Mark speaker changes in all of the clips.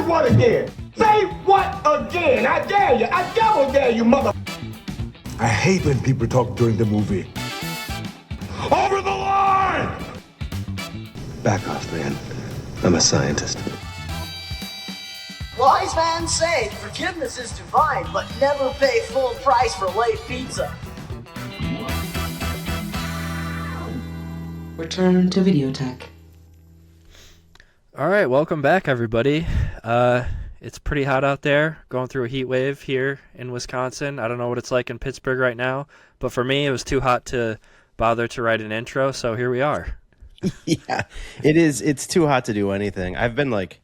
Speaker 1: what again? Say what again? I dare you. I double dare you, mother.
Speaker 2: I hate when people talk during the movie. Over the line!
Speaker 3: Back off, man. I'm a scientist.
Speaker 4: Wise man say forgiveness is divine, but never pay full price for late pizza.
Speaker 5: Return to Videotech.
Speaker 6: All right, welcome back, everybody. It's pretty hot out there, going through a heat wave here in Wisconsin. I don't know what it's like in Pittsburgh right now, but for me, it was too hot to bother to write an intro, so here we are.
Speaker 7: Yeah, it is. It's too hot to do anything. I've been like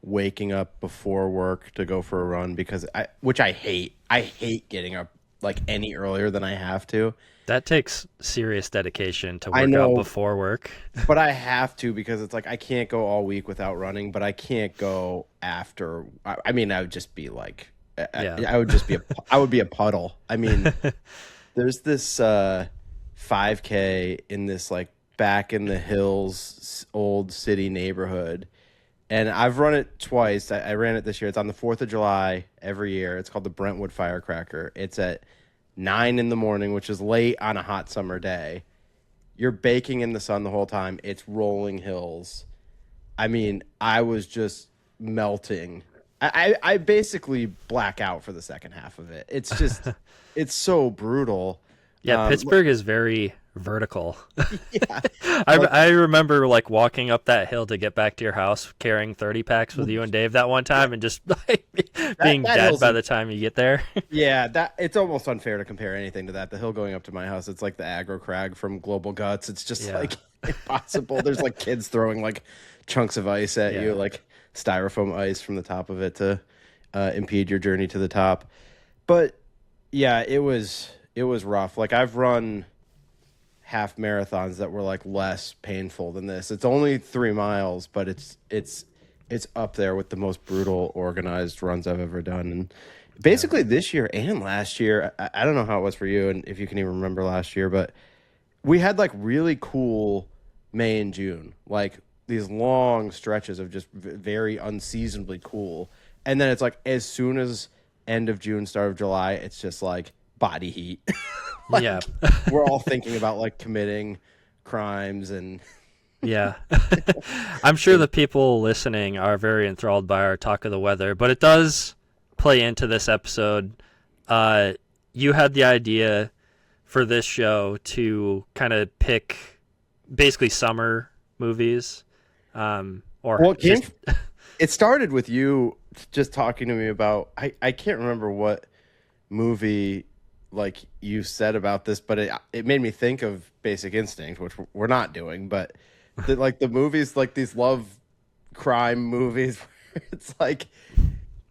Speaker 7: waking up before work to go for a run because which I hate. I hate getting up like any earlier than I have to.
Speaker 6: That takes serious dedication to work out before work.
Speaker 7: But I have to because it's like I can't go all week without running, but I can't go after. I mean, I would just be like, I would just be, I would be a puddle. I mean, there's this 5K in this like back in the hills old city neighborhood, and I've run it twice. I ran it this year. It's on the 4th of July every year. It's called the Brentwood Firecracker. It's at 9 in the morning, which is late on a hot summer day. You're baking in the sun the whole time. It's rolling hills. I mean, I was just melting. I basically black out for the second half of it. It's just, it's so brutal.
Speaker 6: Yeah, Pittsburgh is very vertical. Yeah. I remember like walking up that hill to get back to your house carrying 30 packs with you and Dave that one time and just like being dead by the time you get there.
Speaker 7: Yeah, it's almost unfair to compare anything to that. The hill going up to my house, it's like the aggro crag from Global Guts. It's just like impossible. There's like kids throwing like chunks of ice at you, like styrofoam ice from the top of it to impede your journey to the top. But yeah, it was rough. Like I've run half marathons that were like less painful than this. It's only 3 miles, but it's up there with the most brutal organized runs I've ever done. And basically this year and last year, I don't know how it was for you and if you can even remember last year, but we had like really cool May and June, like these long stretches of just very unseasonably cool. And then it's like as soon as end of June, start of July, it's just like body heat. Like, yeah. We're all thinking about like committing crimes and
Speaker 6: yeah. I'm sure the people listening are very enthralled by our talk of the weather, but it does play into this episode. You had the idea for this show to kind of pick basically summer movies.
Speaker 7: It started with you just talking to me about I can't remember what movie like you said about this, but it made me think of Basic Instinct, which we're not doing, but like the movies, like these love crime movies, where it's like,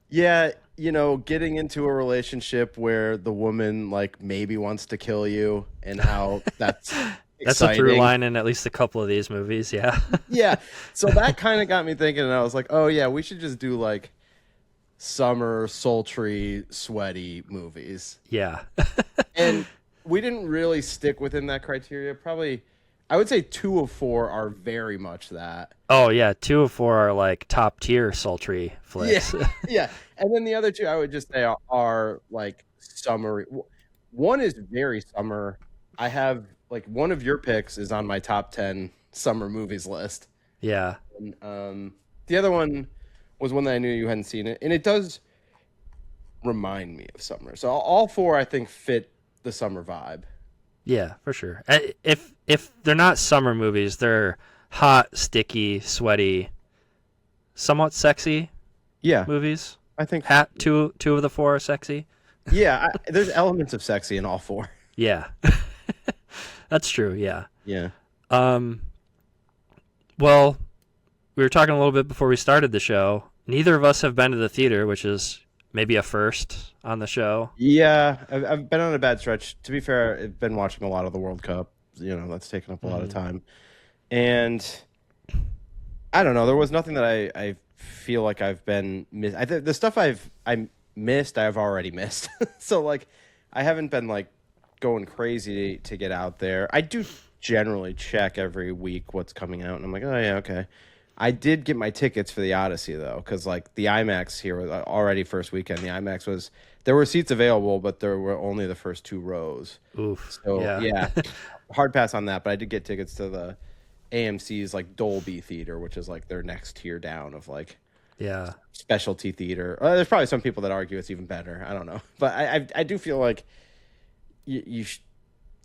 Speaker 7: yeah, you know, getting into a relationship where the woman like maybe wants to kill you and how that's
Speaker 6: a through line in at least a couple of these movies. Yeah.
Speaker 7: Yeah. So that kind of got me thinking, and I was like, oh yeah, we should just do like summer, sultry, sweaty movies.
Speaker 6: Yeah.
Speaker 7: And we didn't really stick within that criteria. Probably, I would say 2 of 4 are very much that.
Speaker 6: Oh, yeah. 2 of 4 are like top tier sultry flicks.
Speaker 7: Yeah. Yeah. And then the other 2, I would just say are like summery. One is very summer. I have like one of your picks is on my top 10 summer movies list.
Speaker 6: Yeah.
Speaker 7: And, the other one was one that I knew you hadn't seen it, and it does remind me of summer. So all 4, I think, fit the summer vibe.
Speaker 6: Yeah, for sure. If they're not summer movies, they're hot, sticky, sweaty, somewhat sexy. Movies.
Speaker 7: I think
Speaker 6: two of the 4 are sexy.
Speaker 7: Yeah, there's elements of sexy in all 4.
Speaker 6: Yeah, that's true. Yeah.
Speaker 7: Yeah.
Speaker 6: Well, we were talking a little bit before we started the show. Neither of us have been to the theater, which is maybe a first on the show.
Speaker 7: Yeah, I've been on a bad stretch. To be fair, I've been watching a lot of the World Cup. You know, that's taken up a lot of time. And I don't know. There was nothing that I feel like I've been missed. The stuff I missed, I've already missed. So, like, I haven't been, like, going crazy to get out there. I do generally check every week what's coming out. And I'm like, oh, yeah, okay. I did get my tickets for the Odyssey though, because like the IMAX here was already first weekend. The IMAX was there were seats available, but there were only the first 2 rows.
Speaker 6: Oof.
Speaker 7: So
Speaker 6: yeah,
Speaker 7: hard pass on that. But I did get tickets to the AMC's like Dolby Theater, which is like their next tier down of like specialty theater. There's probably some people that argue it's even better. I don't know, but I do feel like you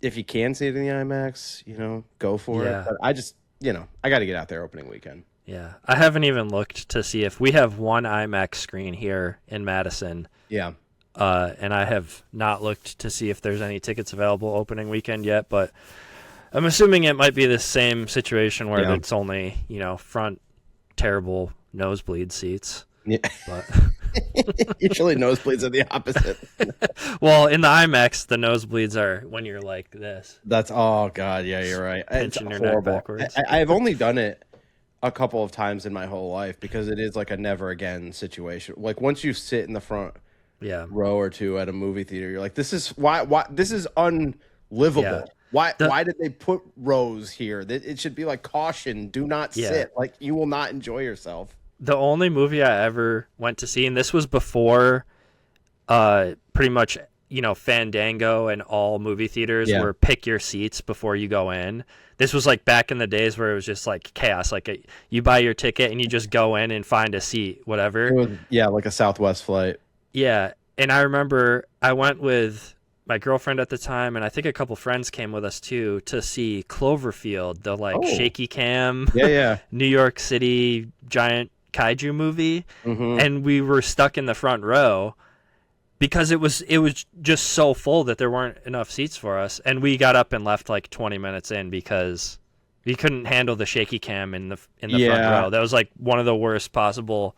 Speaker 7: if you can see it in the IMAX, you know, go for it. But I just, you know, I got to get out there opening weekend.
Speaker 6: Yeah, I haven't even looked to see if we have one IMAX screen here in Madison.
Speaker 7: Yeah.
Speaker 6: And I have not looked to see if there's any tickets available opening weekend yet, but I'm assuming it might be the same situation where it's only, you know, front terrible nosebleed seats.
Speaker 7: Yeah.
Speaker 6: But
Speaker 7: usually nosebleeds are the opposite.
Speaker 6: Well, in the IMAX, the nosebleeds are when you're like this.
Speaker 7: That's oh god, yeah, you're right.
Speaker 6: Pinching
Speaker 7: It's
Speaker 6: your
Speaker 7: horrible.
Speaker 6: neck backwards.
Speaker 7: I've only done it a couple of times in my whole life because it is like a never again situation. Like once you sit in the front row or two at a movie theater, you're like, this is why this is unlivable.
Speaker 6: Yeah.
Speaker 7: Why did they put rows here? It should be like caution, do not sit. Like you will not enjoy yourself.
Speaker 6: The only movie I ever went to see, and this was before pretty much, you know, Fandango and all movie theaters were pick your seats before you go in. This was like back in the days where it was just like chaos. Like you buy your ticket and you just go in and find a seat, whatever.
Speaker 7: It was, like a Southwest flight.
Speaker 6: Yeah. And I remember I went with my girlfriend at the time, and I think a couple friends came with us too to see Cloverfield, the like shaky cam, New York City giant kaiju movie. And we were stuck in the front row because it was just so full that there weren't enough seats for us, and we got up and left like 20 minutes in because we couldn't handle the shaky cam in the front row. That was like one of the worst possible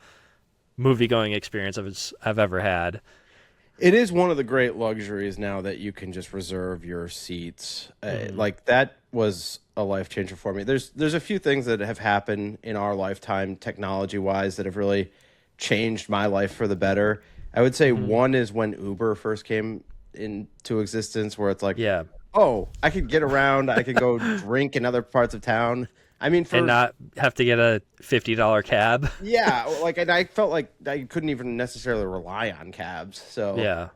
Speaker 6: movie going experiences I've ever had.
Speaker 7: It is one of the great luxuries now that you can just reserve your seats. Like that was a life changer for me. There's a few things that have happened in our lifetime technology wise that have really changed my life for the better. I would say one is when Uber first came into existence, where it's like, oh, I could get around, I could go drink in other parts of town. I mean,
Speaker 6: and not have to get a $50 cab.
Speaker 7: Yeah, like, and I felt like I couldn't even necessarily rely on cabs. So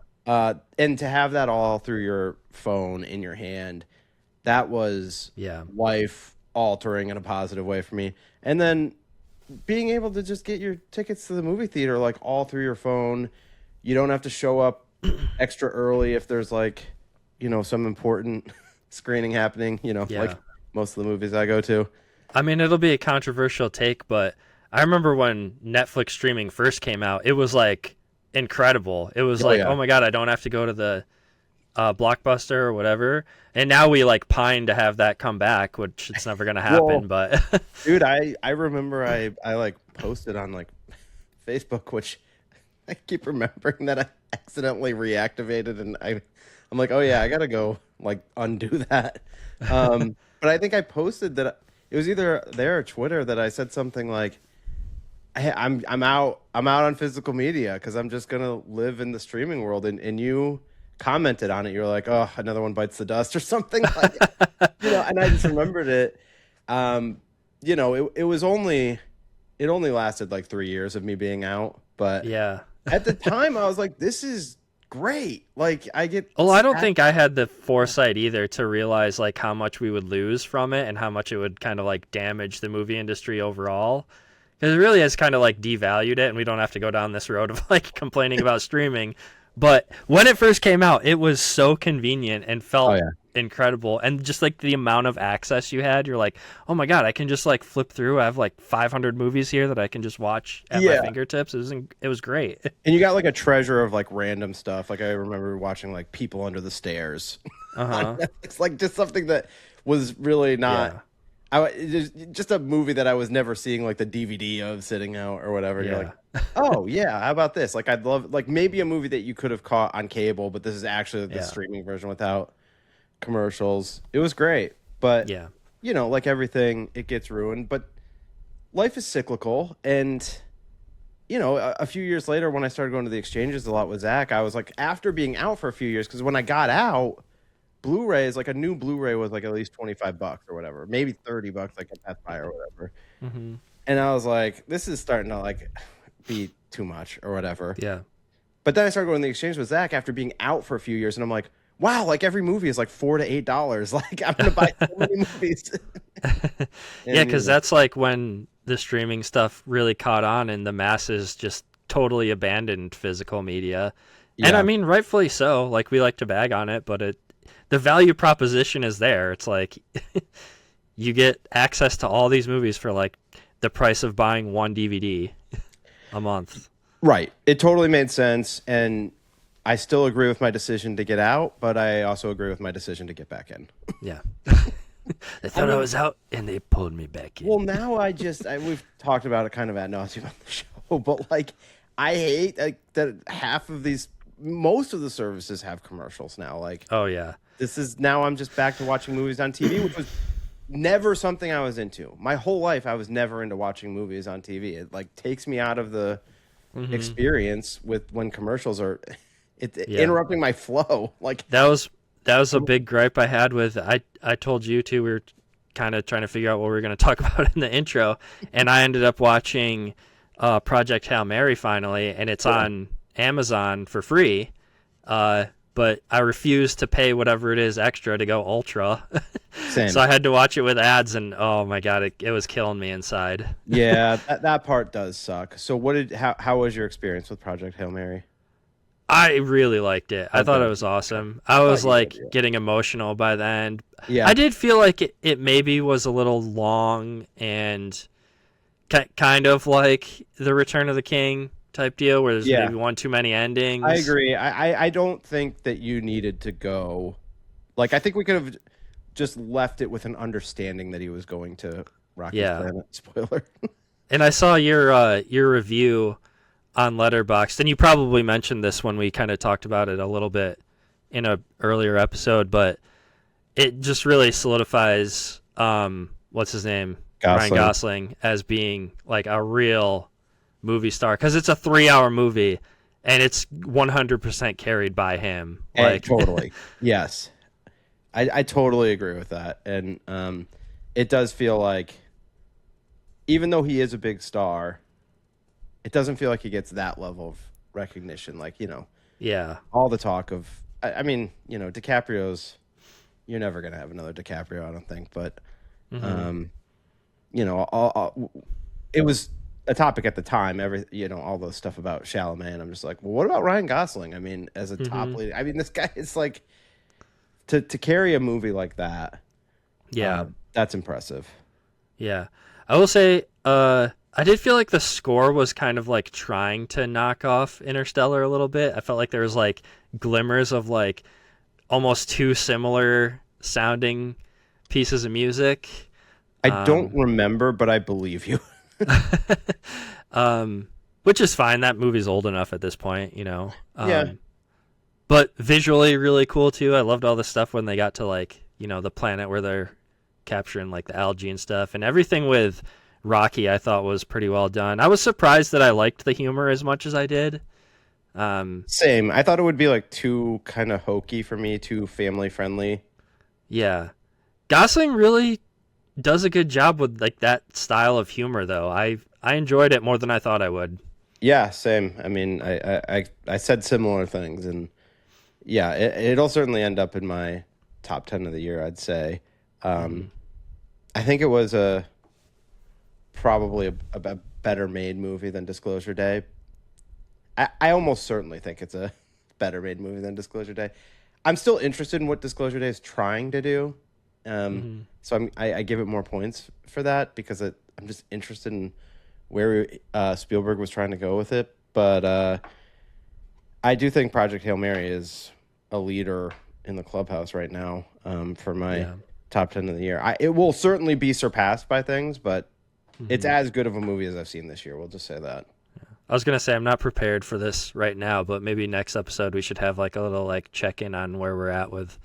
Speaker 7: and to have that all through your phone in your hand, that was life altering in a positive way for me. And then being able to just get your tickets to the movie theater like all through your phone. You don't have to show up extra early if there's like, you know, some important screening happening, you know, like most of the movies I go to.
Speaker 6: I mean, it'll be a controversial take, but I remember when Netflix streaming first came out, it was like incredible. It was oh my God, I don't have to go to the Blockbuster or whatever. And now we like pine to have that come back, which it's never going to happen. But
Speaker 7: dude, I remember I like posted on like Facebook, which I keep remembering that I accidentally reactivated, and I'm like, oh yeah, I got to go like undo that. But I think I posted that it was either there or Twitter that I said something like, I'm out on physical media because I'm just gonna live in the streaming world, and you commented on it. You're like, oh, another one bites the dust or something like you know, and I just remembered it. You know, it only lasted like 3 years of me being out, but at the time I was like, this is great. Like I get
Speaker 6: I don't think I had the foresight either to realize like how much we would lose from it and how much it would kind of like damage the movie industry overall, because it really has kind of like devalued it, and we don't have to go down this road of like complaining about streaming. But when it first came out, it was so convenient and felt incredible. And just like the amount of access you had, you're like, oh my God, I can just like flip through. I have like 500 movies here that I can just watch at my fingertips. It was great.
Speaker 7: And you got like a treasure of like random stuff. Like I remember watching like People Under the Stairs. It's like just something that was really not... just a movie that I was never seeing like the DVD of sitting out or whatever. You're like, oh yeah, how about this? Like I'd love like maybe a movie that you could have caught on cable, but this is actually the streaming version without commercials. It was great, but you know, like everything, it gets ruined. But life is cyclical, and you know, a few years later, when I started going to the exchanges a lot with Zach, I was like, after being out for a few years, because when I got out, Blu-ray is like a new Blu-ray was like at least $25 or whatever, maybe $30 like a Best Buy or whatever. And I was like, this is starting to like be too much or whatever.
Speaker 6: Yeah.
Speaker 7: But then I started going to the exchange with Zach after being out for a few years, and I'm like, wow, like every movie is like $4 to $8. Like I'm gonna buy so many movies.
Speaker 6: Yeah, because that's like when the streaming stuff really caught on and the masses just totally abandoned physical media.
Speaker 7: Yeah.
Speaker 6: And I mean, rightfully so. Like, we like to bag on it, but the value proposition is there. It's like you get access to all these movies for like the price of buying one DVD a month.
Speaker 7: Right. It totally made sense, and I still agree with my decision to get out, but I also agree with my decision to get back in.
Speaker 6: Yeah. They thought I was out, and they pulled me back in.
Speaker 7: Well, now we've talked about it kind of ad nauseum on the show, but like I hate like that most of the services have commercials now. Like,
Speaker 6: oh yeah,
Speaker 7: now I'm just back to watching movies on TV, which was never something I was into. My whole life, I was never into watching movies on TV. It like takes me out of the experience with when commercials are interrupting my flow. Like
Speaker 6: that was a big gripe I had with. I told you too. We were kind of trying to figure out what we were going to talk about in the intro, and I ended up watching Project Hail Mary finally, and it's on Amazon for free. But I refused to pay whatever it is extra to go ultra.
Speaker 7: Same.
Speaker 6: So I had to watch it with ads, and oh my god, it was killing me inside.
Speaker 7: Yeah, that part does suck. So how was your experience with Project Hail Mary?
Speaker 6: I really liked it. I thought it was awesome. I was like getting emotional by the end.
Speaker 7: Yeah.
Speaker 6: I did feel like it maybe was a little long and kind of like the Return of the King type deal where there's maybe one too many endings.
Speaker 7: I agree. I don't think that you needed to go. Like, I think we could have just left it with an understanding that he was going to Rocky's Planet. Spoiler.
Speaker 6: And I saw your review on Letterboxd, and you probably mentioned this when we kind of talked about it a little bit in a earlier episode, but it just really solidifies what's his name? Ryan Gosling as being like a real movie star, because it's a 3-hour movie and it's 100% carried by him. Like
Speaker 7: totally. Yes. I totally agree with that. And it does feel like, even though he is a big star, it doesn't feel like he gets that level of recognition. Like, all the talk of, I mean, DiCaprio's, you're never going to have another DiCaprio, I don't think. But, it was a topic at the time, all the stuff about Chalamet. I'm just like, well, what about Ryan Gosling? I mean, as a top lead, I mean, this guy is like, to carry a movie like that.
Speaker 6: Yeah.
Speaker 7: That's impressive.
Speaker 6: Yeah. I will say, I did feel like the score was kind of like trying to knock off Interstellar a little bit. I felt like there was like glimmers of like almost two similar sounding pieces of music.
Speaker 7: I don't remember, but I believe you.
Speaker 6: Which is fine. That movie's old enough at this point,
Speaker 7: Yeah.
Speaker 6: But visually really cool too. I loved all the stuff when they got to like, the planet where they're capturing like the algae and stuff, and everything with Rocky I thought was pretty well done. I was surprised that I liked the humor as much as I did.
Speaker 7: Same. I thought it would be like too kind of hokey for me, too family friendly.
Speaker 6: Yeah. Gosling really does a good job with like that style of humor though. I enjoyed it more than I thought I would. Yeah,
Speaker 7: same. I mean, I said similar things, and yeah, it'll certainly end up in my top 10 of the year, I'd say. I think it was probably a better made movie than Disclosure Day. I almost certainly think it's a better made movie than Disclosure Day. I'm still interested in what Disclosure Day is trying to do. So I give it more points for that, because I'm just interested in where Spielberg was trying to go with it. But I do think Project Hail Mary is a leader in the clubhouse right now for my top 10 of the year. It will certainly be surpassed by things, but it's as good of a movie as I've seen this year. We'll just say that.
Speaker 6: I was going to say I'm not prepared for this right now, but maybe next episode we should have like a little like check-in on where we're at with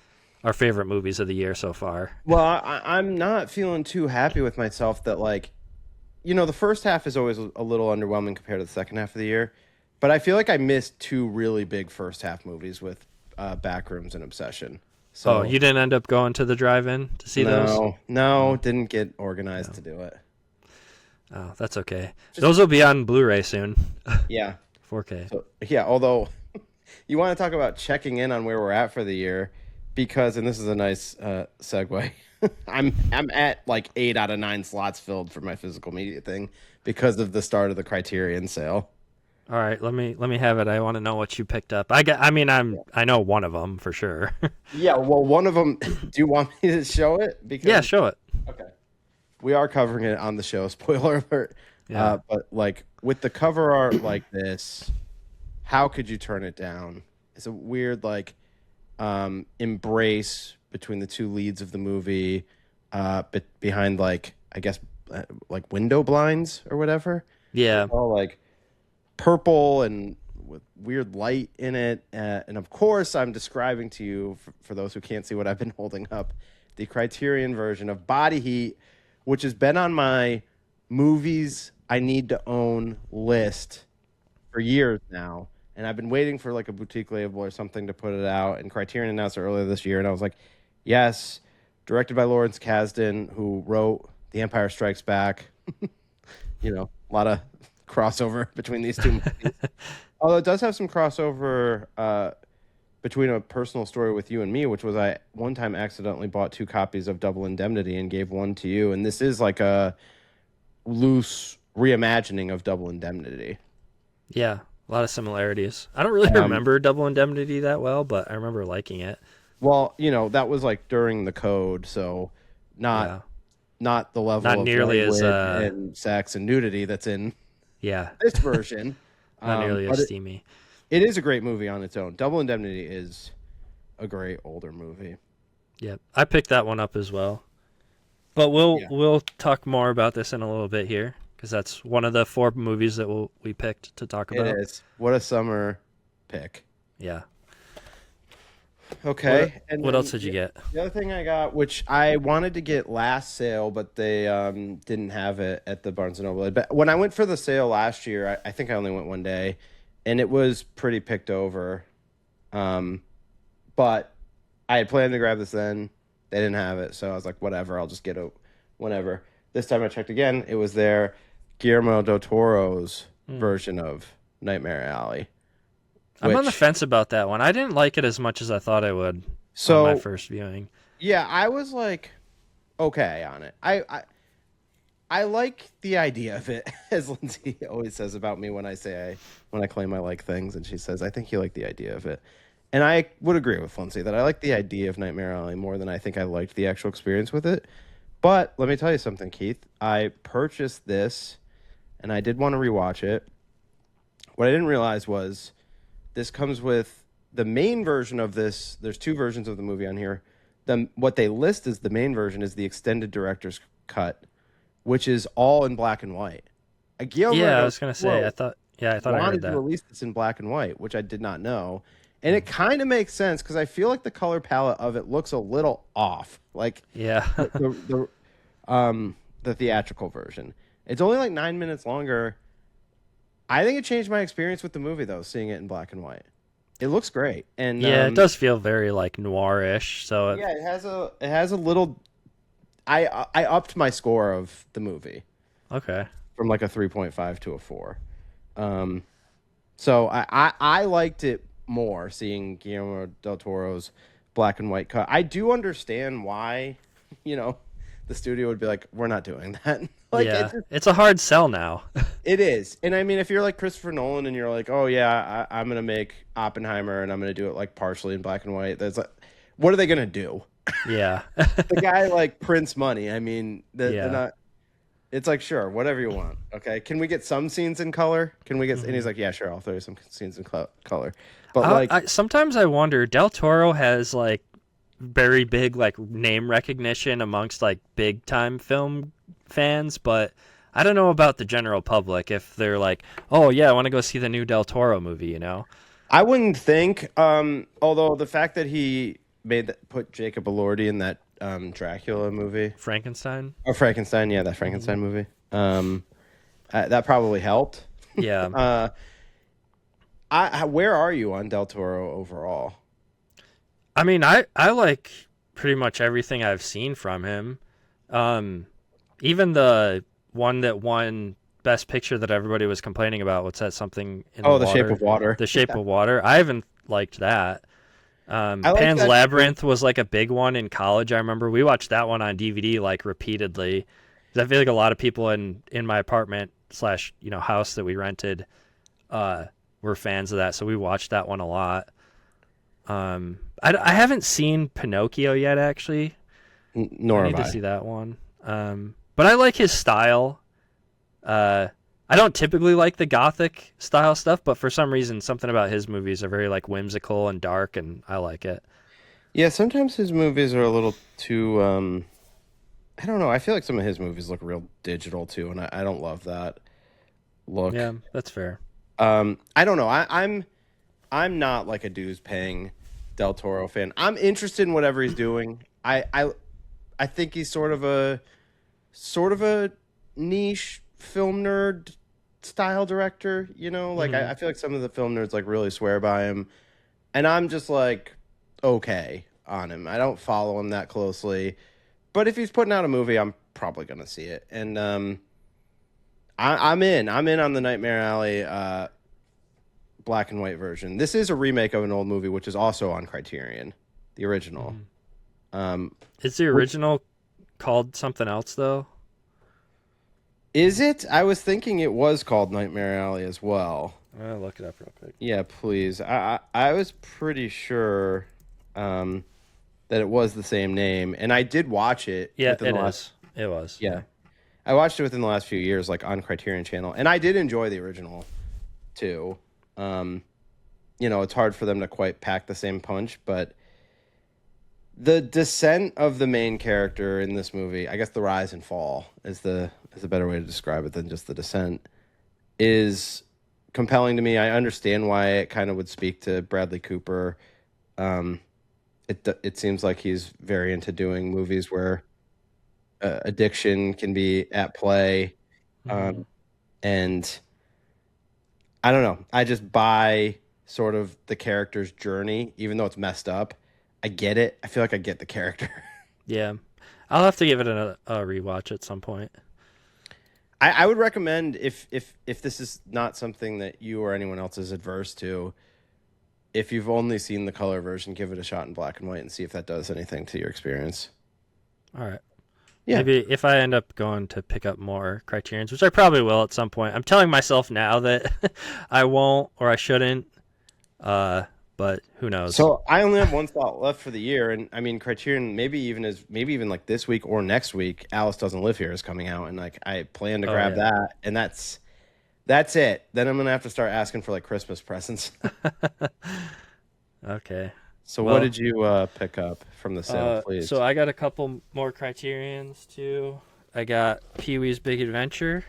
Speaker 6: our favorite movies of the year so far.
Speaker 7: Well, I'm not feeling too happy with myself that like, the first half is always a little underwhelming compared to the second half of the year, but I feel like I missed two really big first half movies with Backrooms and Obsession. So,
Speaker 6: you didn't end up going to the drive-in to see those?
Speaker 7: No, didn't get organized to do it.
Speaker 6: Oh, that's okay. Those will be on Blu-ray soon.
Speaker 7: Yeah.
Speaker 6: 4K.
Speaker 7: So, yeah, although you want to talk about checking in on where we're at for the year, because, and this is a nice segue, I'm at like 8 out of 9 slots filled for my physical media thing because of the start of the Criterion sale.
Speaker 6: All right, let me have it. I want to know what you picked up. I know one of them for sure.
Speaker 7: Yeah, well, one of them. Do you want me to show it? Because,
Speaker 6: yeah, show it.
Speaker 7: Okay. We are covering it on the show. Spoiler alert.
Speaker 6: Yeah.
Speaker 7: But like with the cover art like this, how could you turn it down? It's a weird like embrace between the two leads of the movie, but behind like I guess like window blinds or whatever.
Speaker 6: Yeah.
Speaker 7: It's all like purple and with weird light in it, and of course I'm describing to you for those who can't see what I've been holding up, the Criterion version of Body Heat, which has been on my movies I need to own list for years now. And I've been waiting for like a boutique label or something to put it out. And Criterion announced it earlier this year. And I was like, yes, directed by Lawrence Kasdan, who wrote The Empire Strikes Back. You know, a lot of crossover between these two movies. Although it does have some crossover between A Personal Story with You and Me, which was I one time accidentally bought 2 copies of Double Indemnity and gave one to you. And this is like a loose reimagining of Double Indemnity.
Speaker 6: Yeah, a lot of similarities. I don't really remember Double Indemnity that well, but I remember liking it.
Speaker 7: Well, you know, that was like during the code, so not the level
Speaker 6: not
Speaker 7: of
Speaker 6: nearly as
Speaker 7: and sex and nudity that's in this version.
Speaker 6: Not nearly as steamy.
Speaker 7: It is a great movie on its own. Double Indemnity is a great older movie.
Speaker 6: Yep, I picked that one up as well. But we'll talk more about this in a little bit here, because that's one of the 4 movies that we picked to talk about.
Speaker 7: It is. What a summer pick.
Speaker 6: Yeah.
Speaker 7: Okay.
Speaker 6: What else did you get?
Speaker 7: The other thing I got, which I wanted to get last sale, but they didn't have it at the Barnes & Noble. But when I went for the sale last year, I think I only went one day, and it was pretty picked over. But I had planned to grab this then. They didn't have it, so I was like, whatever, I'll just get it whenever. This time I checked again. It was there. Guillermo del Toro's version of Nightmare Alley.
Speaker 6: I'm on the fence about that one. I didn't like it as much as I thought I would on my first viewing.
Speaker 7: Yeah, I was like, okay on it. I like the idea of it, as Lindsay always says about me when I claim I like things, and she says, I think you like the idea of it. And I would agree with Lindsay that I like the idea of Nightmare Alley more than I think I liked the actual experience with it. But let me tell you something, Keith. I purchased this, and I did want to rewatch it. What I didn't realize was this comes with the main version of this. There's 2 versions of the movie on here. What they list as the main version is the extended director's cut, which is all in black and white.
Speaker 6: I was going to say, I thought I heard that.
Speaker 7: To release this in black and white, which I did not know. And it kind of makes sense because I feel like the color palette of it looks a little off. Like the theatrical version. It's only like 9 minutes longer. I think it changed my experience with the movie though, seeing it in black and white. It looks great. And
Speaker 6: it does feel very like noir-ish. So
Speaker 7: it has a little. I upped my score of the movie.
Speaker 6: Okay.
Speaker 7: From like a 3.5 to a 4. So I liked it more seeing Guillermo del Toro's black and white cut. I do understand why, the studio would be like, we're not doing that.
Speaker 6: It's a hard sell now.
Speaker 7: It is. And I mean, if you're like Christopher Nolan and you're like, oh yeah, I'm going to make Oppenheimer and I'm going to do it like partially in black and white. That's like, what are they going to do?
Speaker 6: Yeah.
Speaker 7: The guy like prints money. I mean, they're not. It's like, sure, whatever you want. Okay. Can we get some scenes in color? Can we get, and he's like, yeah, sure. I'll throw you some scenes in color. But
Speaker 6: sometimes I wonder, Del Toro has like very big like name recognition amongst like big time film fans, but I don't know about the general public if they're like, oh yeah, I want to go see the new Del Toro movie,
Speaker 7: I wouldn't think, although the fact that he put Jacob Elordi in that Dracula movie,
Speaker 6: Frankenstein,
Speaker 7: that Frankenstein movie, that probably helped.
Speaker 6: Yeah.
Speaker 7: Where are you on Del Toro overall?
Speaker 6: I mean, I like pretty much everything I've seen from him. Even the one that won Best Picture that everybody was complaining about. What's that? Something in
Speaker 7: Oh,
Speaker 6: the
Speaker 7: The
Speaker 6: water?
Speaker 7: Shape of Water.
Speaker 6: The Shape of Water. I haven't liked that.
Speaker 7: I like
Speaker 6: Pan's
Speaker 7: that.
Speaker 6: Labyrinth was like a big one in college. I remember we watched that one on DVD like repeatedly. 'Cause I feel like a lot of people in my apartment / house that we rented were fans of that, so we watched that one a lot. I haven't seen Pinocchio yet, actually.
Speaker 7: Nor
Speaker 6: I need
Speaker 7: have
Speaker 6: to
Speaker 7: I.
Speaker 6: see that one. But I like his style. I don't typically like the gothic style stuff, but for some reason, something about his movies are very like whimsical and dark, and I like it.
Speaker 7: Yeah, sometimes his movies are a little too. I don't know. I feel like some of his movies look real digital too, and I don't love that look.
Speaker 6: Yeah, that's fair.
Speaker 7: I don't know. I'm not like a dues paying Del Toro fan. I'm interested in whatever he's doing. I think he's sort of a niche film nerd style director, like I feel like some of the film nerds like really swear by him, and I'm just like okay on him. I don't follow him that closely, but if he's putting out a movie, I'm probably gonna see it. And I'm in on the Nightmare Alley black and white version. This is a remake of an old movie, which is also on Criterion, the original.
Speaker 6: Is the original called something else though?
Speaker 7: Is it? I was thinking it was called Nightmare Alley as well.
Speaker 6: I'll look it up real quick.
Speaker 7: Yeah, please. I was pretty sure that it was the same name, and I did watch it.
Speaker 6: Yeah,
Speaker 7: within the last,
Speaker 6: It was.
Speaker 7: Yeah, I watched it within the last few years, like on Criterion Channel, and I did enjoy the original too. It's hard for them to quite pack the same punch, but the descent of the main character in this movie, I guess the rise and fall is a better way to describe it than just the descent, is compelling to me. I understand why it kind of would speak to Bradley Cooper. It seems like he's very into doing movies where addiction can be at play. And I don't know. I just buy sort of the character's journey, even though it's messed up. I get it. I feel like I get the character.
Speaker 6: Yeah. I'll have to give it a rewatch at some point.
Speaker 7: I would recommend if this is not something that you or anyone else is adverse to, if you've only seen the color version, give it a shot in black and white and see if that does anything to your experience.
Speaker 6: All right.
Speaker 7: Yeah.
Speaker 6: Maybe if I end up going to pick up more Criterions, which I probably will at some point. I'm telling myself now that I won't or I shouldn't. But who knows?
Speaker 7: So I only have one slot left for the year, and I mean Criterion maybe even like this week or next week, Alice Doesn't Live Here is coming out, and like I plan to grab that, and that's it. Then I'm gonna have to start asking for like Christmas presents.
Speaker 6: Okay.
Speaker 7: So what did you pick up from the sale, please?
Speaker 6: So I got a couple more Criterions too. I got Pee-wee's Big Adventure.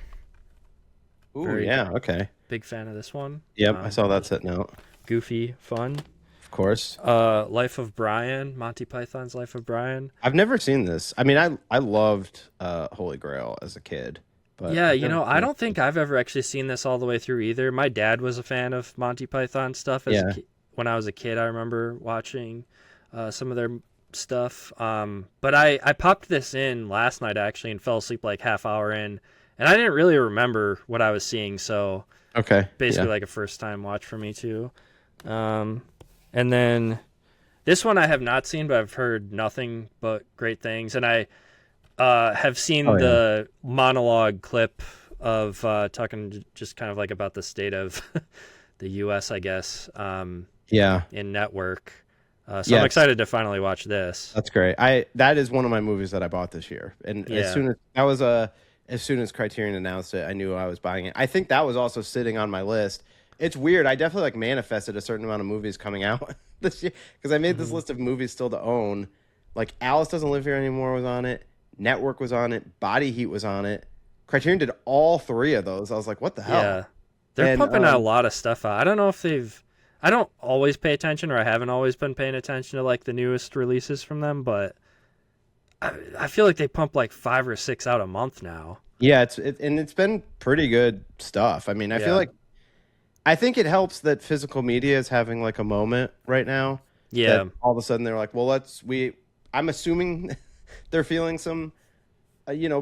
Speaker 7: Ooh, yeah, okay.
Speaker 6: Big fan of this one.
Speaker 7: Yep, I saw that sitting out.
Speaker 6: Goofy, fun.
Speaker 7: Of course.
Speaker 6: Life of Brian, Monty Python's Life of Brian.
Speaker 7: I've never seen this. I mean, I loved Holy Grail as a kid. But
Speaker 6: yeah, I don't think I've ever actually seen this all the way through either. My dad was a fan of Monty Python stuff when I was a kid. I remember watching some of their stuff. But I popped this in last night actually and fell asleep like half hour in, and I didn't really remember what I was seeing. So basically like a first time watch for me too. And then this one I have not seen, but I've heard nothing but great things. And I have seen the monologue clip of talking just kind of like about the state of the U.S., I guess, in Network. So I'm excited to finally watch this.
Speaker 7: That's great. That is one of my movies that I bought this year. And as soon as Criterion announced it, I knew I was buying it. I think that was also sitting on my list. It's weird. I definitely like manifested a certain amount of movies coming out this year because I made this list of movies still to own. Like Alice Doesn't Live Here Anymore was on it. Network was on it. Body Heat was on it. Criterion did all three of those. I was like, what the hell?
Speaker 6: Yeah. They're pumping out a lot of stuff out. I don't know if I don't always pay attention, or I haven't always been paying attention to like the newest releases from them, but I feel like they pump like 5 or 6 out a month now.
Speaker 7: Yeah, it's been pretty good stuff. I mean, I think it helps that physical media is having like a moment right now.
Speaker 6: Yeah.
Speaker 7: All of a sudden they're like, well, I'm assuming they're feeling some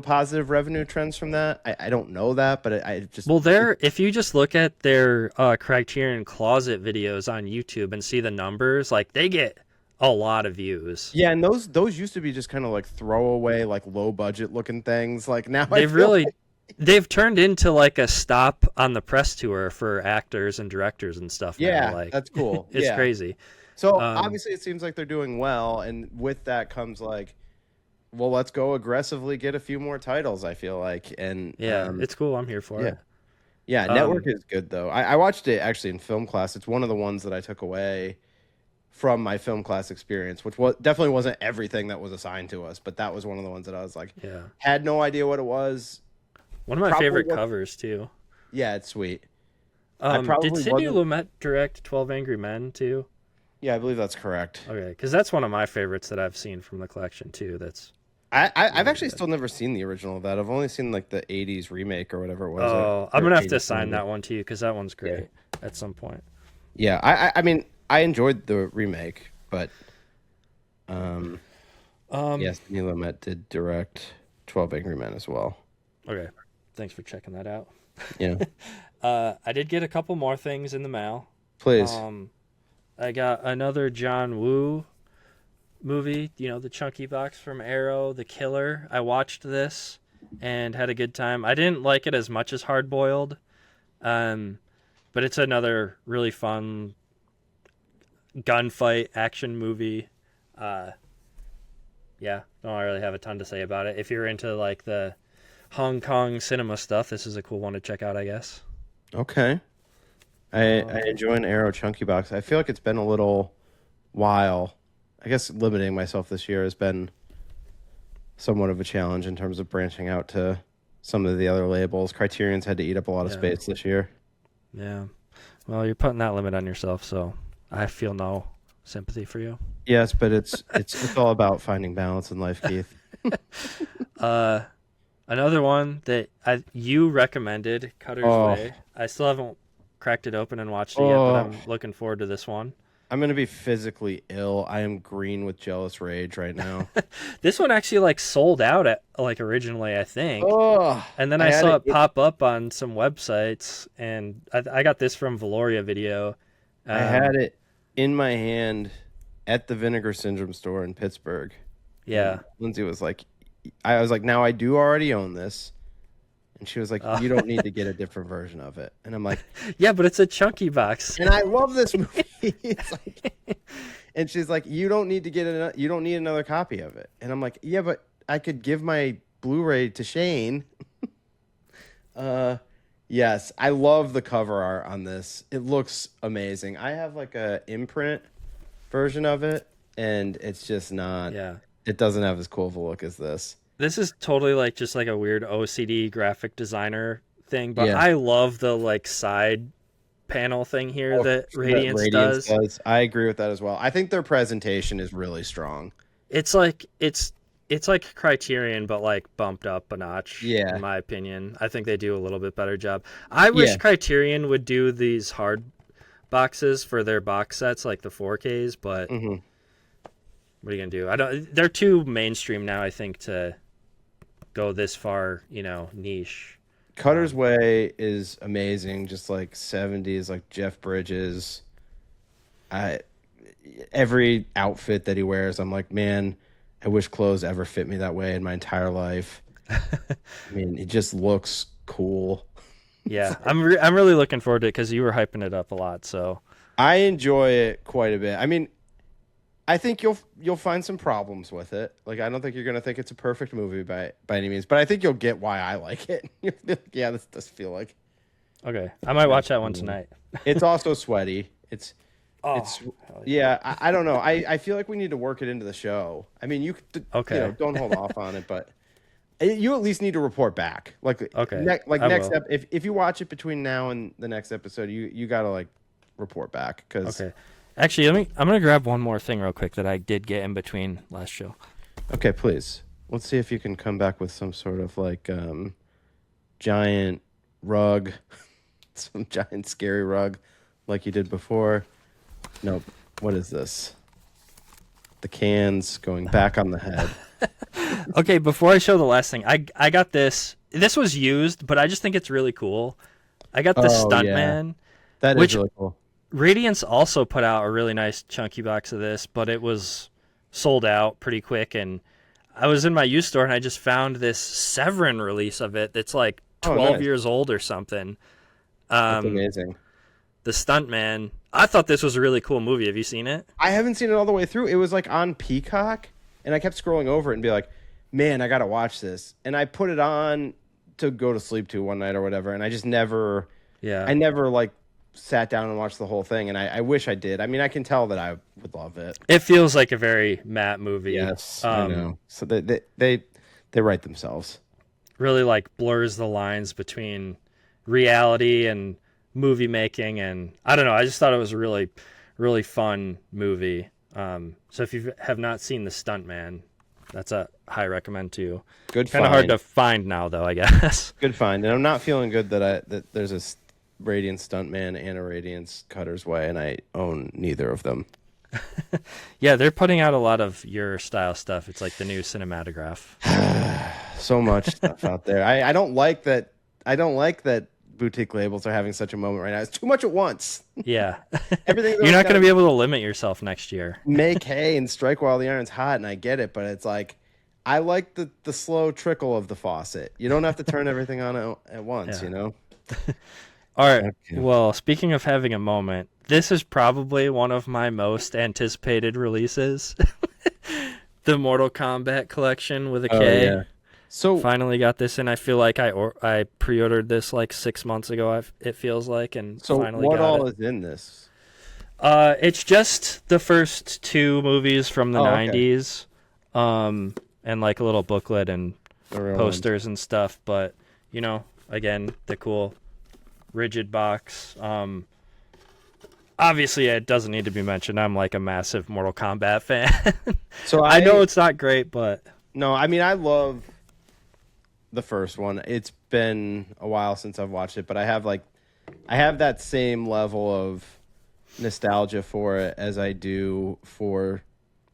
Speaker 7: positive revenue trends from that. I don't know that, but I just
Speaker 6: Well, if you just look at their Criterion Closet videos on YouTube and see the numbers, like they get a lot of views.
Speaker 7: yeah, and those used to be just kind of like throwaway, like low budget looking things. Like now
Speaker 6: they've turned into like a stop on the press tour for actors and directors and stuff.
Speaker 7: Yeah,
Speaker 6: now. Like
Speaker 7: that's cool.
Speaker 6: It's
Speaker 7: Yeah.
Speaker 6: crazy.
Speaker 7: So obviously it seems like they're doing well, and with that comes like, well, let's go aggressively get a few more titles. I feel like, and
Speaker 6: it's cool. I'm here for it.
Speaker 7: Yeah, Network is good though. I watched it actually in film class. It's one of the ones that I took away from my film class experience, which definitely wasn't everything that was assigned to us, but that was one of the ones that I was like, had no idea what it was.
Speaker 6: One of my favorite covers too.
Speaker 7: Yeah, it's sweet.
Speaker 6: Did Sidney Lumet direct 12 Angry Men too?
Speaker 7: Yeah, I believe that's correct.
Speaker 6: Okay, because that's one of my favorites that I've seen from the collection too.
Speaker 7: I've actually still never seen the original of that. I've only seen like the 80s remake or whatever it was.
Speaker 6: Oh, I'm going to have to assign that one to you because that one's great at some point.
Speaker 7: Yeah, I mean, I enjoyed the remake, but yes, Sidney Lumet did direct 12 Angry Men as well.
Speaker 6: Okay, thanks for checking that out.
Speaker 7: Yeah.
Speaker 6: I did get a couple more things in the mail.
Speaker 7: Please.
Speaker 6: I got another John Woo movie, the chunky box from Arrow, The Killer. I watched this and had a good time. I didn't like it as much as Hard Boiled, but it's another really fun gunfight action movie. Don't really have a ton to say about it. If you're into like the Hong Kong cinema stuff, this is a cool one to check out, I guess.
Speaker 7: Okay. I enjoy an Arrow chunky box. I feel like it's been a little while. I guess limiting myself this year has been somewhat of a challenge in terms of branching out to some of the other labels. Criterion's had to eat up a lot of space this year.
Speaker 6: Yeah. Well, you're putting that limit on yourself, so I feel no sympathy for you.
Speaker 7: Yes, but it's all about finding balance in life, Keith.
Speaker 6: Another one that you recommended, Cutter's Way. I still haven't cracked it open and watched it yet, but I'm looking forward to this one.
Speaker 7: I'm going to be physically ill. I am green with jealous rage right now.
Speaker 6: This one actually like sold out at like originally, I think. And then I saw it pop up on some websites, and I got this from Valoria Video.
Speaker 7: I had it in my hand at the Vinegar Syndrome store in Pittsburgh.
Speaker 6: Yeah.
Speaker 7: And Lindsay was like, I was like, now I do already own this. And she was like, you don't need to get a different version of it. And I'm like,
Speaker 6: yeah, but it's a chunky box.
Speaker 7: And I love this movie. It's like, and she's like, you don't need to get you don't need another copy of it. And I'm like, yeah, but I could give my Blu-ray to Shane. Yes, I love the cover art on this. It looks amazing. I have like a imprint version of it, and it's just not.
Speaker 6: Yeah.
Speaker 7: It doesn't have as cool of a look as this.
Speaker 6: This is totally like just like a weird OCD graphic designer thing, but I love the like side panel thing here that Radiance does.
Speaker 7: I agree with that as well. I think their presentation is really strong.
Speaker 6: It's like Criterion, but like bumped up a notch.
Speaker 7: Yeah,
Speaker 6: in my opinion, I think they do a little bit better job. I wish Criterion would do these hard boxes for their box sets, like the 4Ks, but.
Speaker 7: Mm-hmm.
Speaker 6: What are you gonna do? They're too mainstream now, I think, to go this far, niche.
Speaker 7: Cutter's Way is amazing, just like 70s, like Jeff Bridges. Every outfit that he wears, I'm like, man, I wish clothes ever fit me that way in my entire life. I mean, it just looks cool.
Speaker 6: Yeah, I'm really looking forward to it because you were hyping it up a lot. So
Speaker 7: I enjoy it quite a bit. I mean, I think you'll find some problems with it. Like, I don't think you're gonna think it's a perfect movie by any means, but I think you'll get why I like it. You'll be like, yeah, this does feel like.
Speaker 6: Okay, I might watch that one tonight.
Speaker 7: It's also sweaty. Yeah. I don't know. I feel like we need to work it into the show. I mean, you don't hold off on it, but you at least need to report back. Like, if you watch it between now and the next episode, you gotta like report back because.
Speaker 6: Okay. Actually, I'm gonna grab one more thing real quick that I did get in between last show.
Speaker 7: Okay, please. Let's see if you can come back with some sort of like giant rug, some giant scary rug, like you did before. Nope. What is this? The cans going back on the head.
Speaker 6: Okay, before I show the last thing, I got this. This was used, but I just think it's really cool. I got this Stuntman,
Speaker 7: That
Speaker 6: which
Speaker 7: is really cool.
Speaker 6: Radiance also put out a really nice chunky box of this, but it was sold out pretty quick. And I was in my used store and I just found this Severin release of it that's like 12 years old or something.
Speaker 7: That's amazing.
Speaker 6: The Stuntman. I thought this was a really cool movie. Have you seen it?
Speaker 7: I haven't seen it all the way through. It was like on Peacock, and I kept scrolling over it and be like, man, I got to watch this. And I put it on to go to sleep to one night or whatever, and I just never, I never like sat down and watched the whole thing, and I wish I did. I mean, I can tell that I would love it.
Speaker 6: It feels like a very Matt movie.
Speaker 7: Yes, I know. So they write themselves.
Speaker 6: Really like blurs the lines between reality and movie making, and I don't know. I just thought it was a really, really fun movie. So if you have not seen The Stuntman, that's a high recommend too.
Speaker 7: Good.
Speaker 6: Kind of hard to find now, though, I guess.
Speaker 7: Good find, and I'm not feeling good that there's a Radiance Stuntman and a Radiance Cutter's Way, and I own neither of them.
Speaker 6: Yeah, they're putting out a lot of your style stuff. It's like the new cinematograph.
Speaker 7: So much stuff out there. I don't like that. I don't like that boutique labels are having such a moment right now. It's too much at once.
Speaker 6: Yeah.
Speaker 7: Everything.
Speaker 6: You're not going to be able to limit yourself next year.
Speaker 7: Make hay and strike while the iron's hot, and I get it, but it's like I like the slow trickle of the faucet. You don't have to turn everything on at once, you know?
Speaker 6: All right. Okay. Well, speaking of having a moment, this is probably one of my most anticipated releases. The Mortal Kombat collection with a K.
Speaker 7: Yeah. So
Speaker 6: finally got this in. I feel like I pre-ordered this like 6 months ago. It feels like, and
Speaker 7: so
Speaker 6: finally
Speaker 7: what
Speaker 6: got
Speaker 7: all
Speaker 6: it.
Speaker 7: is in this?
Speaker 6: It's just the first two movies from the 90s, and like a little booklet and posters and stuff. But you know, again, the cool rigid box. Obviously, it doesn't need to be mentioned. I'm like a massive Mortal Kombat fan.
Speaker 7: So
Speaker 6: I know it's not great, but
Speaker 7: no, I mean I love the first one. It's been a while since I've watched it, but I have that same level of nostalgia for it as I do for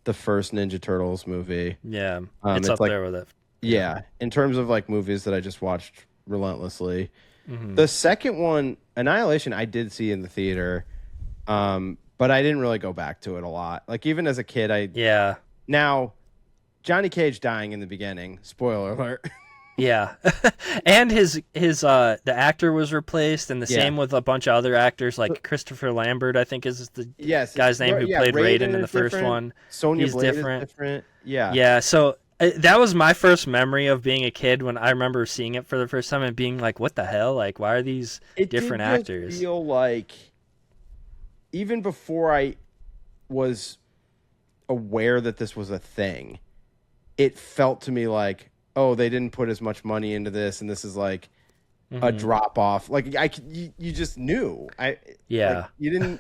Speaker 7: the first Ninja Turtles movie.
Speaker 6: Yeah, it's up like, there with it.
Speaker 7: Yeah, in terms of like movies that I just watched relentlessly. Mm-hmm. The second one, Annihilation, I did see in the theater, but I didn't really go back to it a lot. Like even as a kid, Now, Johnny Cage dying in the beginning. Spoiler alert.
Speaker 6: Yeah, and his the actor was replaced, and the same with a bunch of other actors like Christopher Lambert, I think is the guy's name who played Raiden in the first one.
Speaker 7: Sonya Blade is different.
Speaker 6: Yeah. So that was my first memory of being a kid when I remember seeing it for the first time and being like, "What the hell? Like, why are these different actors?"
Speaker 7: It feel like even before I was aware that this was a thing, it felt to me like, oh, they didn't put as much money into this, and this is like a drop off. Like you just knew. Like, you didn't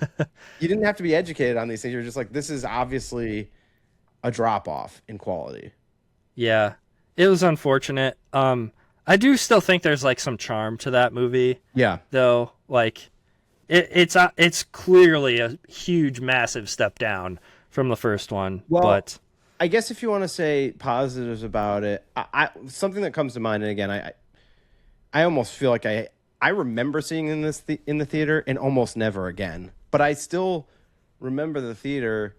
Speaker 7: have to be educated on these things. You're just like, this is obviously a drop off in quality. Yeah,
Speaker 6: it was unfortunate. I do still think there's like some charm to that movie.
Speaker 7: Yeah,
Speaker 6: though, like it's clearly a huge, massive step down from the first one.
Speaker 7: Well,
Speaker 6: but
Speaker 7: I guess if you want to say positives about it, I something that comes to mind, and again, I almost feel like I remember seeing in the theater and almost never again, but I still remember the theater.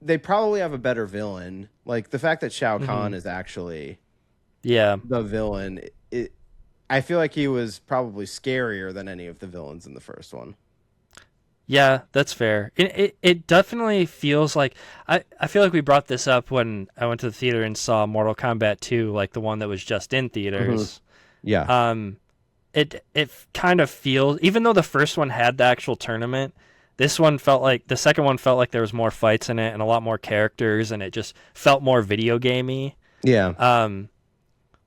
Speaker 7: They probably have a better villain. Like the fact that Shao Kahn is actually the villain. I feel like he was probably scarier than any of the villains in the first one.
Speaker 6: Yeah, that's fair. It definitely feels like I feel like we brought this up when I went to the theater and saw Mortal Kombat 2, like the one that was just in theaters.
Speaker 7: Yeah.
Speaker 6: It kind of feels, even though the first one had the actual tournament, the second one felt like there was more fights in it and a lot more characters, and it just felt more video gamey.
Speaker 7: Yeah.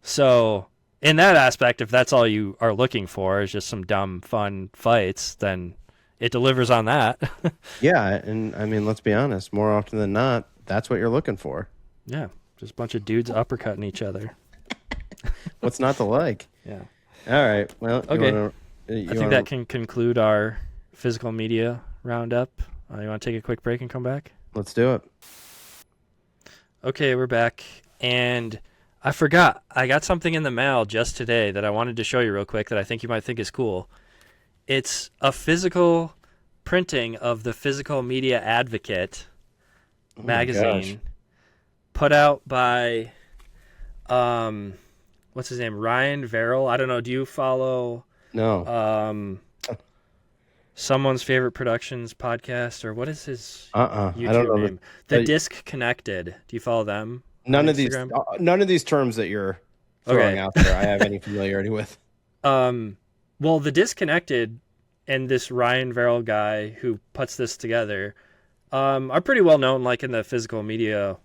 Speaker 6: So in that aspect, if that's all you are looking for is just some dumb fun fights, then it delivers on that.
Speaker 7: Yeah, and I mean, let's be honest, more often than not, that's what you're looking for.
Speaker 6: Yeah, just a bunch of dudes uppercutting each other.
Speaker 7: What's not to like?
Speaker 6: Yeah.
Speaker 7: All right. Well,
Speaker 6: okay. I think that can conclude our physical media roundup. You want to take a quick break and come back?
Speaker 7: Let's do it.
Speaker 6: Okay, we're back. And I forgot. I got something in the mail just today that I wanted to show you real quick that I think you might think is cool. It's a physical printing of the Physical Media Advocate magazine put out by, what's his name? Ryan Verrill. I don't know. Do you follow
Speaker 7: No.
Speaker 6: Someone's Favorite Productions podcast, or what is his YouTube
Speaker 7: I don't know
Speaker 6: name? The Disc Connected. Do you follow them?
Speaker 7: None of these terms that you're throwing out there I have any familiarity with.
Speaker 6: Well, the Disconnected and this Ryan Verrill guy who puts this together are pretty well known, like in the physical media,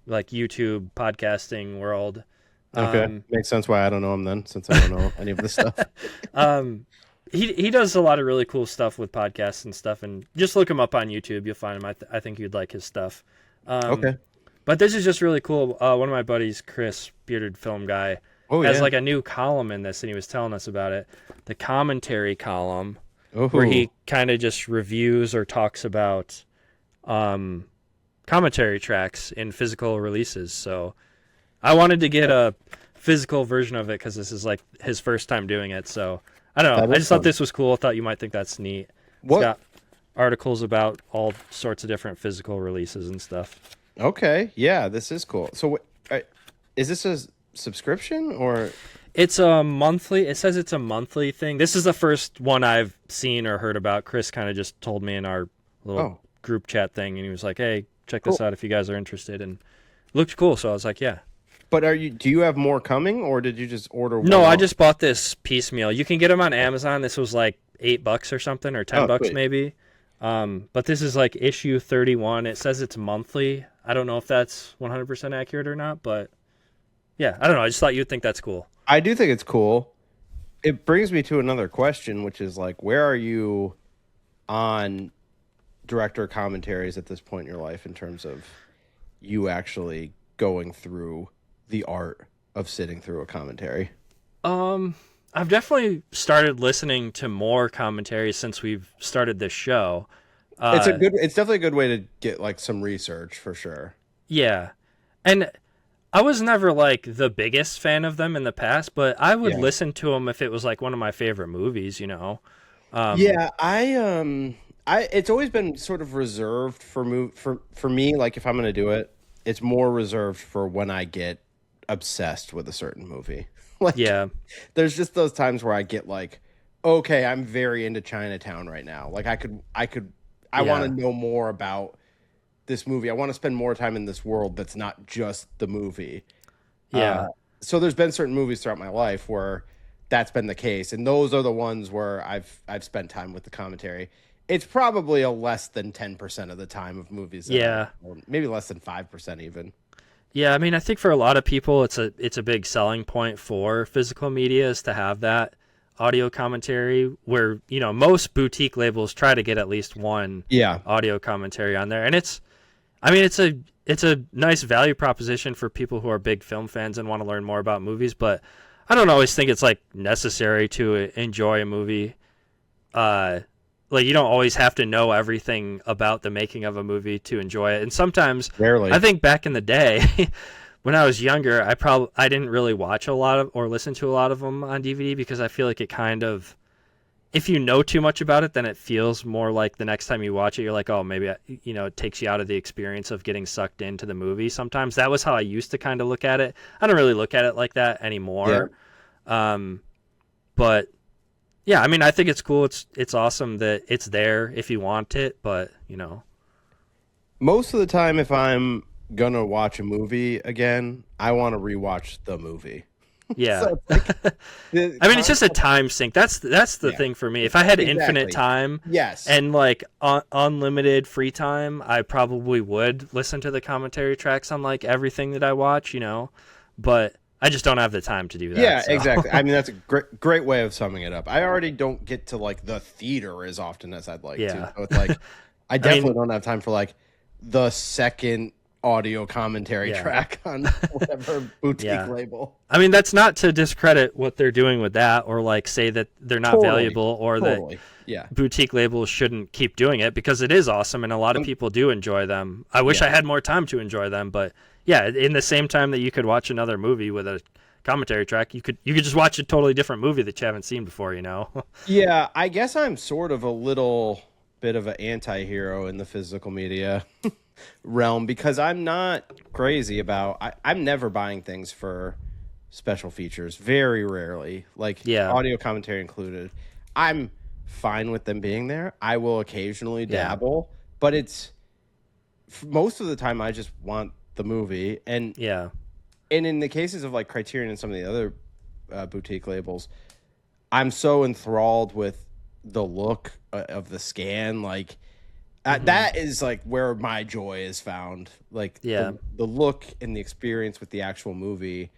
Speaker 6: like YouTube podcasting world.
Speaker 7: Okay, makes sense why I don't know him then, since I don't know any of this stuff.
Speaker 6: He does a lot of really cool stuff with podcasts and stuff, and just look him up on YouTube. You'll find him. I think you'd like his stuff.
Speaker 7: Okay.
Speaker 6: But this is just really cool. One of my buddies, Chris, bearded film guy, has like a new column in this, and he was telling us about it. The commentary column, where he kind of just reviews or talks about commentary tracks in physical releases. So I wanted to get a physical version of it because this is like his first time doing it. So I don't know. I just thought this was cool. I thought you might think that's neat. It's got articles about all sorts of different physical releases and stuff.
Speaker 7: Okay. Yeah, this is cool. So is this a subscription or?
Speaker 6: It's a monthly. It says it's a monthly thing. This is the first one I've seen or heard about. Chris kind of just told me in our little group chat thing, and he was like, "Hey, check this out if you guys are interested." And it looked cool, so I was like, "Yeah."
Speaker 7: But do you have more coming, or did you just order one?
Speaker 6: No, I just bought this piecemeal. You can get them on Amazon. This was like $8 or something, or $10 maybe. But this is like issue 31. It says it's monthly. I don't know if that's 100% accurate or not, but yeah, I don't know. I just thought you'd think that's cool.
Speaker 7: I do think it's cool. It brings me to another question, which is like, where are you on director commentaries at this point in your life in terms of you actually going through the art of sitting through a commentary?
Speaker 6: I've definitely started listening to more commentaries since we've started this show.
Speaker 7: It's definitely a good way to get like some research for sure.
Speaker 6: Yeah. And I was never like the biggest fan of them in the past, but I would listen to them if it was like one of my favorite movies, you know?
Speaker 7: It's always been sort of reserved for me. Like if I'm going to do it, it's more reserved for when I get obsessed with a certain movie. There's just those times where I get like, okay, I'm very into Chinatown right now. Like I want to know more about this movie. I want to spend more time in this world that's not just the movie. So there's been certain movies throughout my life where that's been the case, and those are the ones where I've spent time with the commentary. It's probably a less than 10% of the time of movies. Maybe less than 5% even.
Speaker 6: Yeah, I mean, I think for a lot of people, it's a big selling point for physical media is to have that audio commentary where, you know, most boutique labels try to get at least one audio commentary on there. And it's a nice value proposition for people who are big film fans and want to learn more about movies, but I don't always think it's like necessary to enjoy a movie. Like you don't always have to know everything about the making of a movie to enjoy it. And sometimes,
Speaker 7: rarely.
Speaker 6: I think back in the day, when I was younger, I didn't really watch a lot of or listen to a lot of them on DVD because I feel like it kind of, if you know too much about it, then it feels more like the next time you watch it, you're like, oh, maybe it takes you out of the experience of getting sucked into the movie. Sometimes that was how I used to kind of look at it. I don't really look at it like that anymore. But yeah, I mean, I think it's cool. It's awesome that it's there if you want it, but most
Speaker 7: of the time, if I'm gonna watch a movie again, I want to rewatch the movie.
Speaker 6: Yeah. So I mean, it's just a time sink. That's the thing for me. If I had infinite time and like unlimited free time, I probably would listen to the commentary tracks on like everything that I watch, but I just don't have the time to do that.
Speaker 7: Yeah, exactly. I mean, that's a great way of summing it up. I already don't get to like the theater as often as I'd like to. So it's like, I definitely don't have time for like the second audio commentary track on whatever boutique label.
Speaker 6: I mean, that's not to discredit what they're doing with that or like say that they're not valuable or that boutique labels shouldn't keep doing it because it is awesome and a lot of people do enjoy them. I wish I had more time to enjoy them, but Yeah, in the same time that you could watch another movie with a commentary track, you could just watch a totally different movie that you haven't seen before, you know?
Speaker 7: Yeah, I guess I'm sort of a little bit of an anti-hero in the physical media realm because I'm not crazy about I'm never buying things for special features, very rarely, like audio commentary included. I'm fine with them being there. I will occasionally dabble, but it's most of the time I just want the movie. And in the cases of like Criterion and some of the other boutique labels, I'm so enthralled with the look of the scan. Like that is like where my joy is found. Like the look and the experience with the actual movie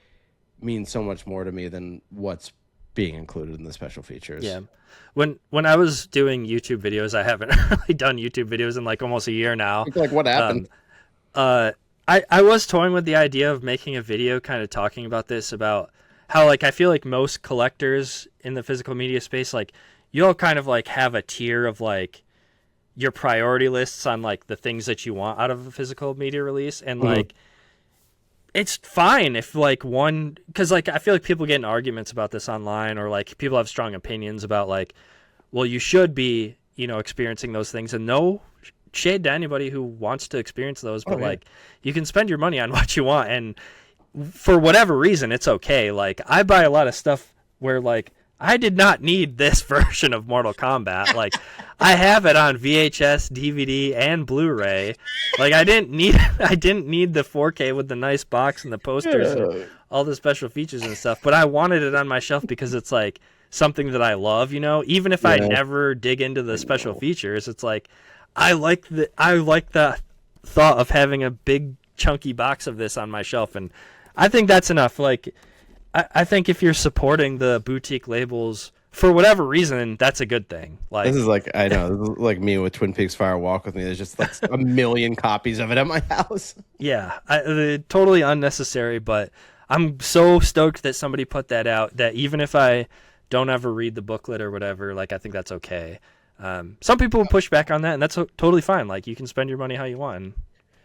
Speaker 7: means so much more to me than what's being included in the special features.
Speaker 6: Yeah. When I was doing YouTube videos, I haven't really done YouTube videos in like almost a year now.
Speaker 7: Like what happened?
Speaker 6: I was toying with the idea of making a video kind of talking about this, about how like I feel like most collectors in the physical media space, like you'll kind of like have a tier of like your priority lists on like the things that you want out of a physical media release. And like, it's fine if like one, because like I feel like people get in arguments about this online, or like people have strong opinions about like, well, you should be, you know, experiencing those things, and no shade to anybody who wants to experience those, but like you can spend your money on what you want, and for whatever reason it's okay. Like I buy a lot of stuff where like I did not need this version of Mortal Kombat. Like I have it on VHS, DVD, and Blu-ray. Like I didn't need the 4K with the nice box and the posters and all the special features and stuff, but I wanted it on my shelf because it's like something that I love, you know, even if I never dig into the special features. It's like I like the thought of having a big chunky box of this on my shelf, and I think that's enough. Like I think if you're supporting the boutique labels for whatever reason, that's a good thing. Like
Speaker 7: this is like, I know, this is like me with Twin Peaks Fire Walk with Me. There's just like a million copies of it at my house.
Speaker 6: Yeah, totally unnecessary, but I'm so stoked that somebody put that out, that even if I don't ever read the booklet or whatever, like I think that's okay. Some people will push back on that, and that's totally fine. Like you can spend your money how you want. And,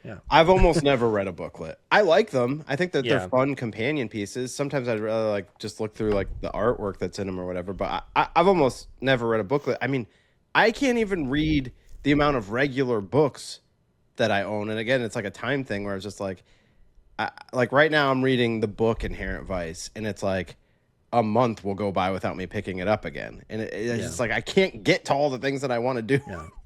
Speaker 6: yeah, I've
Speaker 7: almost never read a booklet. I like them. I think that they're fun companion pieces. Sometimes I'd rather like just look through like the artwork that's in them or whatever. But I've almost never read a booklet. I mean, I can't even read the amount of regular books that I own. And again, it's like a time thing where it's just like right now I'm reading the book Inherent Vice, and it's like a month will go by without me picking it up again, and it's just like I can't get to all the things that I want to do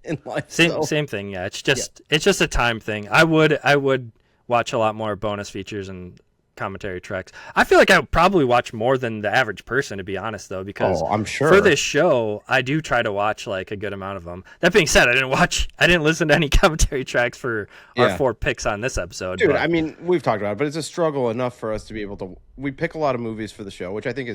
Speaker 7: in life.
Speaker 6: Same thing. Yeah, it's just a time thing. I would watch a lot more bonus features and commentary tracks. I feel like I would probably watch more than the average person, to be honest, though, because
Speaker 7: I'm sure
Speaker 6: for this show I do try to watch like a good amount of them. That being said, I didn't listen to any commentary tracks for our 4 picks on this episode.
Speaker 7: Dude, I mean, we've talked about it, but it's a struggle enough for us to be able to. We pick a lot of movies for the show, which I think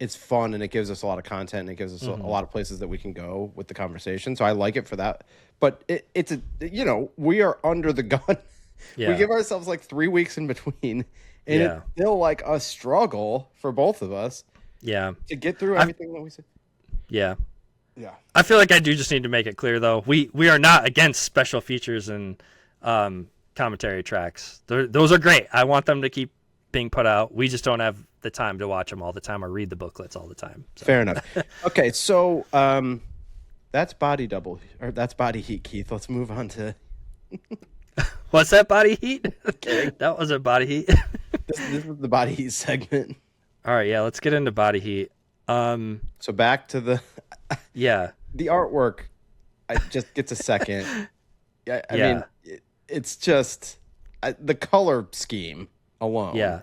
Speaker 7: it's fun, and it gives us a lot of content, and it gives us a lot of places that we can go with the conversation. So I like it for that. But it's we are under the gun. We give ourselves like 3 weeks in between. And it's still like a struggle for both of us.
Speaker 6: Yeah.
Speaker 7: To get through everything that we said.
Speaker 6: Yeah.
Speaker 7: Yeah.
Speaker 6: I feel like I do just need to make it clear, though. We are not against special features and commentary tracks. Those are great. I want them to keep being put out. We just don't have the time to watch them all the time or read the booklets all the time. So.
Speaker 7: Fair enough. Okay, so that's body heat, Keith. Let's move on to.
Speaker 6: What's that, body heat? That wasn't body heat.
Speaker 7: This is the body heat segment.
Speaker 6: All right, yeah, let's get into body heat.
Speaker 7: So back to the the artwork. I just gets a second. I mean, it's just the color scheme alone.
Speaker 6: Yeah.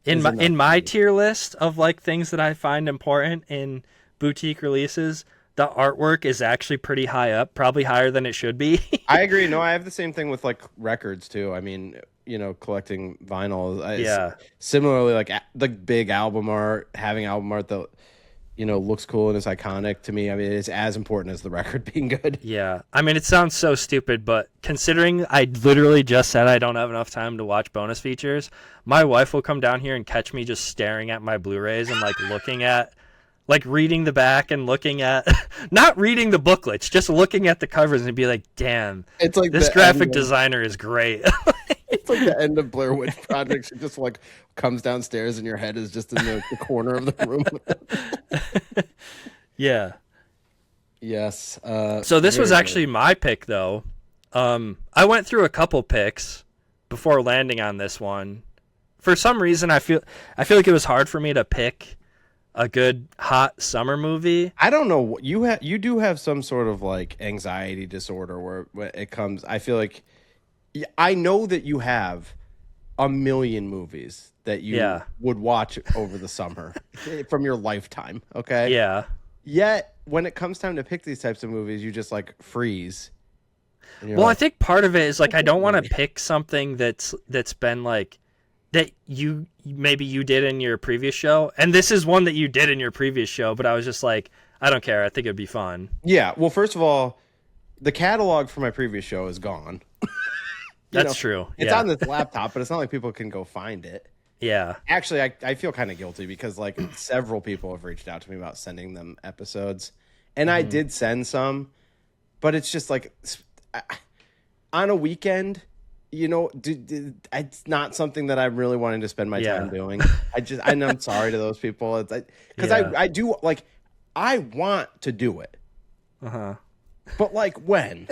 Speaker 6: In my tier list of like things that I find important in boutique releases, the artwork is actually pretty high up, probably higher than it should be.
Speaker 7: I agree. No, I have the same thing with like records too. I mean, collecting vinyl. Similarly, like the big album art, having album art that looks cool and is iconic to me. I mean, it's as important as the record being good.
Speaker 6: Yeah. I mean, it sounds so stupid, but considering I literally just said I don't have enough time to watch bonus features, my wife will come down here and catch me just staring at my Blu-rays and like looking at, like reading the back and looking at, not reading the booklets, just looking at the covers and be like, damn,
Speaker 7: it's like
Speaker 6: this graphic designer is great.
Speaker 7: It's like the end of Blair Witch Project. She just like comes downstairs and your head is just in the corner of the room.
Speaker 6: Yeah.
Speaker 7: Yes.
Speaker 6: So this was
Speaker 7: very
Speaker 6: actually my pick, though. I went through a couple picks before landing on this one. For some reason, I feel like it was hard for me to pick a good hot summer movie.
Speaker 7: I don't know. You do have some sort of like anxiety disorder where when it comes. I feel like I know that you have a million movies that you would watch over the summer from your lifetime. Okay.
Speaker 6: Yeah.
Speaker 7: Yet when it comes time to pick these types of movies, you just like freeze.
Speaker 6: Well, like, I think part of it is like I don't want to pick something that's been like that you did in your previous show, and this is one that you did in your previous show, but I was just like, I don't care. I think it'd be fun.
Speaker 7: Yeah. Well, first of all, the catalog for my previous show is gone.
Speaker 6: That's true.
Speaker 7: It's on this laptop, but it's not like people can go find it.
Speaker 6: Yeah.
Speaker 7: Actually, I feel kind of guilty because like several people have reached out to me about sending them episodes, and I did send some, but it's just like on a weekend, you know, it's not something that I'm really wanting to spend my time doing. And I'm sorry to those people. It's because I do like, I want to do it. But like when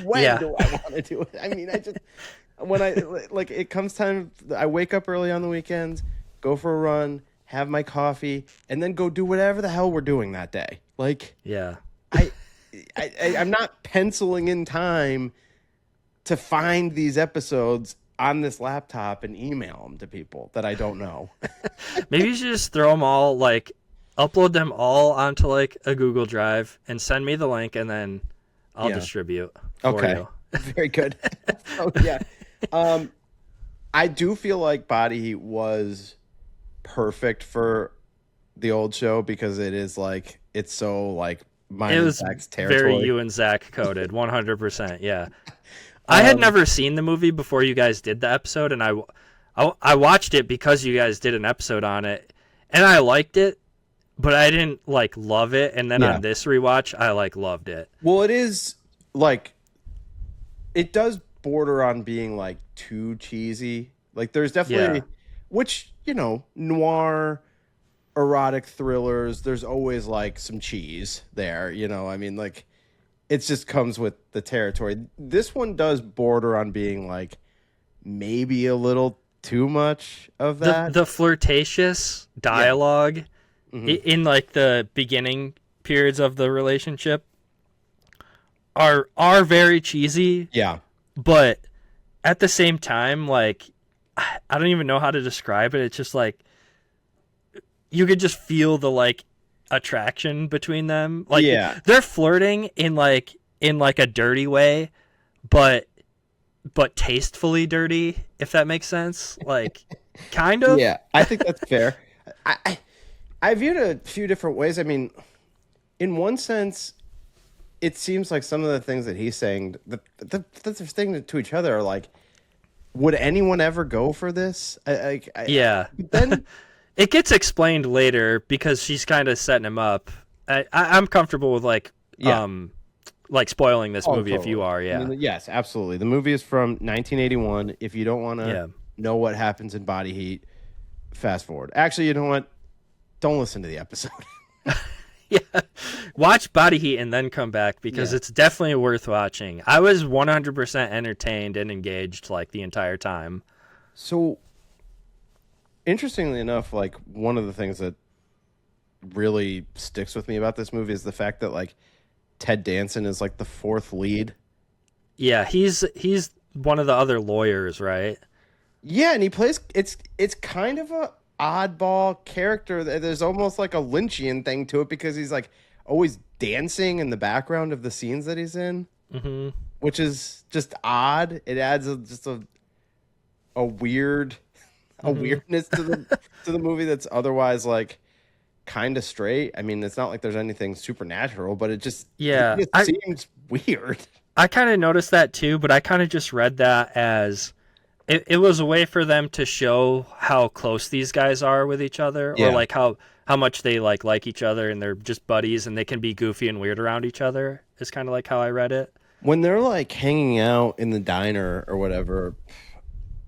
Speaker 7: do I want to do it? I mean, when I like it comes time, I wake up early on the weekends, go for a run, have my coffee, and then go do whatever the hell we're doing that day. Like, I'm not penciling in time to find these episodes on this laptop and email them to people that I don't know.
Speaker 6: Maybe you should just throw them all, like, upload them all onto, like, a Google Drive and send me the link, and then I'll distribute for you.
Speaker 7: Very good. So, yeah. I do feel like Body Heat was perfect for the old show because it is, like, it's so, like, mine and Zach's territory.
Speaker 6: Very you and Zach coded, 100%, yeah. I had never seen the movie before you guys did the episode, and I watched it because you guys did an episode on it, and I liked it, but I didn't like love it. And then on this rewatch, I like loved it.
Speaker 7: Well, it is like it does border on being like too cheesy. Like there's definitely which, you know, noir erotic thrillers, there's always like some cheese there, you know. I mean, like it just comes with the territory. This one does border on being like maybe a little too much of that.
Speaker 6: The flirtatious dialogue in like the beginning periods of the relationship are very cheesy.
Speaker 7: Yeah.
Speaker 6: But at the same time, like I don't even know how to describe it. It's just like you could just feel the like attraction between them. Like they're flirting in like a dirty way, but tastefully dirty, if that makes sense. Like kind of.
Speaker 7: Yeah, I think that's fair. I viewed it a few different ways. I mean, in one sense, it seems like some of the things that he's saying, the thing to each other are like, would anyone ever go for this? Then
Speaker 6: it gets explained later because she's kind of setting him up. I'm comfortable with like spoiling this movie if you are. Yeah.
Speaker 7: I mean, yes, absolutely. The movie is from 1981. If you don't want to know what happens in Body Heat, fast forward. Actually, you know what? Don't listen to the episode.
Speaker 6: Watch Body Heat and then come back because it's definitely worth watching. I was 100% entertained and engaged like the entire time.
Speaker 7: So, interestingly enough, like one of the things that really sticks with me about this movie is the fact that like Ted Danson is like the fourth lead.
Speaker 6: Yeah, he's one of the other lawyers, right?
Speaker 7: Yeah, and he plays it's kind of a oddball character. There's almost like a Lynchian thing to it because he's like always dancing in the background of the scenes that he's in, which is just odd. It adds just a weird weirdness to the movie that's otherwise like kind of straight. I mean, it's not like there's anything supernatural, but it just seems weird.
Speaker 6: I kind of noticed that too, but I kind of just read that as it was a way for them to show how close these guys are with each other, or like how much they like each other and they're just buddies and they can be goofy and weird around each other. Is kind of like how I read it.
Speaker 7: When they're like hanging out in the diner or whatever,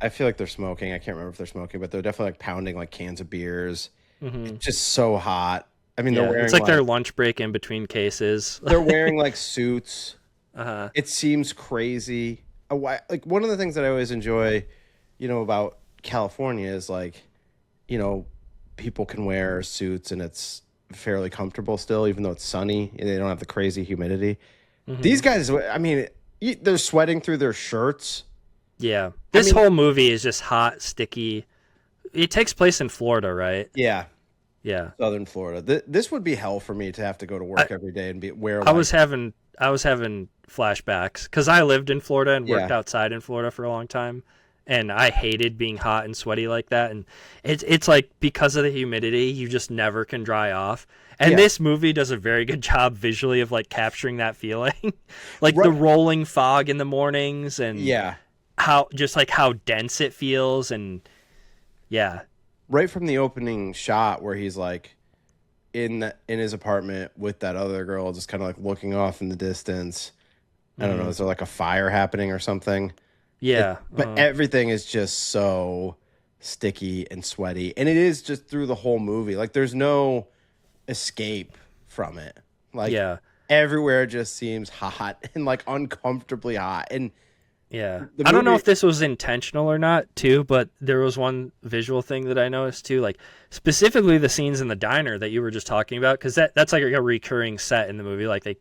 Speaker 7: I feel like they're smoking. I can't remember if they're smoking, but they're definitely like pounding like cans of beers. It's just so hot. I mean, they're wearing
Speaker 6: it's like their lunch break in between cases.
Speaker 7: They're wearing like suits. It seems crazy. Like one of the things that I always enjoy, about California is like, people can wear suits and it's fairly comfortable still, even though it's sunny and they don't have the crazy humidity. These guys, I mean, they're sweating through their shirts.
Speaker 6: Yeah. This whole movie is just hot, sticky. It takes place in Florida, right?
Speaker 7: Yeah.
Speaker 6: Yeah.
Speaker 7: Southern Florida. This would be hell for me to have to go to work every day and wear.
Speaker 6: I was having flashbacks because I lived in Florida and worked outside in Florida for a long time, and I hated being hot and sweaty like that. And it's like because of the humidity, you just never can dry off. And this movie does a very good job visually of like capturing that feeling, like the rolling fog in the mornings and how dense it feels and
Speaker 7: right from the opening shot where he's like in his apartment with that other girl, just kind of like looking off in the distance. I don't know, is there like a fire happening or something?
Speaker 6: Yeah,
Speaker 7: but everything is just so sticky and sweaty, and it is just through the whole movie. Like there's no escape from it. Like everywhere just seems hot and like uncomfortably hot. And
Speaker 6: I don't know if this was intentional or not too, but there was one visual thing that I noticed too, like specifically the scenes in the diner that you were just talking about, because that's like a recurring set in the movie. Like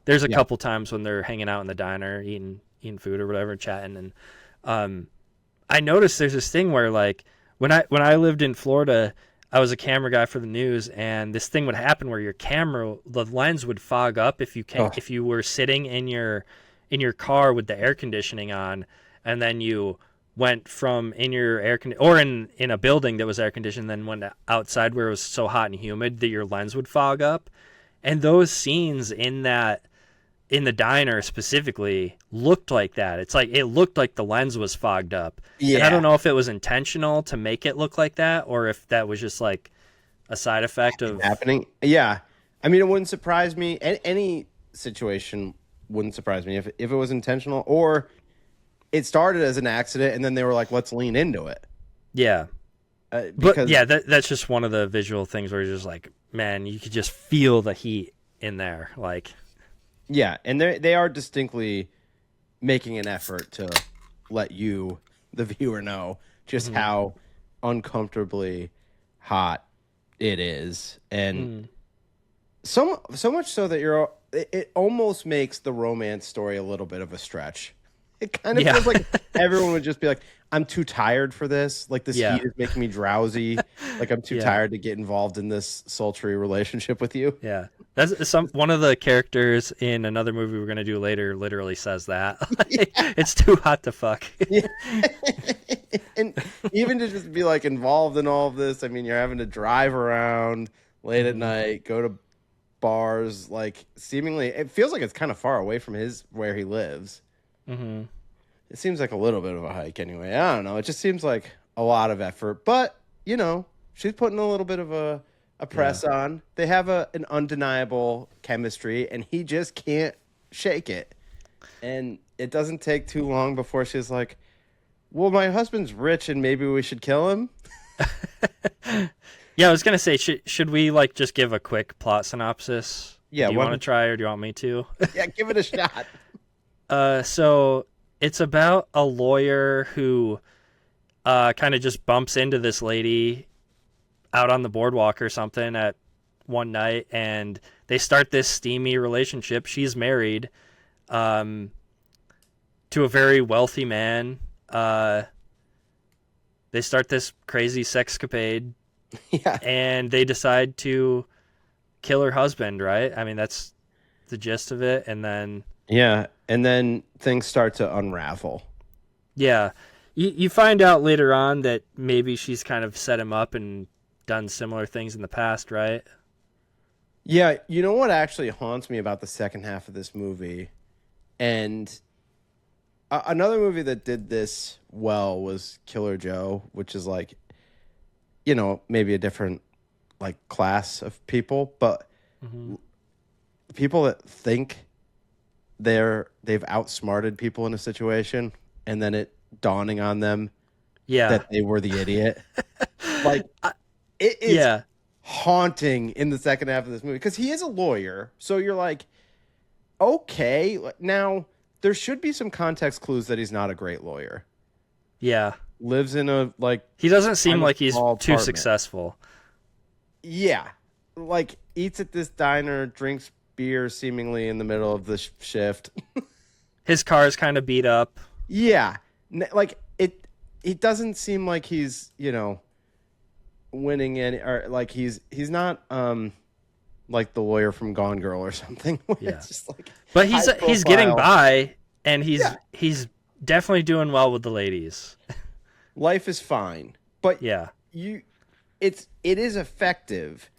Speaker 6: there's a couple times when they're hanging out in the diner eating food or whatever, chatting, and I noticed there's this thing where like when I lived in Florida, I was a camera guy for the news, and this thing would happen where your camera, the lens would fog up if you were sitting in your car with the air conditioning on, and then you went from in your or in a building that was air conditioned, then went outside where it was so hot and humid that your lens would fog up. And those scenes in the diner specifically looked like that. It's like it looked like the lens was fogged up. Yeah. And I don't know if it was intentional to make it look like that or if that was just like a side effect of
Speaker 7: happening. Yeah. I mean, it wouldn't surprise me. Any situation wouldn't surprise me if it was intentional, or it started as an accident and then they were like, let's lean into it.
Speaker 6: Yeah. But yeah, that's just one of the visual things where you're just like, man, you could just feel the heat in there. Like,
Speaker 7: yeah. And they are distinctly making an effort to let you, the viewer, know just how uncomfortably hot it is. And so much so that it almost makes the romance story a little bit of a stretch. It kind of feels like everyone would just be like, I'm too tired for this. Like this heat is making me drowsy. Like I'm too tired to get involved in this sultry relationship with you.
Speaker 6: Yeah. That's one of the characters in another movie we're going to do later literally says that. It's too hot to fuck.
Speaker 7: And even to just be like involved in all of this, I mean, you're having to drive around late at night, go to bars, like seemingly it feels like it's kind of far away from where he lives. It seems like a little bit of a hike anyway. I don't know, it just seems like a lot of effort, but she's putting a little bit of a press on. They have an undeniable chemistry and he just can't shake it, and it doesn't take too long before she's like, well, my husband's rich and maybe we should kill him.
Speaker 6: Yeah, I was gonna say, should we like just give a quick plot synopsis?
Speaker 7: Yeah,
Speaker 6: do you want to try or do you want me to?
Speaker 7: Yeah, give it a shot.
Speaker 6: So it's about a lawyer who kind of just bumps into this lady out on the boardwalk or something at one night, and they start this steamy relationship. She's married to a very wealthy man. They start this crazy sexcapade.
Speaker 7: Yeah.
Speaker 6: And they decide to kill her husband, right? I mean, that's the gist of it. And then...
Speaker 7: yeah, and then things start to unravel.
Speaker 6: Yeah. You find out later on that maybe she's kind of set him up and done similar things in the past, right?
Speaker 7: Yeah, you know what actually haunts me about the second half of this movie? And another movie that did this well was Killer Joe, which is like... maybe a different like class of people, but people that think they've outsmarted people in a situation and then it dawning on them
Speaker 6: Yeah.
Speaker 7: that they were the idiot. Like, it is
Speaker 6: Yeah.
Speaker 7: haunting in the second half of this movie because he is a lawyer. So you're like, okay, now there should be some context clues that he's not a great lawyer.
Speaker 6: Yeah.
Speaker 7: Lives in a
Speaker 6: he doesn't seem
Speaker 7: kind of
Speaker 6: like he's
Speaker 7: small
Speaker 6: too
Speaker 7: apartment.
Speaker 6: successful.
Speaker 7: Yeah, like eats at this diner, drinks beer seemingly in the middle of the shift.
Speaker 6: His car's kind of beat up.
Speaker 7: Yeah, like it doesn't seem like he's, you know, winning any, or like he's not like the lawyer from Gone Girl or something.
Speaker 6: Yeah.
Speaker 7: It's just like,
Speaker 6: But he's getting
Speaker 7: profile.
Speaker 6: by, and he's definitely doing well with the ladies.
Speaker 7: Life is fine, but
Speaker 6: Yeah.
Speaker 7: it is effective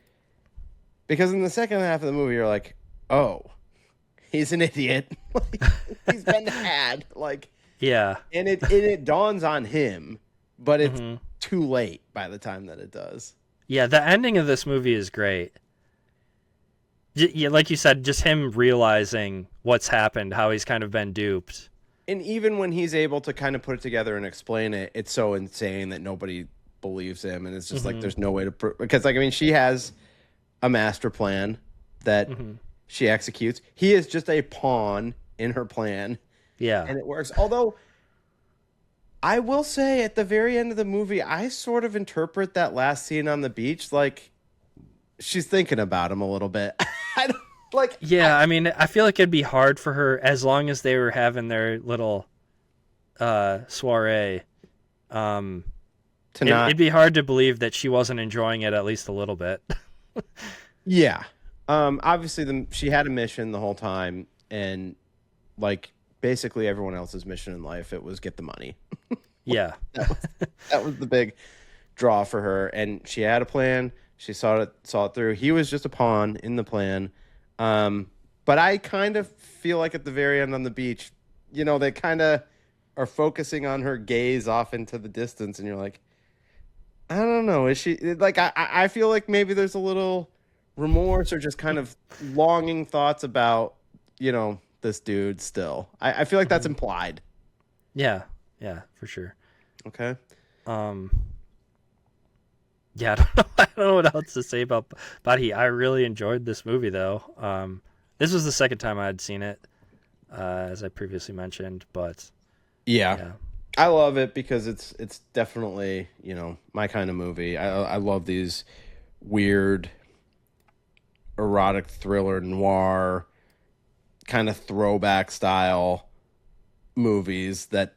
Speaker 7: because in the second half of the movie you're like, oh, he's an idiot. Like, he's been had. Like,
Speaker 6: Yeah.
Speaker 7: and it dawns on him, but it's
Speaker 6: Mm-hmm.
Speaker 7: too late by the time that it does.
Speaker 6: Yeah, the ending of this movie is great. Yeah, like you said, just him realizing what's happened, how he's kind of been duped.
Speaker 7: And even when he's able to kind of put it together and explain it, it's so insane that nobody believes him, and it's just like there's no way to because like I mean she has a master plan that she executes. He is just a pawn in her plan.
Speaker 6: Yeah.
Speaker 7: And it works. Although I will say at the very end of the movie, I sort of interpret that last scene on the beach like she's thinking about him a little bit. I don't like.
Speaker 6: Yeah, I mean, I feel like it'd be hard for her as long as they were having their little soiree. It'd be hard to believe that she wasn't enjoying it at least a little bit.
Speaker 7: Yeah. Obviously, she had a mission the whole time, and like basically everyone else's mission in life, it was get the money.
Speaker 6: Yeah.
Speaker 7: That was the big draw for her, and she had a plan. She saw it through. He was just a pawn in the plan. But I kind of feel like at the very end on the beach, you know, they kind of are focusing on her gaze off into the distance, and you're like, I don't know. Is she like? I feel like maybe there's a little remorse or just kind of longing thoughts about, you know, this dude still. I feel like that's implied.
Speaker 6: Yeah, for sure.
Speaker 7: Okay.
Speaker 6: Yeah, I don't know what else to say about Body. I really enjoyed this movie, though. This was the second time I had seen it, as I previously mentioned. But
Speaker 7: yeah, I love it because it's definitely, you know, my kind of movie. I love these weird, erotic thriller noir kind of throwback style movies that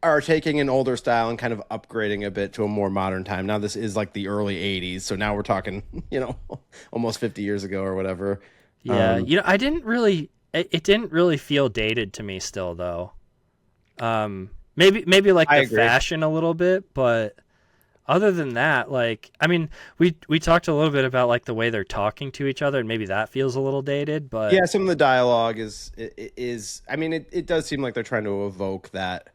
Speaker 7: are taking an older style and kind of upgrading a bit to a more modern time. Now this is like the early 80s, so now we're talking, you know, almost 50 years ago or whatever.
Speaker 6: Yeah, you know, it didn't really feel dated to me still, though. Maybe like the fashion a little bit, but other than that, like, I mean, we talked a little bit about like the way they're talking to each other, and maybe that feels a little dated, but
Speaker 7: yeah, some of the dialogue is I mean, it does seem like they're trying to evoke that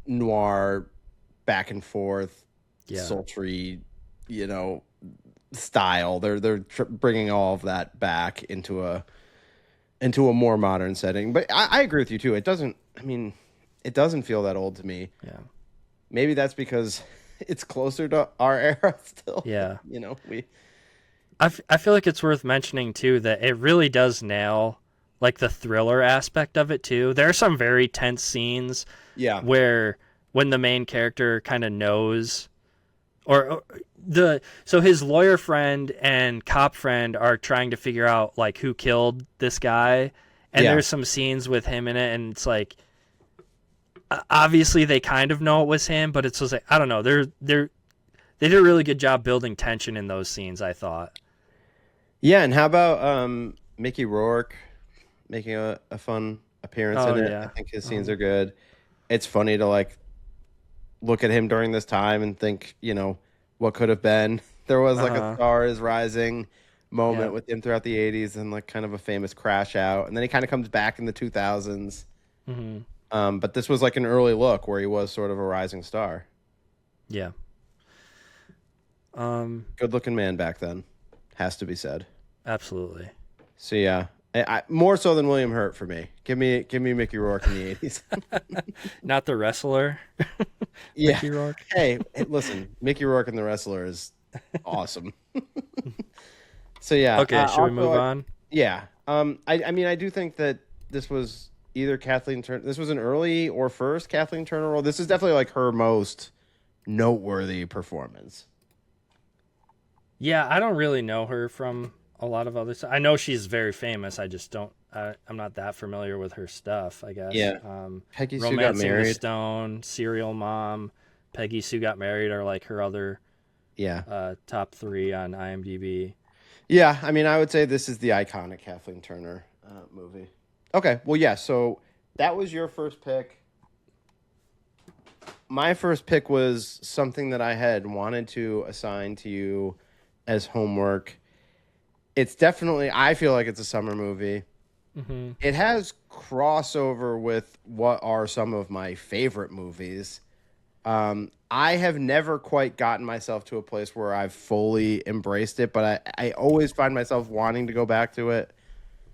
Speaker 7: noir back and forth, sultry, you know, style. They're bringing all of that back into a more modern setting. But I agree with you too. It doesn't feel that old to me.
Speaker 6: Yeah,
Speaker 7: maybe that's because it's closer to our era still.
Speaker 6: Yeah,
Speaker 7: you know,
Speaker 6: I feel like it's worth mentioning too that it really does nail like the thriller aspect of it too. There are some very tense scenes.
Speaker 7: Yeah.
Speaker 6: Where when the main character kind of knows, so his lawyer friend and cop friend are trying to figure out like who killed this guy, and there's some scenes with him in it, and it's like obviously they kind of know it was him, but it's just like I don't know. They did a really good job building tension in those scenes, I thought.
Speaker 7: Yeah, and how about Mickey Rourke making a fun appearance in it?
Speaker 6: Yeah.
Speaker 7: I think his scenes are good. It's funny to like look at him during this time and think, you know, what could have been. There was like a Star is Rising moment with him throughout the 80s and like kind of a famous crash out. And then he kind of comes back in the 2000s. But this was like an early look where he was sort of a rising star.
Speaker 6: Yeah.
Speaker 7: Good looking man back then, has to be said.
Speaker 6: Absolutely.
Speaker 7: So yeah, More so than William Hurt for me. Give me Mickey Rourke in the 80s.
Speaker 6: Not the wrestler.
Speaker 7: Yeah.
Speaker 6: Mickey Rourke.
Speaker 7: Hey, listen, Mickey Rourke and the Wrestler is awesome. So yeah.
Speaker 6: Okay, should we move on?
Speaker 7: Yeah. I mean, I do think that this was either Kathleen Turner. This was an early or first Kathleen Turner role. This is definitely like her most noteworthy performance.
Speaker 6: Yeah, I don't really know her from a lot of other stuff. I know she's very famous. I just don't. I'm not that familiar with her stuff, I guess.
Speaker 7: Yeah. Peggy Sue Got
Speaker 6: Romancing the
Speaker 7: Married.
Speaker 6: Stone, Serial Mom, Peggy Sue Got Married are like her other top 3 on IMDb.
Speaker 7: Yeah, I mean, I would say this is the iconic Kathleen Turner movie. Okay, well, yeah, so that was your first pick. My first pick was something that I had wanted to assign to you as homework. It's definitely, I feel like it's a summer movie.
Speaker 6: Mm-hmm.
Speaker 7: It has crossover with what are some of my favorite movies. I have never quite gotten myself to a place where I've fully embraced it, but I always find myself wanting to go back to it.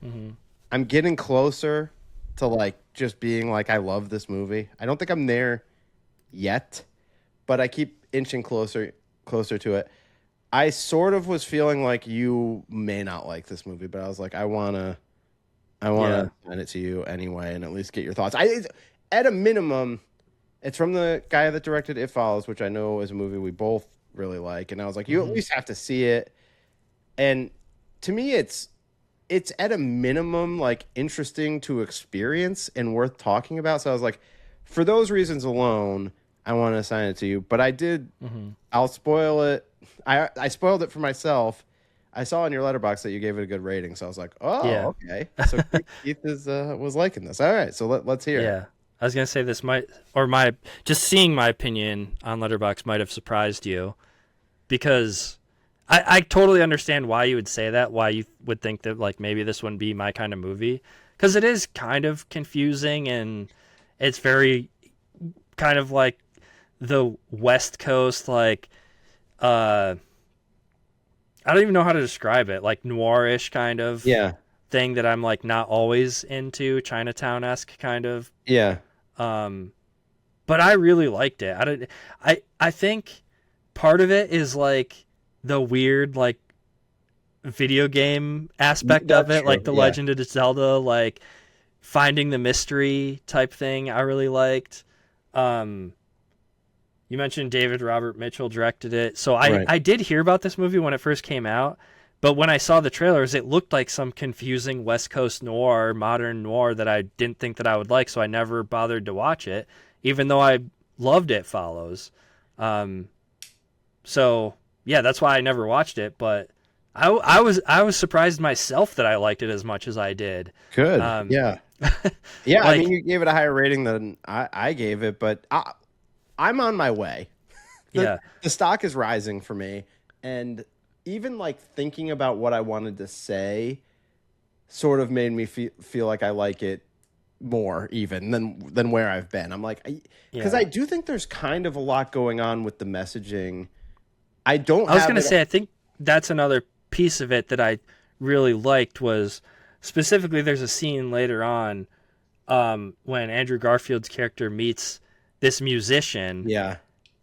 Speaker 6: Mm-hmm.
Speaker 7: I'm getting closer to like just being like, I love this movie. I don't think I'm there yet, but I keep inching closer to it. I sort of was feeling like you may not like this movie, but I was like, I wanna send it to you anyway, and at least get your thoughts. At a minimum, it's from the guy that directed It Follows, which I know is a movie we both really like, and I was like, you at least have to see it. And to me, it's at a minimum like interesting to experience and worth talking about. So I was like, for those reasons alone, I want to assign it to you. But I did. I'll spoil it. I spoiled it for myself. I saw in your letterbox that you gave it a good rating, so I was like, "Oh,
Speaker 6: Yeah.
Speaker 7: okay." So Keith was liking this. All right, so let's hear it.
Speaker 6: Yeah, I was gonna say this might, or just seeing my opinion on Letterboxd might have surprised you, because I totally understand why you would say that, why you would think that like maybe this wouldn't be my kind of movie, because it is kind of confusing and it's very kind of like the West Coast, like I don't even know how to describe it, like noirish kind of thing that I'm like not always into, Chinatown-esque kind of.
Speaker 7: Yeah.
Speaker 6: But I really liked it. I think part of it is like the weird like video game aspect of it, like the Legend of Zelda, like finding the mystery type thing. I really liked. You mentioned David Robert Mitchell directed it. So I did hear about this movie when it first came out, but when I saw the trailers, it looked like some confusing West Coast noir, modern noir that I didn't think that I would like, so I never bothered to watch it, even though I loved It Follows. So yeah, that's why I never watched it, but I was surprised myself that I liked it as much as I did.
Speaker 7: Good. Yeah. Yeah,
Speaker 6: like,
Speaker 7: I mean, you gave it a higher rating than I gave it, but I'm on my way. The stock is rising for me, and even like thinking about what I wanted to say sort of made me feel like I like it more even than where I've been. I'm like, because I do think there's kind of a lot going on with the messaging. I was going to say, I think that's another piece of it that I really liked, was specifically there's a scene later on when Andrew Garfield's character meets this musician. Yeah.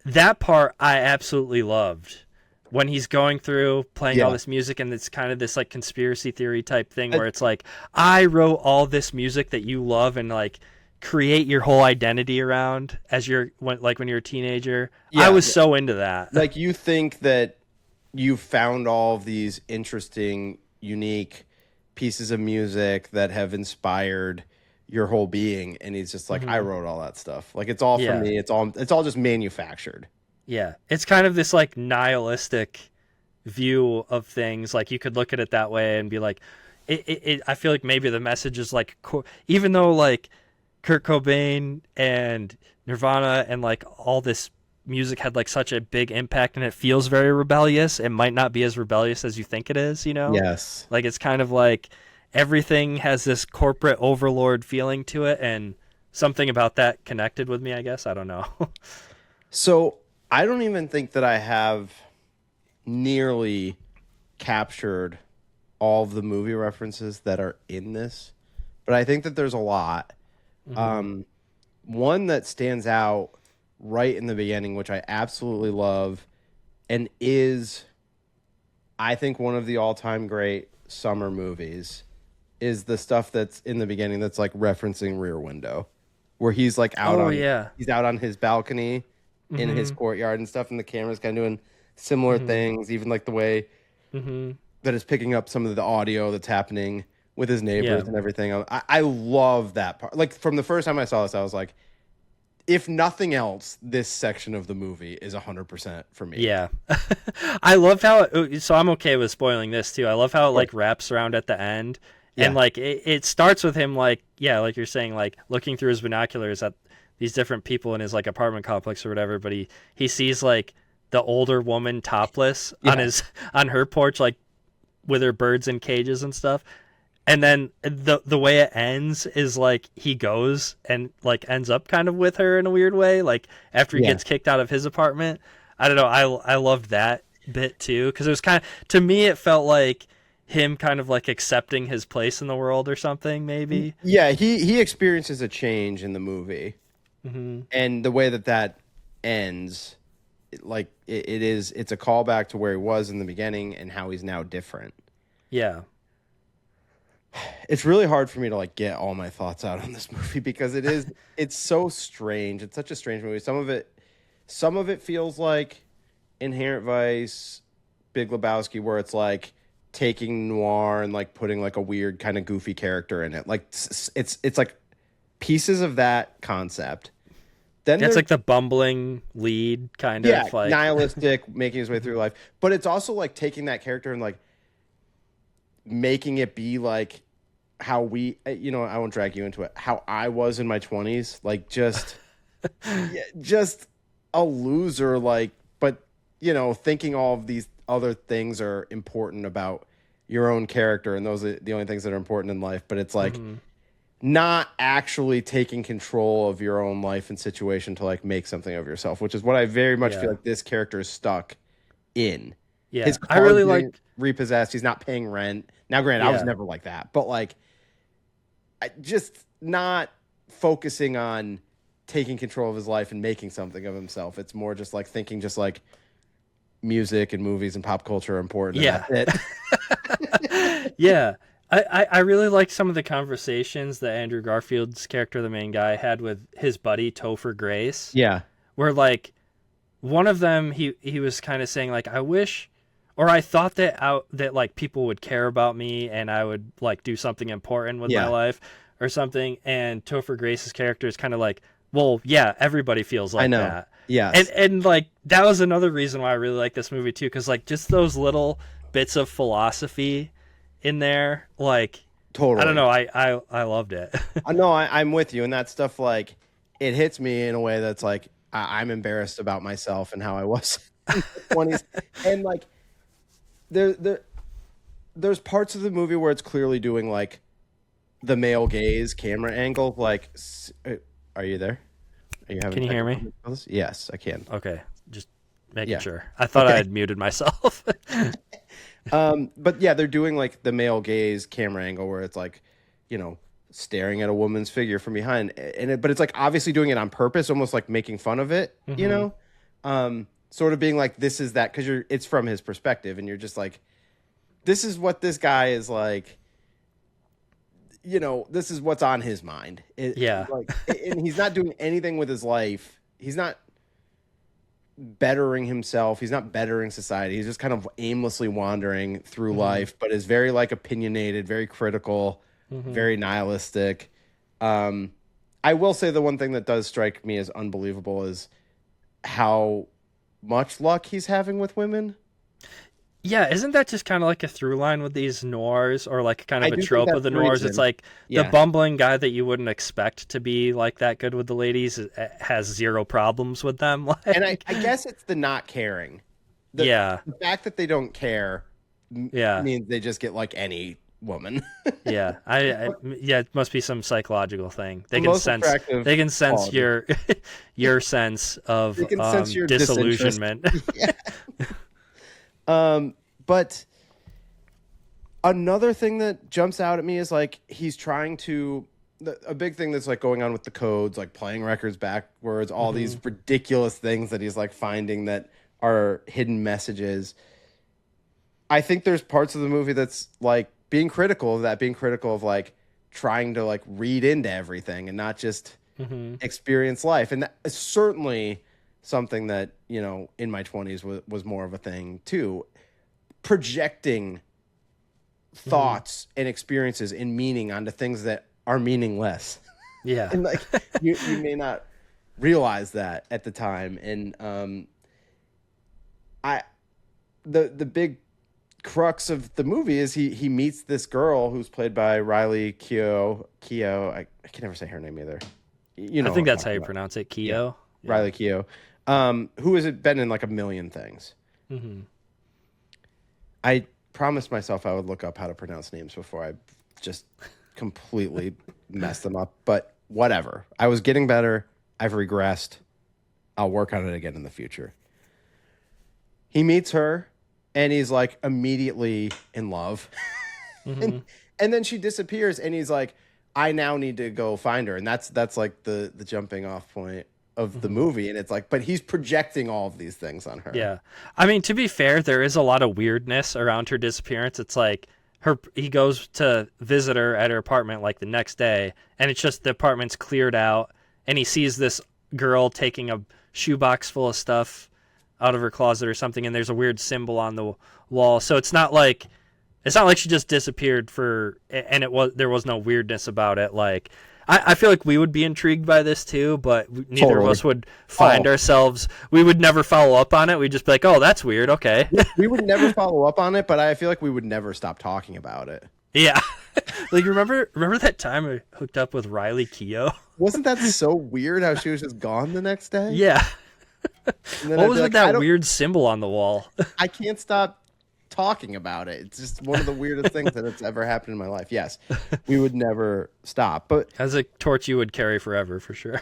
Speaker 7: That part I absolutely loved. When he's going through playing all this music, and it's kind of this like conspiracy theory type thing where it's like, I wrote all this music that you love and like create your whole identity around as when you're a teenager. I was so into that. Like, you think that you found all of these interesting, unique pieces of music that have inspired your whole being, and he's just like, I wrote all that stuff. Like, it's all from me. It's all just manufactured.
Speaker 6: Yeah, it's kind of this like nihilistic view of things. Like, you could look at it that way and be like, I feel like maybe the message is like, even though like Kurt Cobain and Nirvana and like all this music had like such a big impact and it feels very rebellious, it might not be as rebellious as you think it is, you know?
Speaker 7: Yes.
Speaker 6: Like, it's kind of like everything has this corporate overlord feeling to it, and something about that connected with me, I guess. I don't know.
Speaker 7: So I don't even think that I have nearly captured all of the movie references that are in this, but I think that there's a lot. One that stands out right in the beginning, which I absolutely love, and is, I think, one of the all-time great summer movies, is the stuff that's in the beginning that's like referencing Rear Window, where he's like out he's out on his balcony in his courtyard and stuff, and the camera's kind of doing similar things, even like the way that it's picking up some of the audio that's happening with his neighbors and everything. I love that part. Like, from the first time I saw this, I was like, if nothing else, this section of the movie is 100% for me.
Speaker 6: Yeah. I love how so I'm okay with spoiling this too. I love how it like wraps around at the end. And like it starts with him like like you're saying, like looking through his binoculars at these different people in his like apartment complex or whatever, but he sees like the older woman topless on her porch, like with her birds in cages and stuff. And then the way it ends is like he goes and like ends up kind of with her in a weird way, like after he gets kicked out of his apartment. I don't know. I loved that bit too, because it was kind of, to me, it felt like him kind of like accepting his place in the world or something, maybe.
Speaker 7: Yeah, he experiences a change in the movie, and the way that ends, it's a callback to where he was in the beginning and how he's now different. Yeah. It's really hard for me to like get all my thoughts out on this movie because it's so strange. It's such a strange movie. Some of it feels like Inherent Vice, Big Lebowski, where it's like taking noir and like putting like a weird kind of goofy character in it. Like it's like pieces of that concept. Then
Speaker 6: it's like the bumbling lead kind of like
Speaker 7: nihilistic, making his way through life. But it's also like taking that character and like making it be like how we, I won't drag you into it, how I was in my 20s, like just a loser, like, but thinking all of these other things are important about your own character, and those are the only things that are important in life. But it's like not actually taking control of your own life and situation to like make something of yourself, which is what I very much feel like this character is stuck in.
Speaker 6: Yeah,
Speaker 7: his
Speaker 6: I really like
Speaker 7: repossessed. He's not paying rent. Now, granted, I was never like that, but like, just not focusing on taking control of his life and making something of himself. It's more just like thinking, just like music and movies and pop culture are important.
Speaker 6: Yeah,
Speaker 7: and that's
Speaker 6: it. Yeah, I really liked some of the conversations that Andrew Garfield's character, the main guy, had with his buddy Topher Grace.
Speaker 7: Yeah,
Speaker 6: where like one of them, he was kind of saying like, I wish. Or I thought that like people would care about me and I would like do something important with my life or something. And Topher Grace's character is kind of like, well, yeah, everybody feels like that.
Speaker 7: Yeah.
Speaker 6: And like that was another reason why I really like this movie too, because like just those little bits of philosophy in there, like
Speaker 7: totally.
Speaker 6: I don't know, I loved it.
Speaker 7: No, I'm with you, and that stuff like it hits me in a way that's like I'm embarrassed about myself and how I was in the 20s, and like. There's parts of the movie where it's clearly doing like the male gaze camera angle. Like, are you there? Are you having?
Speaker 6: Can you hear me?
Speaker 7: Yes, I can.
Speaker 6: Okay, just making sure. I thought I had muted myself.
Speaker 7: But yeah, they're doing like the male gaze camera angle where it's like, staring at a woman's figure from behind, but it's like obviously doing it on purpose, almost like making fun of it. Sort of being like, this is that, because it's from his perspective, and you're just like, this is what this guy is like, this is what's on his mind. And he's not doing anything with his life. He's not bettering himself. He's not bettering society. He's just kind of aimlessly wandering through life, but is very like opinionated, very critical, very nihilistic. I will say the one thing that does strike me as unbelievable is how much luck he's having with women.
Speaker 6: Yeah, isn't that just kind of like a through line with these noirs, or like kind of a trope of the noirs? It's like the bumbling guy that you wouldn't expect to be like that good with the ladies has zero problems with them.
Speaker 7: And I guess it's the not caring. The fact that they don't care means they just get like any woman.
Speaker 6: It must be some psychological thing. They can sense your sense of your disillusionment.
Speaker 7: But Another thing that jumps out at me is like he's trying to a big thing that's like going on with the codes, like playing records backwards, all these ridiculous things that he's like finding that are hidden messages. I think there's parts of the movie that's like being critical of that, being critical of like trying to like read into everything and not just experience life. And that is certainly something that, you know, in my 20s was more of a thing too. Projecting thoughts and experiences and meaning onto things that are meaningless.
Speaker 6: Yeah.
Speaker 7: And like you may not realize that at the time. And the big crux of the movie is he meets this girl who's played by Riley Keough. I can never say her name either. You know,
Speaker 6: I think that's how you pronounce it, Keough.
Speaker 7: Yeah. Riley Keough, who has been in like a million things. I promised myself I would look up how to pronounce names before I just completely messed them up, but whatever. I was getting better. I've regressed. I'll work on it again in the future. He meets her and he's like immediately in love. And then she disappears and he's like, I now need to go find her. And that's like the jumping off point of the movie. And it's like, but he's projecting all of these things on her.
Speaker 6: Yeah. I mean, to be fair, there is a lot of weirdness around her disappearance. It's like he goes to visit her at her apartment like the next day, and it's just the apartment's cleared out, and he sees this girl taking a shoebox full of stuff out of her closet or something, and there's a weird symbol on the wall. So it's not like she just disappeared and there was no weirdness about it. Like, I feel like we would be intrigued by this too, but neither of us would find ourselves. We would never follow up on it. We'd just be like, "Oh, that's weird." Okay.
Speaker 7: We would never follow up on it, but I feel like we would never stop talking about it.
Speaker 6: Yeah. Like, remember that time I hooked up with Riley Keough?
Speaker 7: Wasn't that so weird how she was just gone the next day?
Speaker 6: Yeah. What was with that
Speaker 7: that
Speaker 6: weird symbol on the wall?
Speaker 7: I can't stop talking about it. It's just one of the weirdest things that has ever happened in my life. Yes, we would never stop. But
Speaker 6: as a torch you would carry forever, for sure.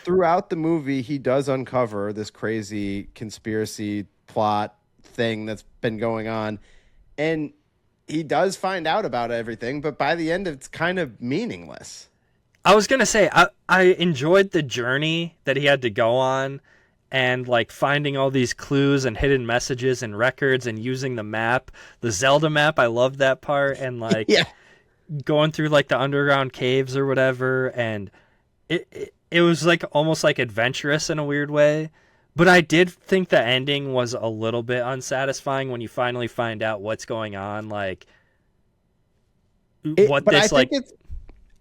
Speaker 7: Throughout the movie, he does uncover this crazy conspiracy plot thing that's been going on. And he does find out about everything, but by the end, it's kind of meaningless.
Speaker 6: I was going to say, I enjoyed the journey that he had to go on, and like finding all these clues and hidden messages and records and using the map, the Zelda map. I loved that part. And like going through like the underground caves or whatever. And it was like almost like adventurous in a weird way. But I did think the ending was a little bit unsatisfying when you finally find out what's going on. Like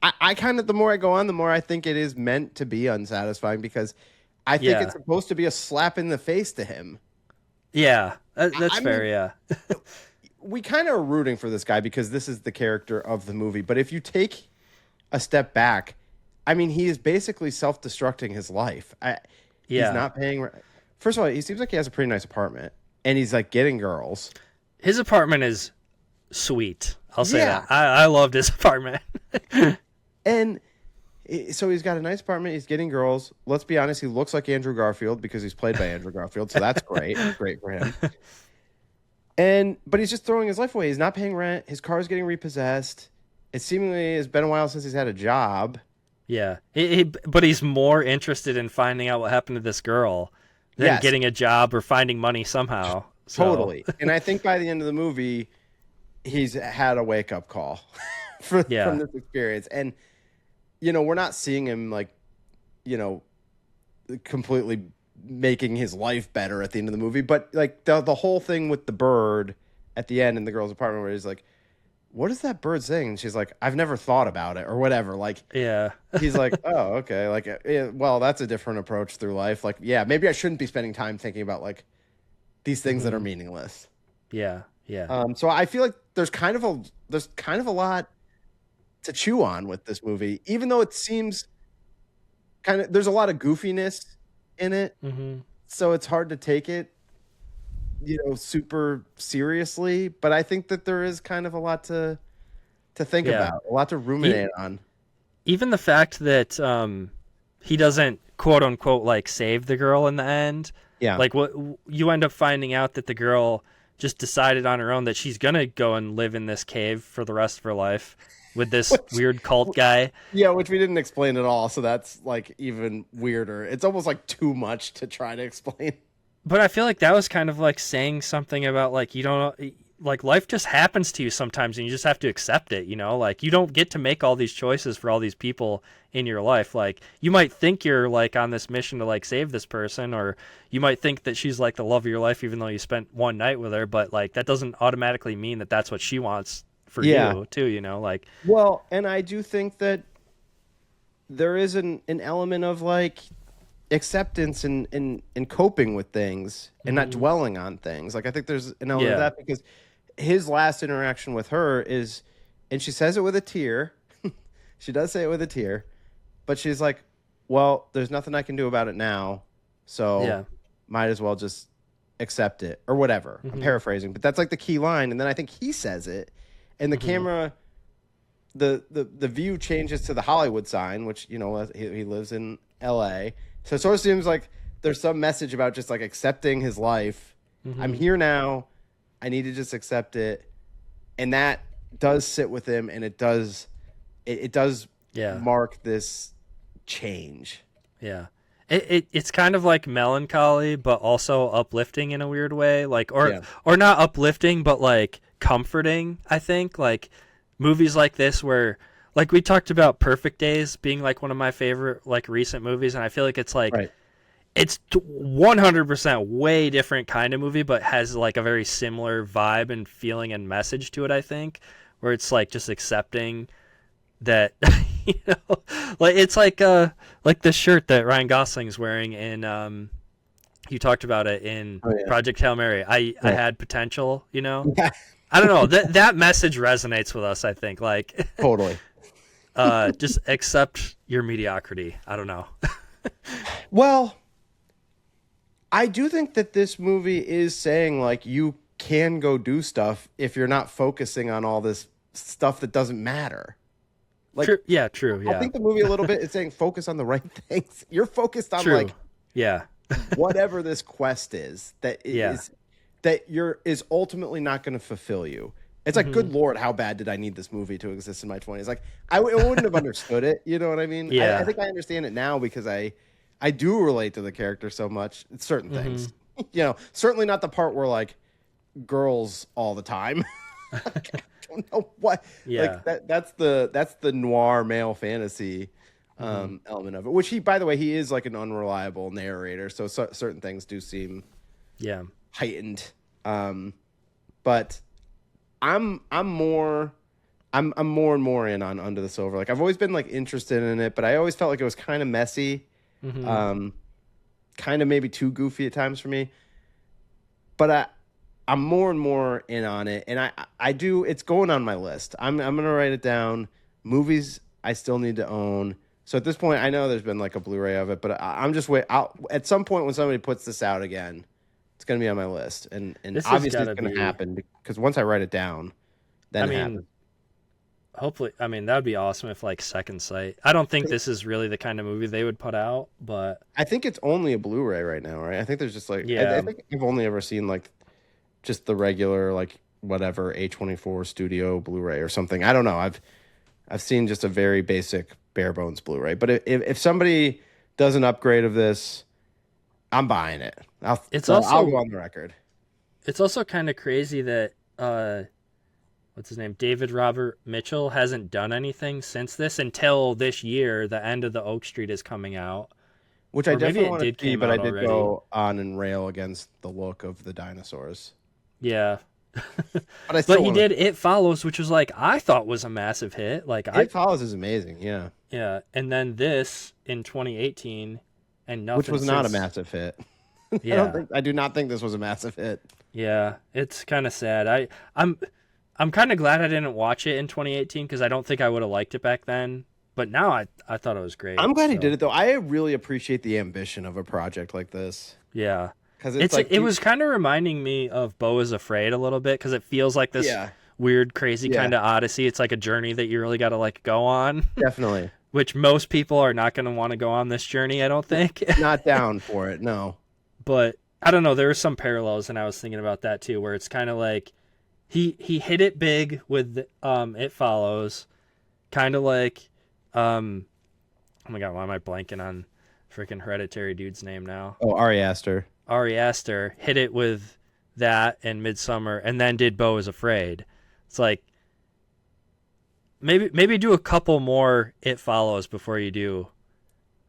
Speaker 7: I kind of, the more I go on, the more I think it is meant to be unsatisfying, because I think it's supposed to be a slap in the face to him.
Speaker 6: Yeah, that's fair, yeah.
Speaker 7: We kind of are rooting for this guy because this is the character of the movie. But if you take a step back, I mean, he is basically self-destructing his life. He's not paying. First of all, he seems like he has a pretty nice apartment, and he's like getting girls.
Speaker 6: His apartment is sweet. I'll say that. I loved his apartment.
Speaker 7: And so he's got a nice apartment. He's getting girls. Let's be honest. He looks like Andrew Garfield because he's played by Andrew Garfield. So that's great. Great for him. But he's just throwing his life away. He's not paying rent. His car is getting repossessed. It seemingly has been a while since he's had a job.
Speaker 6: Yeah. But he's more interested in finding out what happened to this girl than getting a job or finding money somehow. So.
Speaker 7: Totally. And I think by the end of the movie, he's had a wake-up call from this experience. And you know, we're not seeing him like, you know, completely making his life better at the end of the movie, but like the whole thing with the bird at the end in the girl's apartment where he's like, what is that bird saying? And she's like, I've never thought about it or whatever. Like, he's like, oh, okay. Like, well, that's a different approach through life. Like, yeah, maybe I shouldn't be spending time thinking about like these things that are meaningless.
Speaker 6: Yeah. Yeah.
Speaker 7: So I feel like there's kind of a lot to chew on with this movie, even though it seems there's a lot of goofiness in it. So it's hard to take it, you know, super seriously, but I think that there is kind of a lot to think about, a lot to ruminate on.
Speaker 6: Even the fact that he doesn't quote unquote like save the girl in the end. Yeah. Like what you end up finding out that the girl, just decided on her own that she's gonna go and live in this cave for the rest of her life with this weird cult guy.
Speaker 7: Yeah, which we didn't explain at all, so that's like even weirder. It's almost like too much to try to explain.
Speaker 6: But I feel like that was kind of like saying something about like you don't like life just happens to you sometimes and you just have to accept it, you know? Like you don't get to make all these choices for all these people in your life. Like you might think you're like on this mission to like save this person, or you might think that she's like the love of your life even though you spent one night with her, but like that doesn't automatically mean that that's what she wants for you too, you know? Like,
Speaker 7: well, and I do think that there is an element of like acceptance and coping with things and not dwelling on things. Like I think there's an element of that, because his last interaction with her is, and she says it with a tear. She does say it with a tear, but she's like, well, there's nothing I can do about it now, so might as well just accept it or whatever. I'm paraphrasing, but that's like the key line. And then I think he says it, and the camera, the view changes to the Hollywood sign, which, you know, he lives in LA. So it sort of seems like there's some message about just like accepting his life. I'm here now. I need to just accept it. And that does sit with him, and it does mark this change.
Speaker 6: Yeah. It's kind of like melancholy, but also uplifting in a weird way. Like, or not uplifting, but like comforting, I think. Like movies like this where, like we talked about Perfect Days being like one of my favorite like recent movies, and I feel like it's like it's 100% way different kind of movie, but has like a very similar vibe and feeling and message to it, I think, where it's like just accepting that you know, like it's like the shirt that Ryan Gosling's wearing in you talked about it in Project Hail Mary. I had potential, you know. I don't know, that message resonates with us, I think, like
Speaker 7: Totally.
Speaker 6: Just accept your mediocrity. I don't know.
Speaker 7: Well, I do think that this movie is saying like you can go do stuff if you're not focusing on all this stuff that doesn't matter. Like,
Speaker 6: true. Yeah.
Speaker 7: I think the movie a little bit is saying focus on the right things. You're focused on like whatever this quest is that is ultimately not going to fulfill you. It's like, good Lord, how bad did I need this movie to exist in my 20s? Like, I wouldn't have understood it. You know what I mean?
Speaker 6: Yeah.
Speaker 7: I think I understand it now because I do relate to the character so much. Certain things, you know, certainly not the part where like girls all the time. Like, I don't know what.
Speaker 6: Yeah.
Speaker 7: Like that's the noir male fantasy element of it. Which by the way, he is like an unreliable narrator, so certain things do seem heightened. But I'm more and more in on Under the Silver. Like I've always been like interested in it, but I always felt like it was kind of messy, kind of maybe too goofy at times for me. But I'm more and more in on it, and I do. It's going on my list. I'm gonna write it down. Movies I still need to own. So at this point, I know there's been like a Blu-ray of it, but I'm just at some point when somebody puts this out again, it's gonna be on my list, and obviously it's gonna happen because once I write it down, then it happens.
Speaker 6: Hopefully, I mean, that would be awesome if like Second Sight. I don't think this is really the kind of movie they would put out, but
Speaker 7: I think it's only a Blu-ray right now, right? I think there's just like I think I've only ever seen like just the regular like whatever A24 Studio Blu-ray or something. I don't know. I've seen just a very basic bare bones Blu-ray. But if somebody does an upgrade of this, I'm buying it. I'll go on the record.
Speaker 6: It's also kind of crazy that what's his name? David Robert Mitchell hasn't done anything since this until this year. The End of the Oak Street is coming out.
Speaker 7: Which I definitely want to see, but I did go on and rail against the look of the dinosaurs.
Speaker 6: Yeah. But he did It Follows, which was like, I thought was a massive hit. Like
Speaker 7: It Follows is amazing, yeah.
Speaker 6: Yeah, and then this in 2018, and nothing.
Speaker 7: Which was not a massive hit.
Speaker 6: Yeah.
Speaker 7: I do not think this was a massive hit.
Speaker 6: Yeah, it's kind of sad. I'm kind of glad I didn't watch it in 2018 because I don't think I would have liked it back then. But now I thought it was great.
Speaker 7: I'm glad he did it though. I really appreciate the ambition of a project like this.
Speaker 6: Yeah,
Speaker 7: because
Speaker 6: it was kind of reminding me of Beau is Afraid a little bit because it feels like this weird, crazy kind of odyssey. It's like a journey that you really got to like go on.
Speaker 7: Definitely.
Speaker 6: Which most people are not going to want to go on this journey, I don't think.
Speaker 7: Not down for it, no.
Speaker 6: But I don't know. There are some parallels, and I was thinking about that too, where it's kind of like he hit it big with It Follows, kind of like oh my god, why am I blanking on freaking Hereditary dude's name now?
Speaker 7: Oh, Ari Aster.
Speaker 6: Ari Aster hit it with that and Midsummer, and then did Beau is Afraid. It's like maybe do a couple more It Follows before you do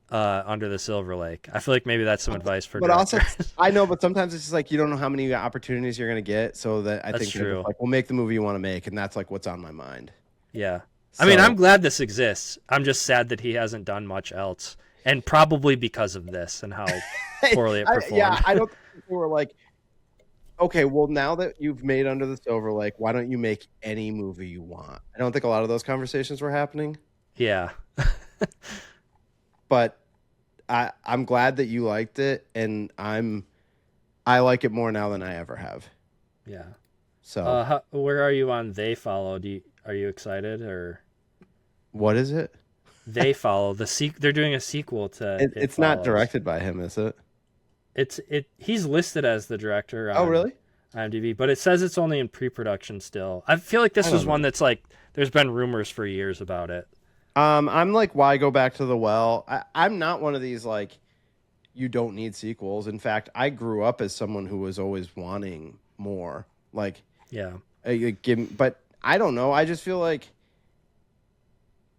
Speaker 6: Under the Silver Lake. I feel like maybe that's some advice for.
Speaker 7: But
Speaker 6: directors.
Speaker 7: also, I know, but sometimes it's just like you don't know how many opportunities you're going to get. So that I
Speaker 6: That's
Speaker 7: think they're
Speaker 6: true.
Speaker 7: just like, we'll make the movie you want to make, and that's like what's on my mind.
Speaker 6: Yeah.
Speaker 7: So,
Speaker 6: I mean, I'm glad this exists. I'm just sad that he hasn't done much else, and probably because of this and how poorly it performed.
Speaker 7: I don't think they were like, okay, well, now that you've made Under the Silver Lake, why don't you make any movie you want? I don't think a lot of those conversations were happening.
Speaker 6: Yeah.
Speaker 7: But I'm glad that you liked it, and I like it more now than I ever have.
Speaker 6: Yeah.
Speaker 7: So
Speaker 6: where are you on They Follow? Are you excited or?
Speaker 7: What is it?
Speaker 6: They Follow they're doing a sequel to.
Speaker 7: It's not directed by him, is it?
Speaker 6: He's listed as the director.
Speaker 7: Oh, really?
Speaker 6: IMDb, but it says it's only in pre-production still. I feel like this was one that's like there's been rumors for years about it.
Speaker 7: I'm like, why go back to the well? I'm not one of these like, you don't need sequels. In fact, I grew up as someone who was always wanting more. Like,
Speaker 6: yeah,
Speaker 7: but I don't know. I just feel like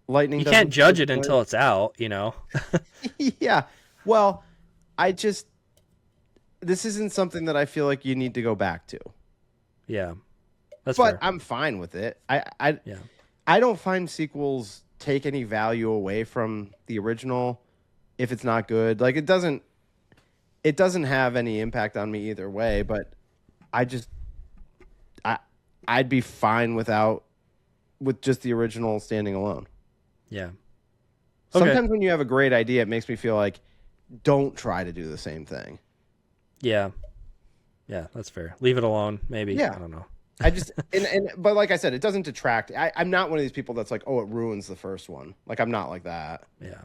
Speaker 7: lightning.
Speaker 6: You can't judge it until it's out, you know.
Speaker 7: Yeah. Well, this isn't something that I feel like you need to go back to.
Speaker 6: Yeah, that's
Speaker 7: but
Speaker 6: fair.
Speaker 7: I'm fine with it. I don't find sequels take any value away from the original if it's not good. Like it doesn't have any impact on me either way, but I'd be fine with just the original standing alone.
Speaker 6: Yeah.
Speaker 7: Okay. Sometimes when you have a great idea, it makes me feel like don't try to do the same thing.
Speaker 6: Yeah. Yeah, that's fair. Leave it alone, maybe.
Speaker 7: Yeah.
Speaker 6: I don't know.
Speaker 7: But like I said, it doesn't detract. I'm not one of these people that's like, oh, it ruins the first one. Like I'm not like that.
Speaker 6: Yeah.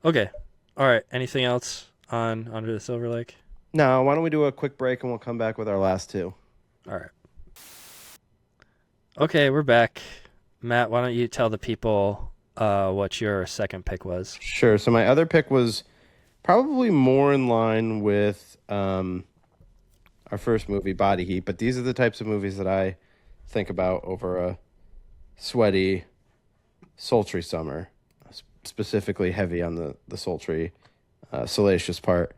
Speaker 6: Okay. All right. Anything else on Under the Silver Lake?
Speaker 7: No. Why don't we do a quick break and we'll come back with our last two.
Speaker 6: All right. Okay, we're back. Matt, why don't you tell the people what your second pick was?
Speaker 7: Sure. So my other pick was probably more in line with our first movie, Body Heat, but these are the types of movies that I think about over a sweaty, sultry summer, specifically heavy on the sultry, salacious part.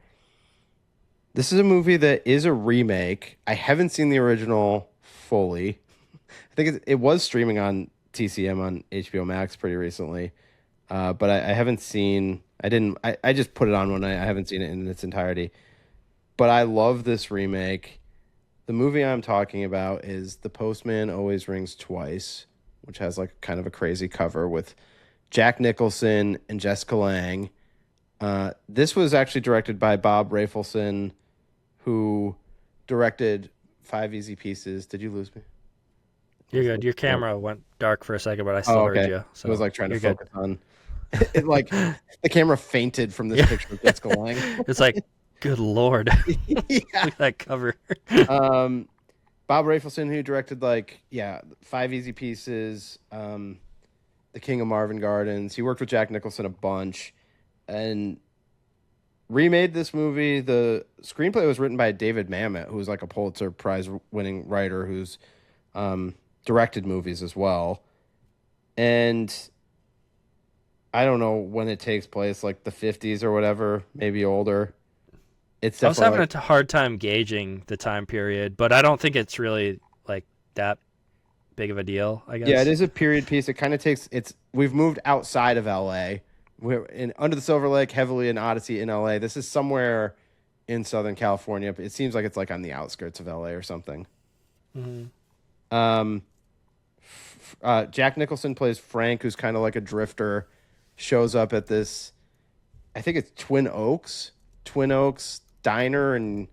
Speaker 7: This is a movie that is a remake. I haven't seen the original fully. I think it was streaming on TCM on HBO Max pretty recently, but I haven't seen. I just put it on one night. I haven't seen it in its entirety. But I love this remake. The movie I'm talking about is The Postman Always Rings Twice, which has like kind of a crazy cover with Jack Nicholson and Jessica Lange. This was actually directed by Bob Rafelson, who directed 5 Easy Pieces. Did you lose me?
Speaker 6: You're good. Your camera went dark for a second, but I still heard you. So
Speaker 7: I was like trying to focus on it. Like the camera fainted from this picture of Jessica Lange.
Speaker 6: It's like, good Lord.
Speaker 7: Yeah.
Speaker 6: Look at that cover.
Speaker 7: Bob Rafelson, who directed 5 Easy Pieces, The King of Marvin Gardens. He worked with Jack Nicholson a bunch and remade this movie. The screenplay was written by David Mamet, who's like a Pulitzer Prize winning writer who's directed movies as well. And I don't know when it takes place, like the 50s or whatever, maybe older. I
Speaker 6: was having a hard time gauging the time period, but I don't think it's really like that big of a deal, I guess.
Speaker 7: Yeah, it is a period piece. It kind of we've moved outside of LA. We're in Under the Silver Lake, heavily in Odyssey in LA. This is somewhere in Southern California. It seems like it's like on the outskirts of LA or something. Mm-hmm. Jack Nicholson plays Frank, who's kind of like a drifter, shows up at this, I think it's Twin Oaks diner and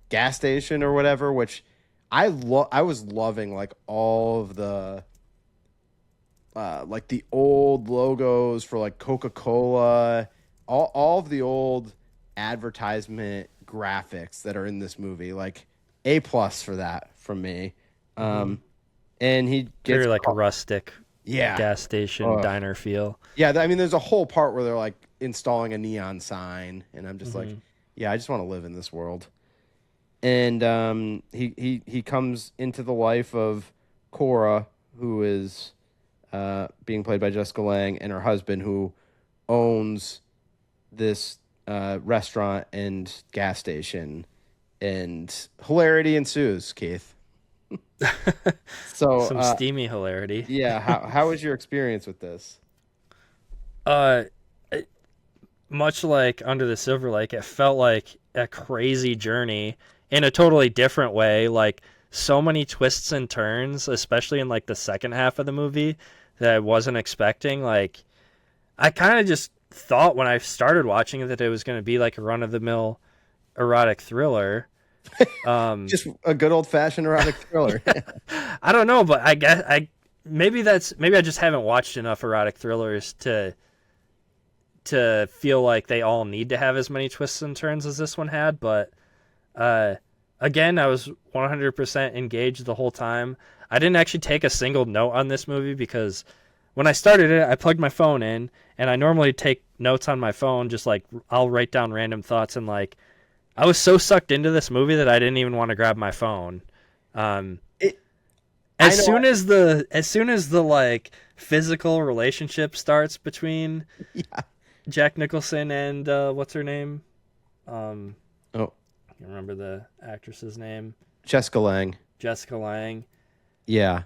Speaker 7: gas station or whatever, which I was loving like all of the like the old logos for like Coca-Cola, all of the old advertisement graphics that are in this movie. Like A+ for that from me. And he gets
Speaker 6: Very like a rustic
Speaker 7: yeah
Speaker 6: gas station diner feel.
Speaker 7: Yeah, I mean, there's a whole part where they're like installing a neon sign, and I'm just like, yeah, I just want to live in this world. And he comes into the life of Cora, who is being played by Jessica Lange, and her husband, who owns this restaurant and gas station, and hilarity ensues, Keith. So
Speaker 6: Some steamy hilarity.
Speaker 7: Yeah, how was your experience with this?
Speaker 6: Much like Under the Silver Lake, it felt like a crazy journey in a totally different way. Like so many twists and turns, especially in like the second half of the movie that I wasn't expecting. Like I kind of just thought when I started watching it that it was going to be like a run-of-the-mill erotic thriller.
Speaker 7: Just a good old-fashioned erotic thriller.
Speaker 6: I don't know, but I guess maybe I just haven't watched enough erotic thrillers to feel like they all need to have as many twists and turns as this one had. But again, I was 100% engaged the whole time. I didn't actually take a single note on this movie because when I started it, I plugged my phone in, and I normally take notes on my phone, just like I'll write down random thoughts, and like I was so sucked into this movie that I didn't even want to grab my phone. As soon as the like physical relationship starts between Jack Nicholson and what's her name? I remember the actress's name.
Speaker 7: Jessica Lange. Yeah.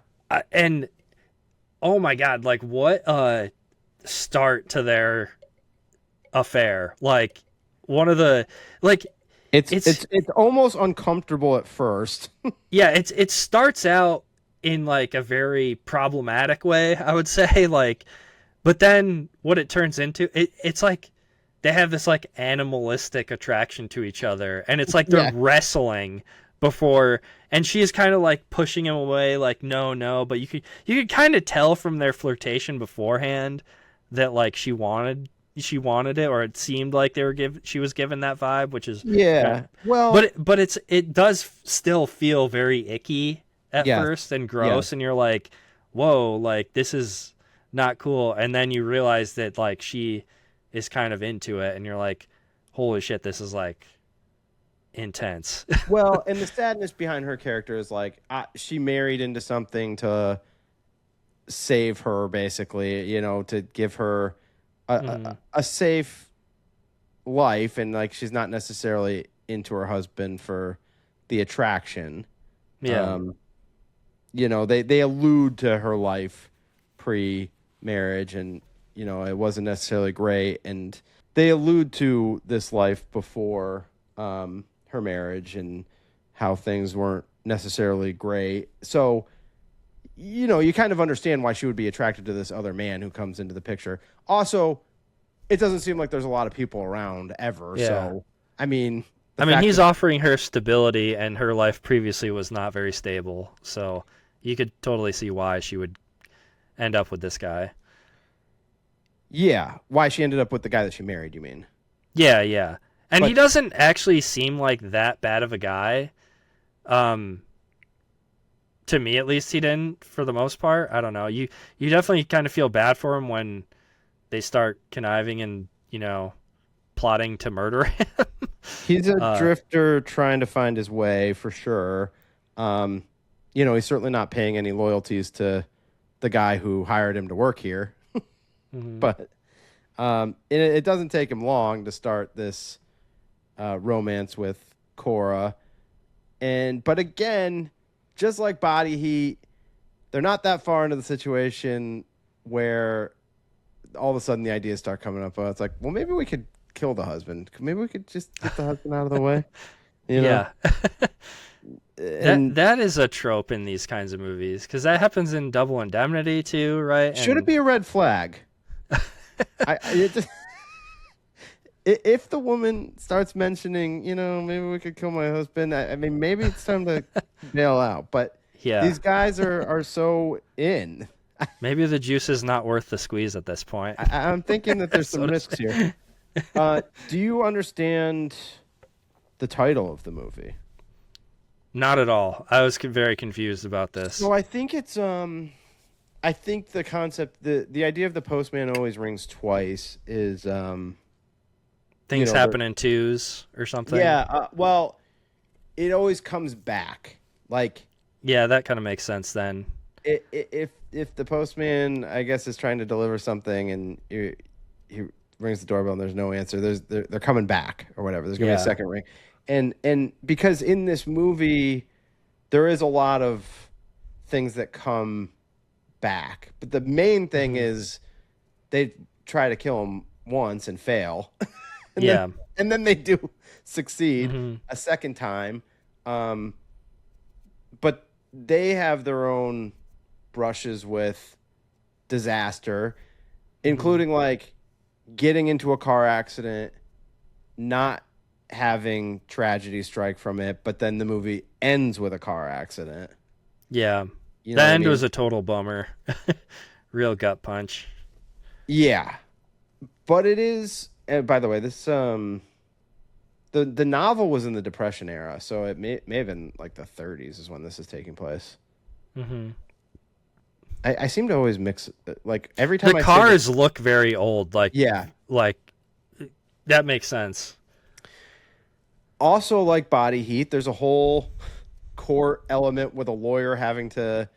Speaker 6: And oh my God, like what a start to their affair. Like one of the like
Speaker 7: it's almost uncomfortable at first.
Speaker 6: Yeah, it starts out in like a very problematic way, I would say, like, but then what it turns into, it's like they have this like animalistic attraction to each other, and it's like they're wrestling before, and she's kind of like pushing him away, like no, but you could kind of tell from their flirtation beforehand that like she wanted it, or it seemed like she was given that vibe, which is but it does still feel very icky at first and gross, and you're like, whoa, like this is not cool, and then you realize that like she is kind of into it, and you're like, holy shit, this is like intense.
Speaker 7: Well, and the sadness behind her character is like she married into something to save her, basically, to give her a safe life, and like she's not necessarily into her husband for the attraction. They allude to her life pre-marriage, and it wasn't necessarily great, and they allude to this life before her marriage and how things weren't necessarily great. So you kind of understand why she would be attracted to this other man who comes into the picture. Also, it doesn't seem like there's a lot of people around ever.
Speaker 6: Yeah.
Speaker 7: So, I mean,
Speaker 6: he's offering her stability, and her life previously was not very stable. So you could totally see why she would end up with this guy.
Speaker 7: Yeah. Why she ended up with the guy that she married, you mean?
Speaker 6: Yeah. And he doesn't actually seem like that bad of a guy. To me, at least, he didn't, for the most part. I don't know. You definitely kind of feel bad for him when they start conniving and, plotting to murder him.
Speaker 7: He's a drifter trying to find his way, for sure. He's certainly not paying any loyalties to the guy who hired him to work here. But it doesn't take him long to start this romance with Cora. But again, just like Body Heat, they're not that far into the situation where all of a sudden the ideas start coming up. It's like, well, maybe we could kill the husband. Maybe we could just get the husband out of the way.
Speaker 6: Yeah. And that is a trope in these kinds of movies, because that happens in Double Indemnity too, right?
Speaker 7: Should it be a red flag? If the woman starts mentioning, maybe we could kill my husband, I mean, maybe it's time to bail out. But these guys are so in.
Speaker 6: Maybe the juice is not worth the squeeze at this point.
Speaker 7: I'm thinking that there's some risks here. Do you understand the title of the movie.
Speaker 6: Not at all. I was very confused about this.
Speaker 7: So I think it's I think the concept, the idea of the postman always rings twice is
Speaker 6: things happen in twos or something.
Speaker 7: Yeah, well, it always comes back. Like,
Speaker 6: yeah, that kind of makes sense then.
Speaker 7: If the postman, I guess, is trying to deliver something and he rings the doorbell and there's no answer, they're coming back or whatever. There's gonna be a second ring, and because in this movie there is a lot of things that come back, but the main thing is they try to kill him once and fail, and then they do succeed a second time, but they have their own brushes with disaster, including like getting into a car accident, not having tragedy strike from it, but then the movie ends with a car accident.
Speaker 6: Yeah.
Speaker 7: You
Speaker 6: the
Speaker 7: know
Speaker 6: end was a total bummer. Real gut punch.
Speaker 7: Yeah. But it is, and by the way, this the novel was in the Depression era, so it may have been like the 30s is when this is taking place.
Speaker 6: Mm-hmm.
Speaker 7: I seem to always mix, like every time
Speaker 6: the cars look very old. Like,
Speaker 7: yeah,
Speaker 6: like that makes sense.
Speaker 7: Also, like Body Heat, there's a whole court element with a lawyer having to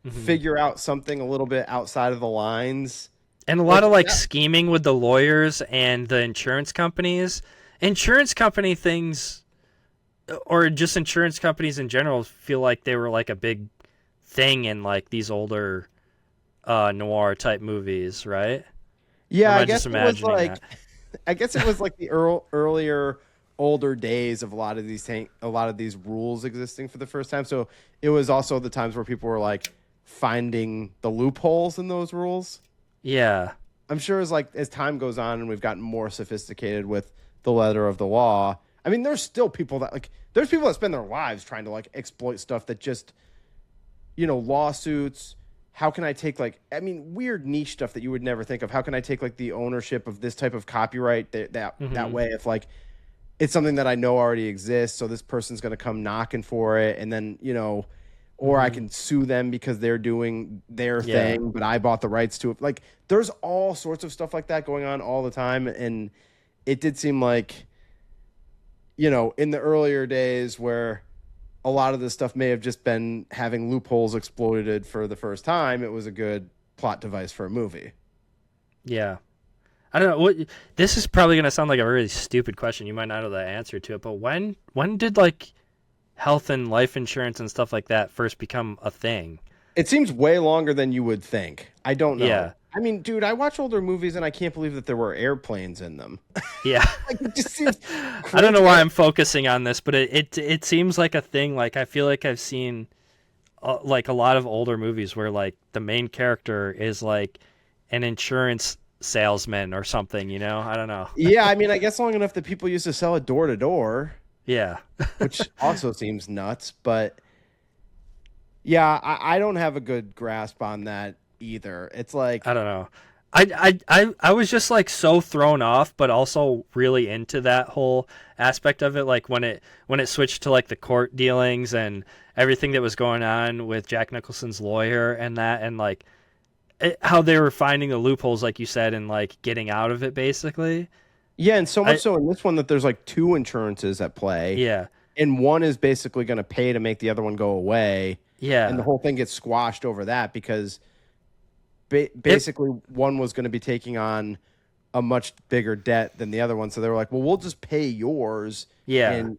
Speaker 7: figure out something a little bit outside of the lines.
Speaker 6: And a lot of like scheming with the lawyers and the insurance companies. Insurance company things, or just insurance companies in general, feel like they were like a big thing in like these older noir type movies, right?
Speaker 7: Yeah, I guess it was like that? I guess it was like the earlier older days of a lot of these rules existing for the first time. So it was also the times where people were like finding the loopholes in those rules.
Speaker 6: Yeah.
Speaker 7: I'm sure as time goes on and we've gotten more sophisticated with the letter of the law. I mean, there's still people that there's people that spend their lives trying to like exploit stuff that just, lawsuits. How can I take weird niche stuff that you would never think of? How can I take like the ownership of this type of copyright that way? If like it's something that I know already exists, so this person's going to come knocking for it, and then or I can sue them because they're doing their thing, but I bought the rights to it. Like there's all sorts of stuff like that going on all the time, and it did seem like, in the earlier days where a lot of this stuff may have just been having loopholes exploited for the first time, it was a good plot device for a movie.
Speaker 6: Yeah. I don't know. This is probably going to sound like a really stupid question. You might not know the answer to it, but when did like health and life insurance and stuff like that first become a thing?
Speaker 7: It seems way longer than you would think. I don't know.
Speaker 6: Yeah.
Speaker 7: I mean, dude, I watch older movies and I can't believe that there were airplanes in them.
Speaker 6: Yeah.
Speaker 7: It just seems crazy.
Speaker 6: I don't know why I'm focusing on this, but it seems like a thing. Like I feel like I've seen like a lot of older movies where like the main character is like an insurance salesman or something, I don't know.
Speaker 7: Yeah, I mean, I guess long enough that people used to sell it door to door.
Speaker 6: Yeah.
Speaker 7: Which also seems nuts, but yeah, I don't have a good grasp on that either. It's like,
Speaker 6: I don't know. I was just like so thrown off, but also really into that whole aspect of it. Like when it switched to like the court dealings and everything that was going on with Jack Nicholson's lawyer and that, and like how they were finding the loopholes, like you said, and like getting out of it basically.
Speaker 7: Yeah, and so much so in this one that there's like two insurances at play.
Speaker 6: Yeah.
Speaker 7: And one is basically going to pay to make the other one go away.
Speaker 6: Yeah.
Speaker 7: And the whole thing gets squashed over that because basically one was going to be taking on a much bigger debt than the other one. So they were like, well, we'll just pay yours.
Speaker 6: Yeah.
Speaker 7: And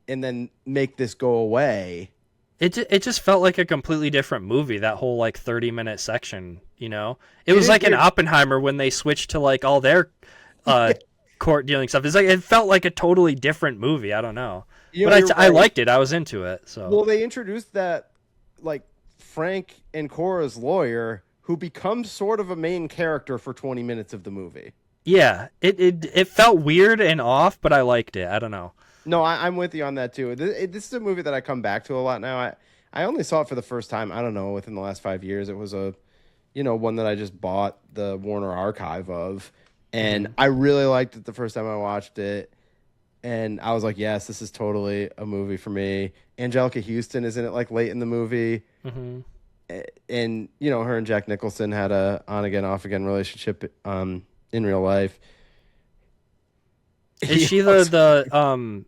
Speaker 7: and then make this go away.
Speaker 6: It just felt like a completely different movie, that whole like 30-minute section, It was like an Oppenheimer when they switched to like all their court dealing stuff. It's like it felt like a totally different movie. I don't know. But I liked it. I was into it. So
Speaker 7: well, they introduced that like Frank and Cora's lawyer who becomes sort of a main character for 20 minutes of the movie.
Speaker 6: Yeah, it felt weird and off, but I liked it. I don't know.
Speaker 7: No, I'm with you on that too. This is a movie that I come back to a lot now. I only saw it for the first time, I don't know, within the last 5 years. It was one that I just bought the Warner archive of, and I really liked it the first time I watched it. and I was like, yes, this is totally a movie for me. Angelica Houston is in it like late in the movie.
Speaker 6: Mm-hmm.
Speaker 7: And you know, her and Jack Nicholson had a on again off again relationship in real life.
Speaker 6: Is she the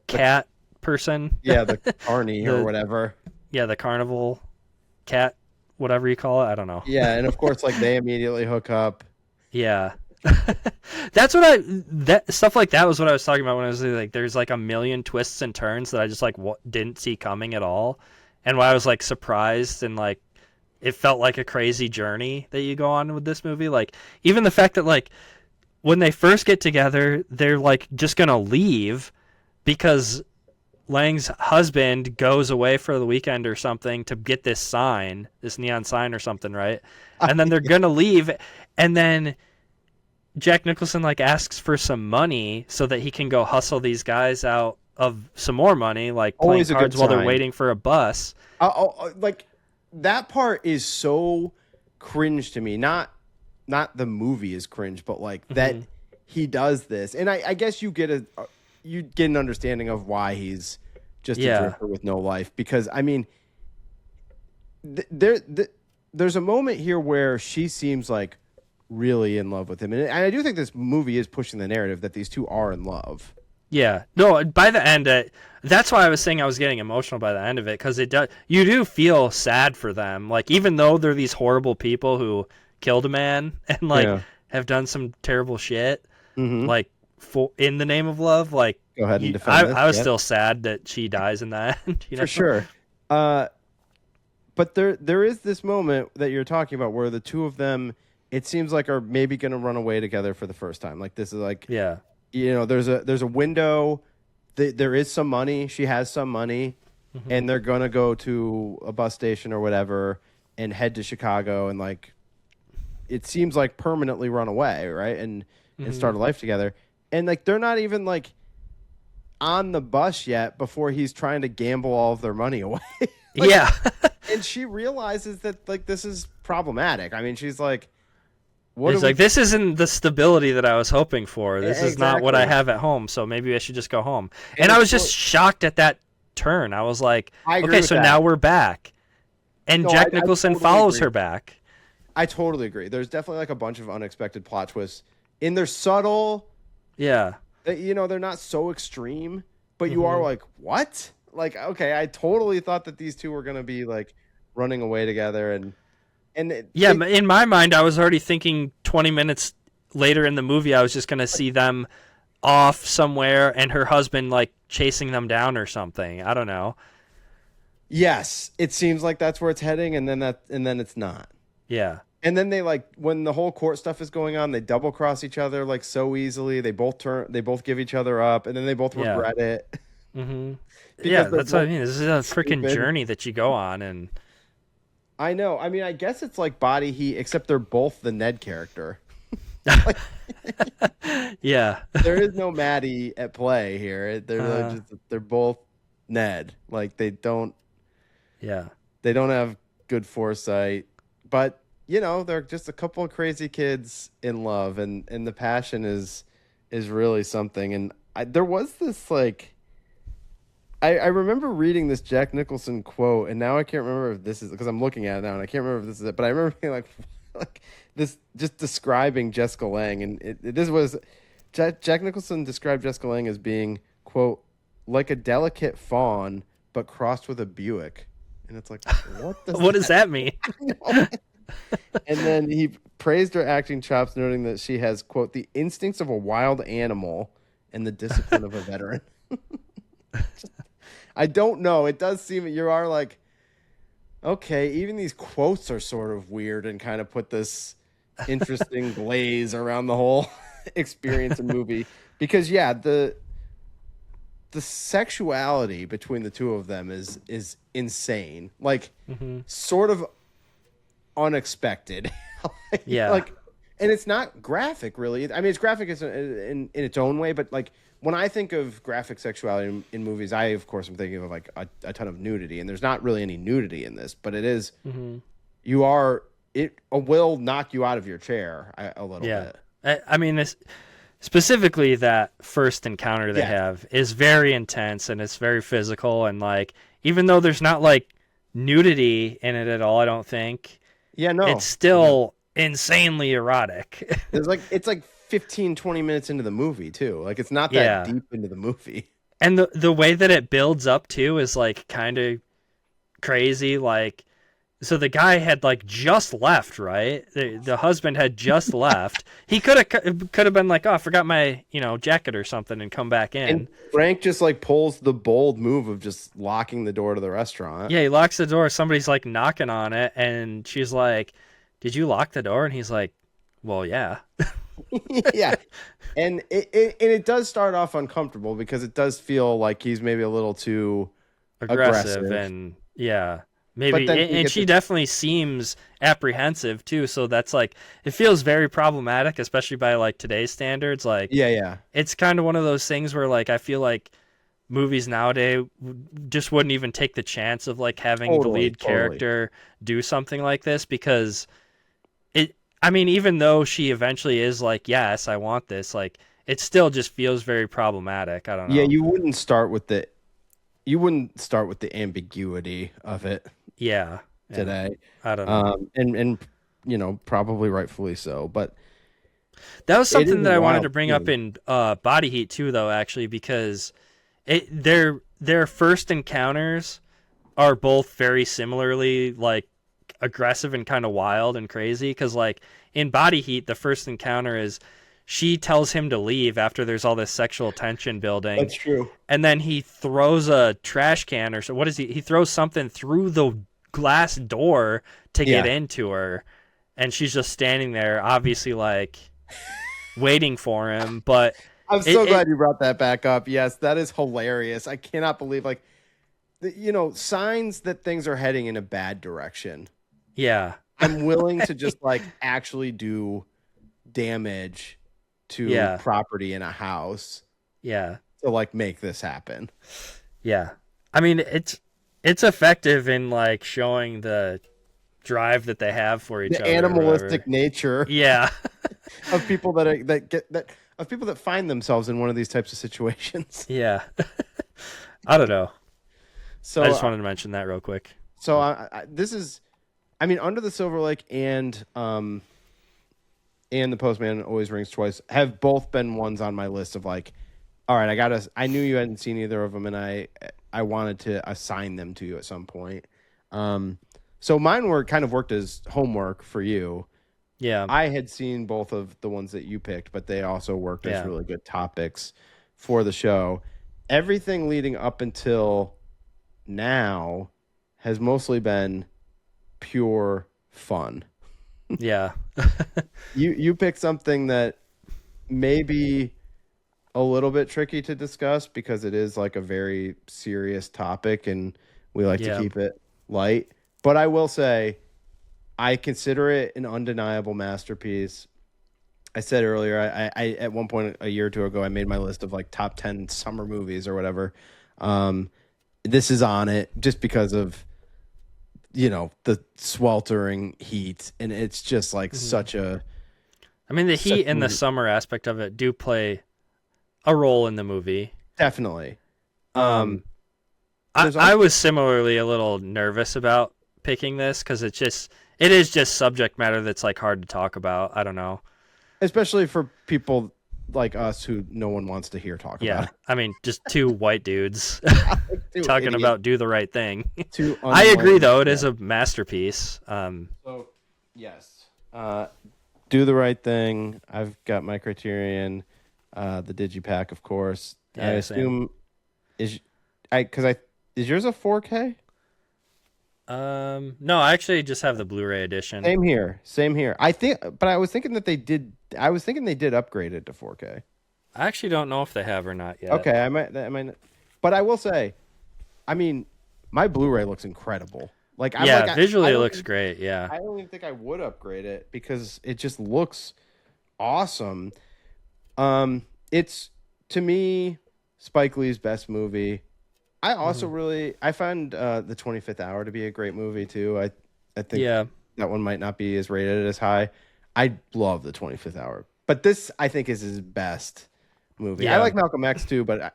Speaker 6: cat person?
Speaker 7: Yeah, the Carney or whatever.
Speaker 6: Yeah, the carnival cat, whatever you call it. I don't know.
Speaker 7: Yeah, and of course, like they immediately hook up.
Speaker 6: Yeah. That's what stuff like that was what I was talking about when I was like, there's like a million twists and turns that I just like didn't see coming at all. And why I was like surprised and like it felt like a crazy journey that you go on with this movie. Like even the fact that like when they first get together, they're like just gonna leave because Lang's husband goes away for the weekend or something to get this sign, this neon sign or something, right? And then they're gonna leave, and then Jack Nicholson like asks for some money so that he can go hustle these guys out of some more money, like playing cards while they're waiting for a bus.
Speaker 7: Like that part is so cringe to me. Not the movie is cringe, but like that he does this, and I guess you get an understanding of why he's just a drifter with no life. Because I mean, there's a moment here where she seems like really in love with him, and I do think this movie is pushing the narrative that these two are in love.
Speaker 6: Yeah, no. By the end, that's why I was saying I was getting emotional by the end of it, because you do feel sad for them. Like even though they're these horrible people who killed a man and like have done some terrible shit, like in the name of love, like
Speaker 7: go ahead and defend
Speaker 6: I was still sad that she dies in that end, you know?
Speaker 7: For sure. But there is this moment that you're talking about where the two of them, it seems like, are maybe going to run away together for the first time. Like this is like, you know, there's a window. There is some money. She has some money, and they're gonna go to a bus station or whatever and head to Chicago and like, it seems like permanently run away, right? And start a life together. And like they're not even like on the bus yet before he's trying to gamble all of their money away.
Speaker 6: Yeah.
Speaker 7: And she realizes that like this is problematic. I mean, she's like,
Speaker 6: this isn't the stability that I was hoping for. This is not what I have at home, so maybe I should just go home. And I was just shocked at that turn. I was like, okay, so now we're back. And Jack Nicholson follows her back.
Speaker 7: I totally agree. There's definitely like a bunch of unexpected plot twists. And they're subtle.
Speaker 6: Yeah.
Speaker 7: You know, they're not so extreme, but you are like, what? Like, okay, I totally thought that these two were going to be like running away together. And
Speaker 6: in my mind, I was already thinking 20 minutes later in the movie, I was just going to see them off somewhere and her husband like chasing them down or something. I don't know.
Speaker 7: Yes, it seems like that's where it's heading, and then it's not.
Speaker 6: Yeah.
Speaker 7: And then they like when the whole court stuff is going on, they double cross each other like so easily. They both give each other up, and then they both regret it.
Speaker 6: Yeah, that's what I mean. This is a freaking journey that you go on, and
Speaker 7: I know. I mean, I guess it's like Body Heat, except they're both the Ned character.
Speaker 6: Yeah,
Speaker 7: there is no Maddie at play here. They're both Ned. Like they don't have good foresight, but you know, they're just a couple of crazy kids in love, and the passion is really something. And there was this like, I remember reading this Jack Nicholson quote, and now I can't remember if this is, because I'm looking at it now and I can't remember if this is it, but I remember being like this, just describing Jessica Lange, and this was Jack Nicholson described Jessica Lange as being, quote, like a delicate fawn but crossed with a Buick. And it's like, what does that
Speaker 6: mean?
Speaker 7: And then he praised her acting chops, noting that she has, quote, the instincts of a wild animal and the discipline of a veteran. I don't know. It does seem you are like, okay, even these quotes are sort of weird and kind of put this interesting glaze around the whole experience and movie. Because, yeah, the sexuality between the two of them is insane. Like, sort of unexpected. Like, and it's not graphic, really. I mean, it's graphic in its own way, but like when I think of graphic sexuality in movies, I of course am thinking of like a ton of nudity, and there's not really any nudity in this, but it is. It will knock you out of your chair a little bit.
Speaker 6: I mean, specifically that first encounter they have is very intense and it's very physical, and like even though there's not like nudity in it at all, I don't think.
Speaker 7: Yeah, no.
Speaker 6: It's still insanely erotic.
Speaker 7: It's like 15, 20 minutes into the movie too. Like it's not that deep into the movie.
Speaker 6: And the way that it builds up too is like kind of crazy. Like, so the guy had like just left, right? The husband had just left. He could have been like, oh, I forgot my jacket or something, and come back in.
Speaker 7: And Frank just like pulls the bold move of just locking the door to the restaurant.
Speaker 6: Yeah, he locks the door. Somebody's like knocking on it, and she's like, "Did you lock the door?" And he's like, "Well, yeah."
Speaker 7: Yeah, and it does start off uncomfortable because it does feel like he's maybe a little too aggressive.
Speaker 6: And maybe, and she definitely seems apprehensive too. So that's like, it feels very problematic, especially by like today's standards. Like, it's kind of one of those things where like I feel like movies nowadays just wouldn't even take the chance of like having the lead character do something like this, because I mean, even though she eventually is like, yes, I want this, like it still just feels very problematic. I don't know.
Speaker 7: Yeah, you wouldn't start with the ambiguity of it.
Speaker 6: Yeah.
Speaker 7: Today.
Speaker 6: I don't know.
Speaker 7: And probably rightfully so, but
Speaker 6: that was something that I wanted to bring up in Body Heat too, though, actually, because their first encounters are both very similarly like aggressive and kind of wild and crazy. Because like in Body Heat, the first encounter is she tells him to leave after there's all this sexual tension building.
Speaker 7: That's true.
Speaker 6: And then he throws a trash can, or so. What is he? He throws something through the glass door to get into her, and she's just standing there, obviously like waiting for him. But
Speaker 7: I'm so glad you brought that back up. Yes, that is hilarious. I cannot believe signs that things are heading in a bad direction.
Speaker 6: Yeah.
Speaker 7: I'm willing to just like actually do damage to property in a house.
Speaker 6: Yeah.
Speaker 7: To like make this happen.
Speaker 6: Yeah. I mean, it's effective in like showing the drive that they have for each other. The
Speaker 7: animalistic nature.
Speaker 6: Yeah.
Speaker 7: of people of people that find themselves in one of these types of situations.
Speaker 6: Yeah. I don't know.
Speaker 7: So
Speaker 6: I just wanted to mention that real quick.
Speaker 7: So this is, I mean, Under the Silver Lake and The Postman Always Rings Twice have both been ones on my list of like, all right, I knew you hadn't seen either of them, and I wanted to assign them to you at some point. So mine worked as homework for you.
Speaker 6: Yeah.
Speaker 7: I had seen both of the ones that you picked, but they also worked as really good topics for the show. Everything leading up until now has mostly been pure fun.
Speaker 6: Yeah.
Speaker 7: You picked something that may be a little bit tricky to discuss because it is like a very serious topic and we like to keep it light. But I will say, I consider it an undeniable masterpiece. I said earlier, I at one point a year or two ago, I made my list of like top 10 summer movies or whatever. This is on it just because of, the sweltering heat. And it's just like such a...
Speaker 6: I mean, the heat and the summer aspect of it do play a role in the movie.
Speaker 7: Definitely.
Speaker 6: I was similarly a little nervous about picking this because it is just subject matter that's like hard to talk about. I don't know.
Speaker 7: Especially for people like us who no one wants to hear talk about.
Speaker 6: Yeah, I mean, just two white dudes talking
Speaker 7: idiots.
Speaker 6: about Do the Right Thing. I agree, though. It is a masterpiece.
Speaker 7: So, yes. Do the Right Thing. I've got my Criterion. The Digipack, of course.
Speaker 6: Yeah,
Speaker 7: I assume... Is yours a 4K?
Speaker 6: No, I actually just have the Blu-ray edition.
Speaker 7: Same here. But I was thinking that they did upgrade it to 4K.
Speaker 6: I actually don't know if they have or not yet.
Speaker 7: Okay, I might, but I will say, I mean, my Blu-ray looks incredible.
Speaker 6: Visually it looks great. Yeah,
Speaker 7: I don't even think I would upgrade it because it just looks awesome. It's to me Spike Lee's best movie. I also I found the 25th Hour to be a great movie too. I think that one might not be as rated as high. I love the 25th Hour but this I think is his best movie. I like Malcolm X too, but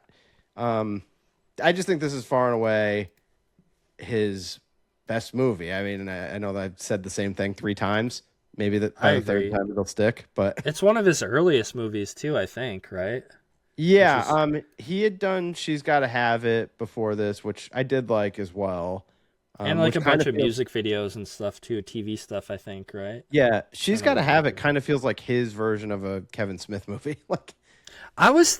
Speaker 7: I just think this is far and away his best movie. I mean, I know that I've said the same thing 3 times. Maybe by the third time it'll stick, but
Speaker 6: it's one of his earliest movies too, I think, right?
Speaker 7: Yeah, he had done She's Gotta Have It before this, which I did like as well.
Speaker 6: And like a bunch of music videos and stuff too, TV stuff, I think, right?
Speaker 7: Yeah, She's Gotta Have It kind of feels like his version of a Kevin Smith movie. Like,
Speaker 6: I was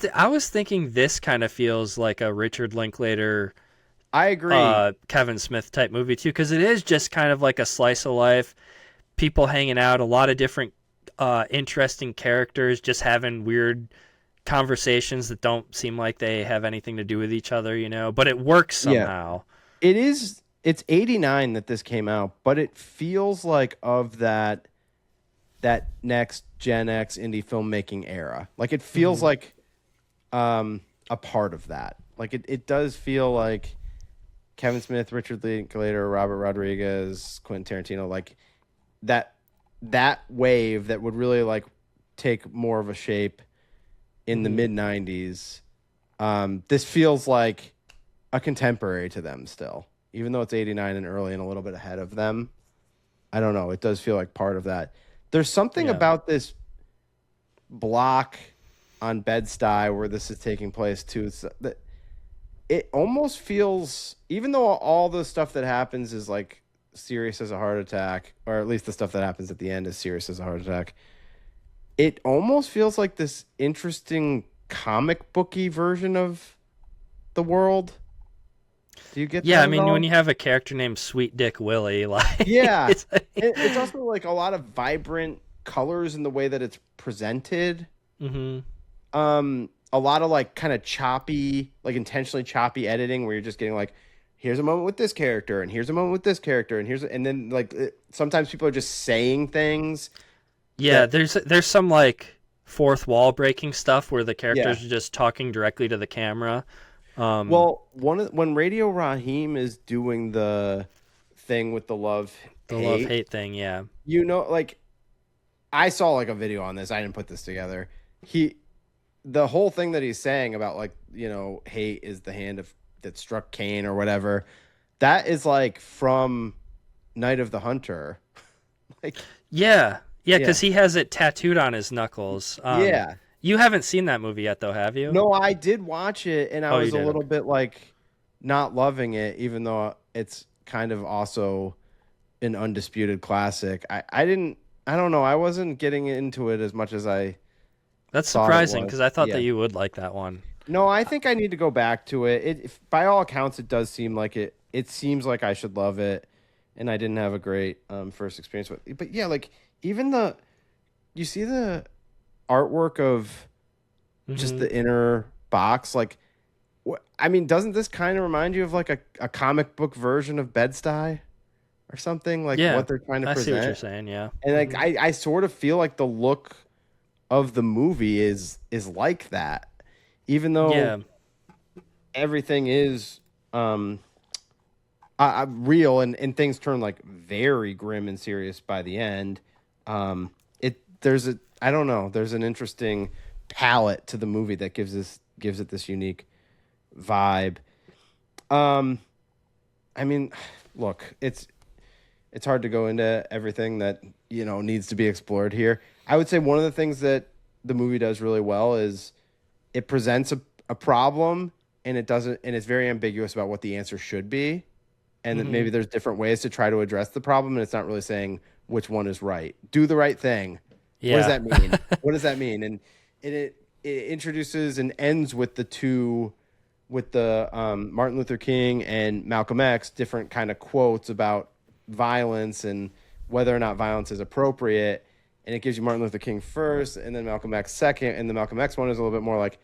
Speaker 6: thinking this kind of feels like a Richard Linklater,
Speaker 7: I agree,
Speaker 6: Kevin Smith type movie too, because it is just kind of like a slice of life, people hanging out, a lot of different interesting characters, just having weird conversations that don't seem like they have anything to do with each other, you know, but it works somehow.
Speaker 7: Yeah. It's 89 that this came out, but it feels like of that next Gen X indie filmmaking era. Like it feels like a part of that. Like it does feel like Kevin Smith, Richard Linklater, Robert Rodriguez, Quentin Tarantino, like that wave that would really like take more of a shape in the mid 90s. This feels like a contemporary to them still, even though it's 89 and early and a little bit ahead of them. I don't know. It does feel like part of that. There's something about this block on Bed-Stuy where this is taking place too. It almost feels, even though all the stuff that happens is like serious as a heart attack, or at least the stuff that happens at the end is serious as a heart attack, it almost feels like this interesting comic booky version of the world. Do you get that?
Speaker 6: Yeah, I mean, when you have a character named Sweet Dick Willie, like
Speaker 7: it's also like a lot of vibrant colors in the way that it's presented. A lot of like kind of choppy, like intentionally choppy editing where you're just getting like, here's a moment with this character and here's a moment with this character and then like sometimes people are just saying things.
Speaker 6: Yeah, there's some like fourth wall breaking stuff where the characters are just talking directly to the camera.
Speaker 7: When Radio Raheem is doing the thing with the love hate
Speaker 6: thing, yeah.
Speaker 7: You know, like I saw like a video on this. I didn't put this together. The whole thing that he's saying about like, you know, hate is the hand that struck Cain or whatever. That is like from Night of the Hunter. Like
Speaker 6: Yeah, because he has it tattooed on his knuckles. You haven't seen that movie yet, though, have you?
Speaker 7: No, I did watch it, and I was a little bit like not loving it, even though it's kind of also an undisputed classic. I don't know. I wasn't getting into it as much as I.
Speaker 6: That's surprising because I thought that you would like that one.
Speaker 7: No, I think I need to go back to it. By all accounts, it does seem like it. It seems like I should love it, and I didn't have a great first experience with it. But yeah, like even you see the artwork of just the inner box, like I mean, doesn't this kind of remind you of like a comic book version of Bed-Stuy or something, like what they're trying to present?
Speaker 6: I see what you're saying. Yeah,
Speaker 7: and like I sort of feel like the look of the movie is like that, even though everything is real and things turn like very grim and serious by the end. There's an interesting palette to the movie that gives it this unique vibe. I mean, look, it's hard to go into everything that, you know, needs to be explored here. I would say one of the things that the movie does really well is it presents a problem and it's very ambiguous about what the answer should be. And that maybe there's different ways to try to address the problem. And it's not really saying which one is right. Do the right thing. Yeah. What does that mean? What does that mean? And it introduces and ends with the Martin Luther King and Malcolm X, different kind of quotes about violence and whether or not violence is appropriate. And it gives you Martin Luther King first and then Malcolm X second. And the Malcolm X one is a little bit more like,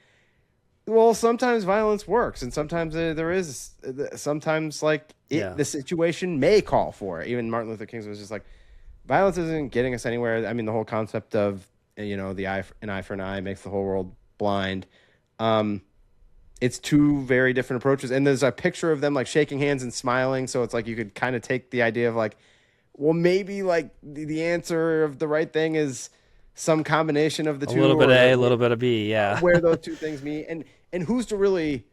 Speaker 7: well, sometimes violence works and sometimes sometimes like the situation may call for it. Even Martin Luther King's was just like, violence isn't getting us anywhere. I mean, the whole concept of, you know, an eye for an eye makes the whole world blind. It's two very different approaches. And there's a picture of them like shaking hands and smiling. So it's like you could kind of take the idea of like, well, maybe like the answer of the right thing is some combination of the two.
Speaker 6: A little bit of A, a little bit of B, yeah.
Speaker 7: Where those two things meet, and who's to really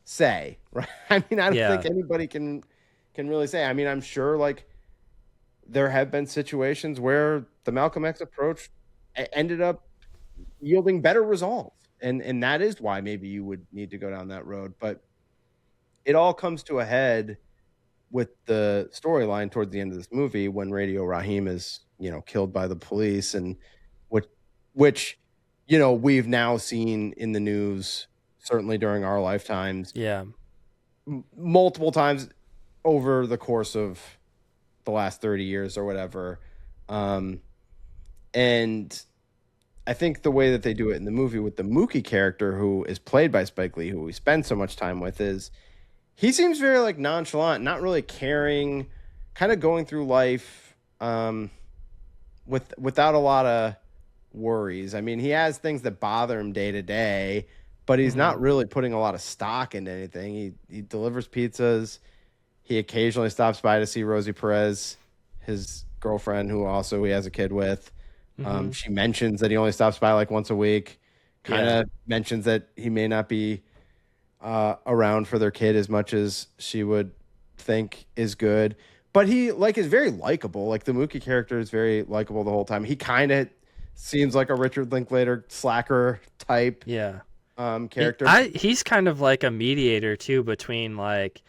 Speaker 7: say, right? I mean, I don't think anybody can really say. I mean, I'm sure like there have been situations where the Malcolm X approach ended up yielding better results. And that is why maybe you would need to go down that road. But it all comes to a head with the storyline towards the end of this movie when Radio Raheem is, killed by the police, and which we've now seen in the news, certainly during our lifetimes.
Speaker 6: Yeah.
Speaker 7: Multiple times over the course of the last 30 years or whatever. And I think the way that they do it in the movie with the Mookie character, who is played by Spike Lee, who we spend so much time with, is he seems very like nonchalant, not really caring, kind of going through life without a lot of worries. I mean, he has things that bother him day to day, but he's not really putting a lot of stock into anything. He delivers pizzas. He occasionally stops by to see Rosie Perez, his girlfriend, who also he has a kid with. She mentions that he only stops by like once a week, kind of mentions that he may not be around for their kid as much as she would think is good. But he is very likable. Like the Mookie character is very likable the whole time. He kind of seems like a Richard Linklater slacker type character.
Speaker 6: He's kind of like a mediator too between like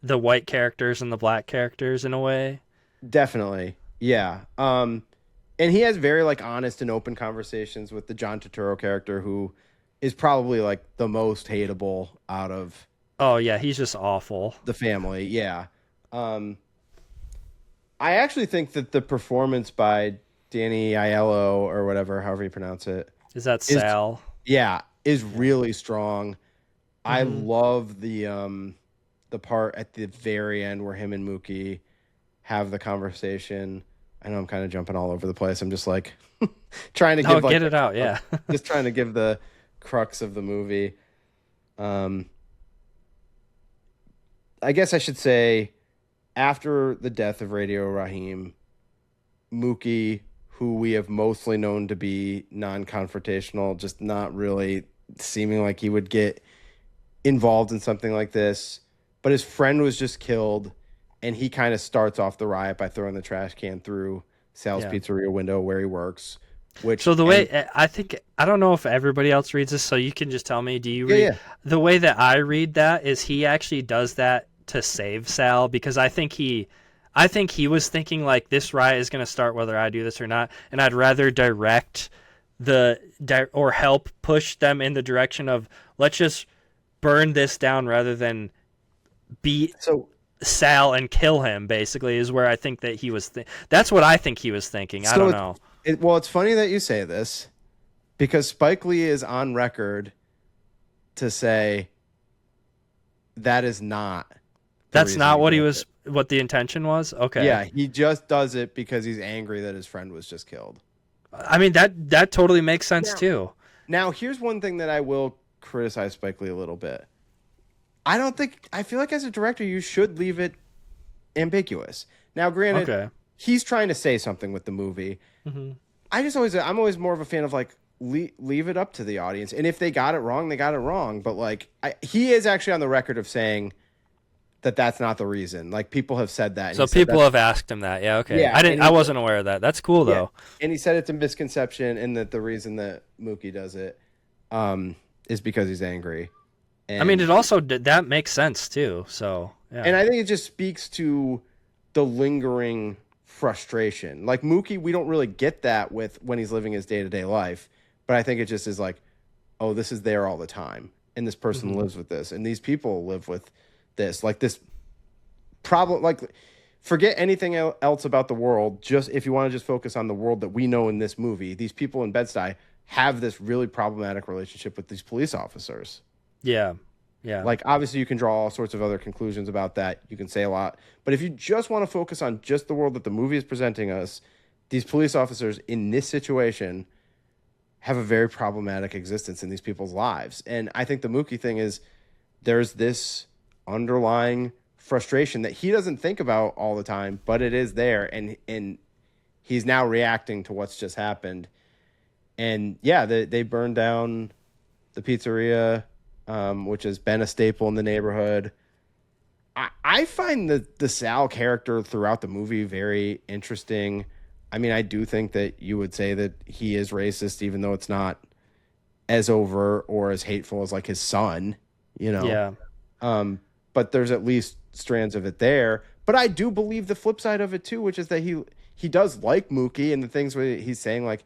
Speaker 6: the white characters and the black characters in a way.
Speaker 7: Definitely. Yeah. And he has very like honest and open conversations with the John Turturro character, who is probably like the most hateable out of.
Speaker 6: Oh yeah, he's just awful.
Speaker 7: The family, yeah. I actually think that the performance by Danny Aiello, or whatever, however you pronounce it,
Speaker 6: is Sal?
Speaker 7: Is really strong. I love the part at the very end where him and Mookie have the conversation. I know I'm kind of jumping all over the place. I'm just like trying to give
Speaker 6: get it out, yeah.
Speaker 7: Just trying to give the crux of the movie. I guess I should say, after the death of Radio Raheem, Mookie, who we have mostly known to be non-confrontational, just not really seeming like he would get involved in something like this, but his friend was just killed. And he kind of starts off the riot by throwing the trash can through Sal's pizzeria window where he works.
Speaker 6: So the way I don't know if everybody else reads this, so you can just tell me. Do you read? Yeah. The way that I read that is he actually does that to save Sal, because I think he was thinking like, this riot is going to start whether I do this or not, and I'd rather direct or help push them in the direction of let's just burn this down rather than beat Sal and kill him, basically, is where I think that he was that's what I think he was thinking. I don't know.
Speaker 7: It's funny that you say this, because Spike Lee is on record to say that is not
Speaker 6: that's not what what the intention was. Okay.
Speaker 7: Yeah, he just does it because he's angry that his friend was just killed.
Speaker 6: I mean, that totally makes sense too.
Speaker 7: Now, here's one thing that I will criticize Spike Lee a little bit. I feel like as a director, you should leave it ambiguous. Now, granted, he's trying to say something with the movie. I'm always more of a fan of like, leave it up to the audience. And if they got it wrong, they got it wrong. But like, he is actually on the record of saying that that's not the reason. Like, people have said that.
Speaker 6: So people have asked him that. Yeah. Okay. Yeah, I wasn't aware of that. That's cool though.
Speaker 7: And he said it's a misconception, and that the reason that Mookie does it is because he's angry. And,
Speaker 6: I mean, it also that makes sense too. So, yeah.
Speaker 7: And I think it just speaks to the lingering frustration. Like Mookie, we don't really get that with when he's living his day-to-day life, but I think it just is like, oh, this is there all the time, and this person lives with this, and these people live with this. Like this problem. Like, forget anything else about the world. Just if you want to just focus on the world that we know in this movie, these people in Bed-Stuy have this really problematic relationship with these police officers.
Speaker 6: Yeah. Yeah.
Speaker 7: Like, obviously, you can draw all sorts of other conclusions about that. You can say a lot. But if you just want to focus on just the world that the movie is presenting us, these police officers in this situation have a very problematic existence in these people's lives. And I think the Mookie thing is there's this underlying frustration that he doesn't think about all the time, but it is there. And he's now reacting to what's just happened. And yeah, they burned down the pizzeria, which has been a staple in the neighborhood. I find the Sal character throughout the movie very interesting. I mean, I do think that you would say that he is racist, even though it's not as overt or as hateful as like his son, you know?
Speaker 6: Yeah.
Speaker 7: But there's at least strands of it there. But I do believe the flip side of it too, which is that he does like Mookie and the things where he's saying like,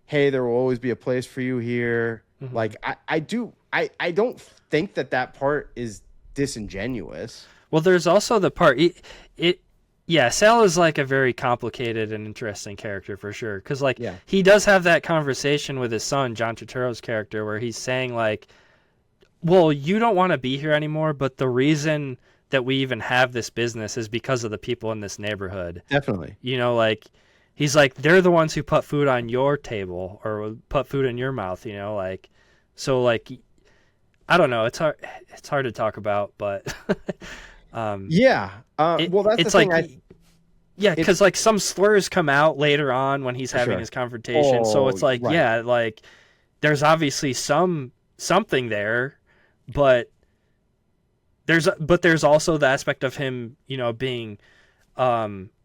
Speaker 7: hey, there will always be a place for you here.
Speaker 6: Mm-hmm.
Speaker 7: Like I don't think that part is disingenuous.
Speaker 6: Well, there's also the part yeah, Sal is like a very complicated and interesting character for sure. Because like he does have that conversation with his son, John Turturro's character, where he's saying like, well, you don't want to be here anymore, but the reason that we even have this business is because of the people in this neighborhood.
Speaker 7: Definitely.
Speaker 6: You know, like he's like, they're the ones who put food on your table or put food in your mouth, you know, like, so like, I don't know. It's hard to talk about, but
Speaker 7: well, that's
Speaker 6: it's
Speaker 7: the thing.
Speaker 6: like, yeah, because like some slurs come out later on when he's having his confrontation. So it's like, yeah, like there's obviously something there, but there's also the aspect of him, you know, being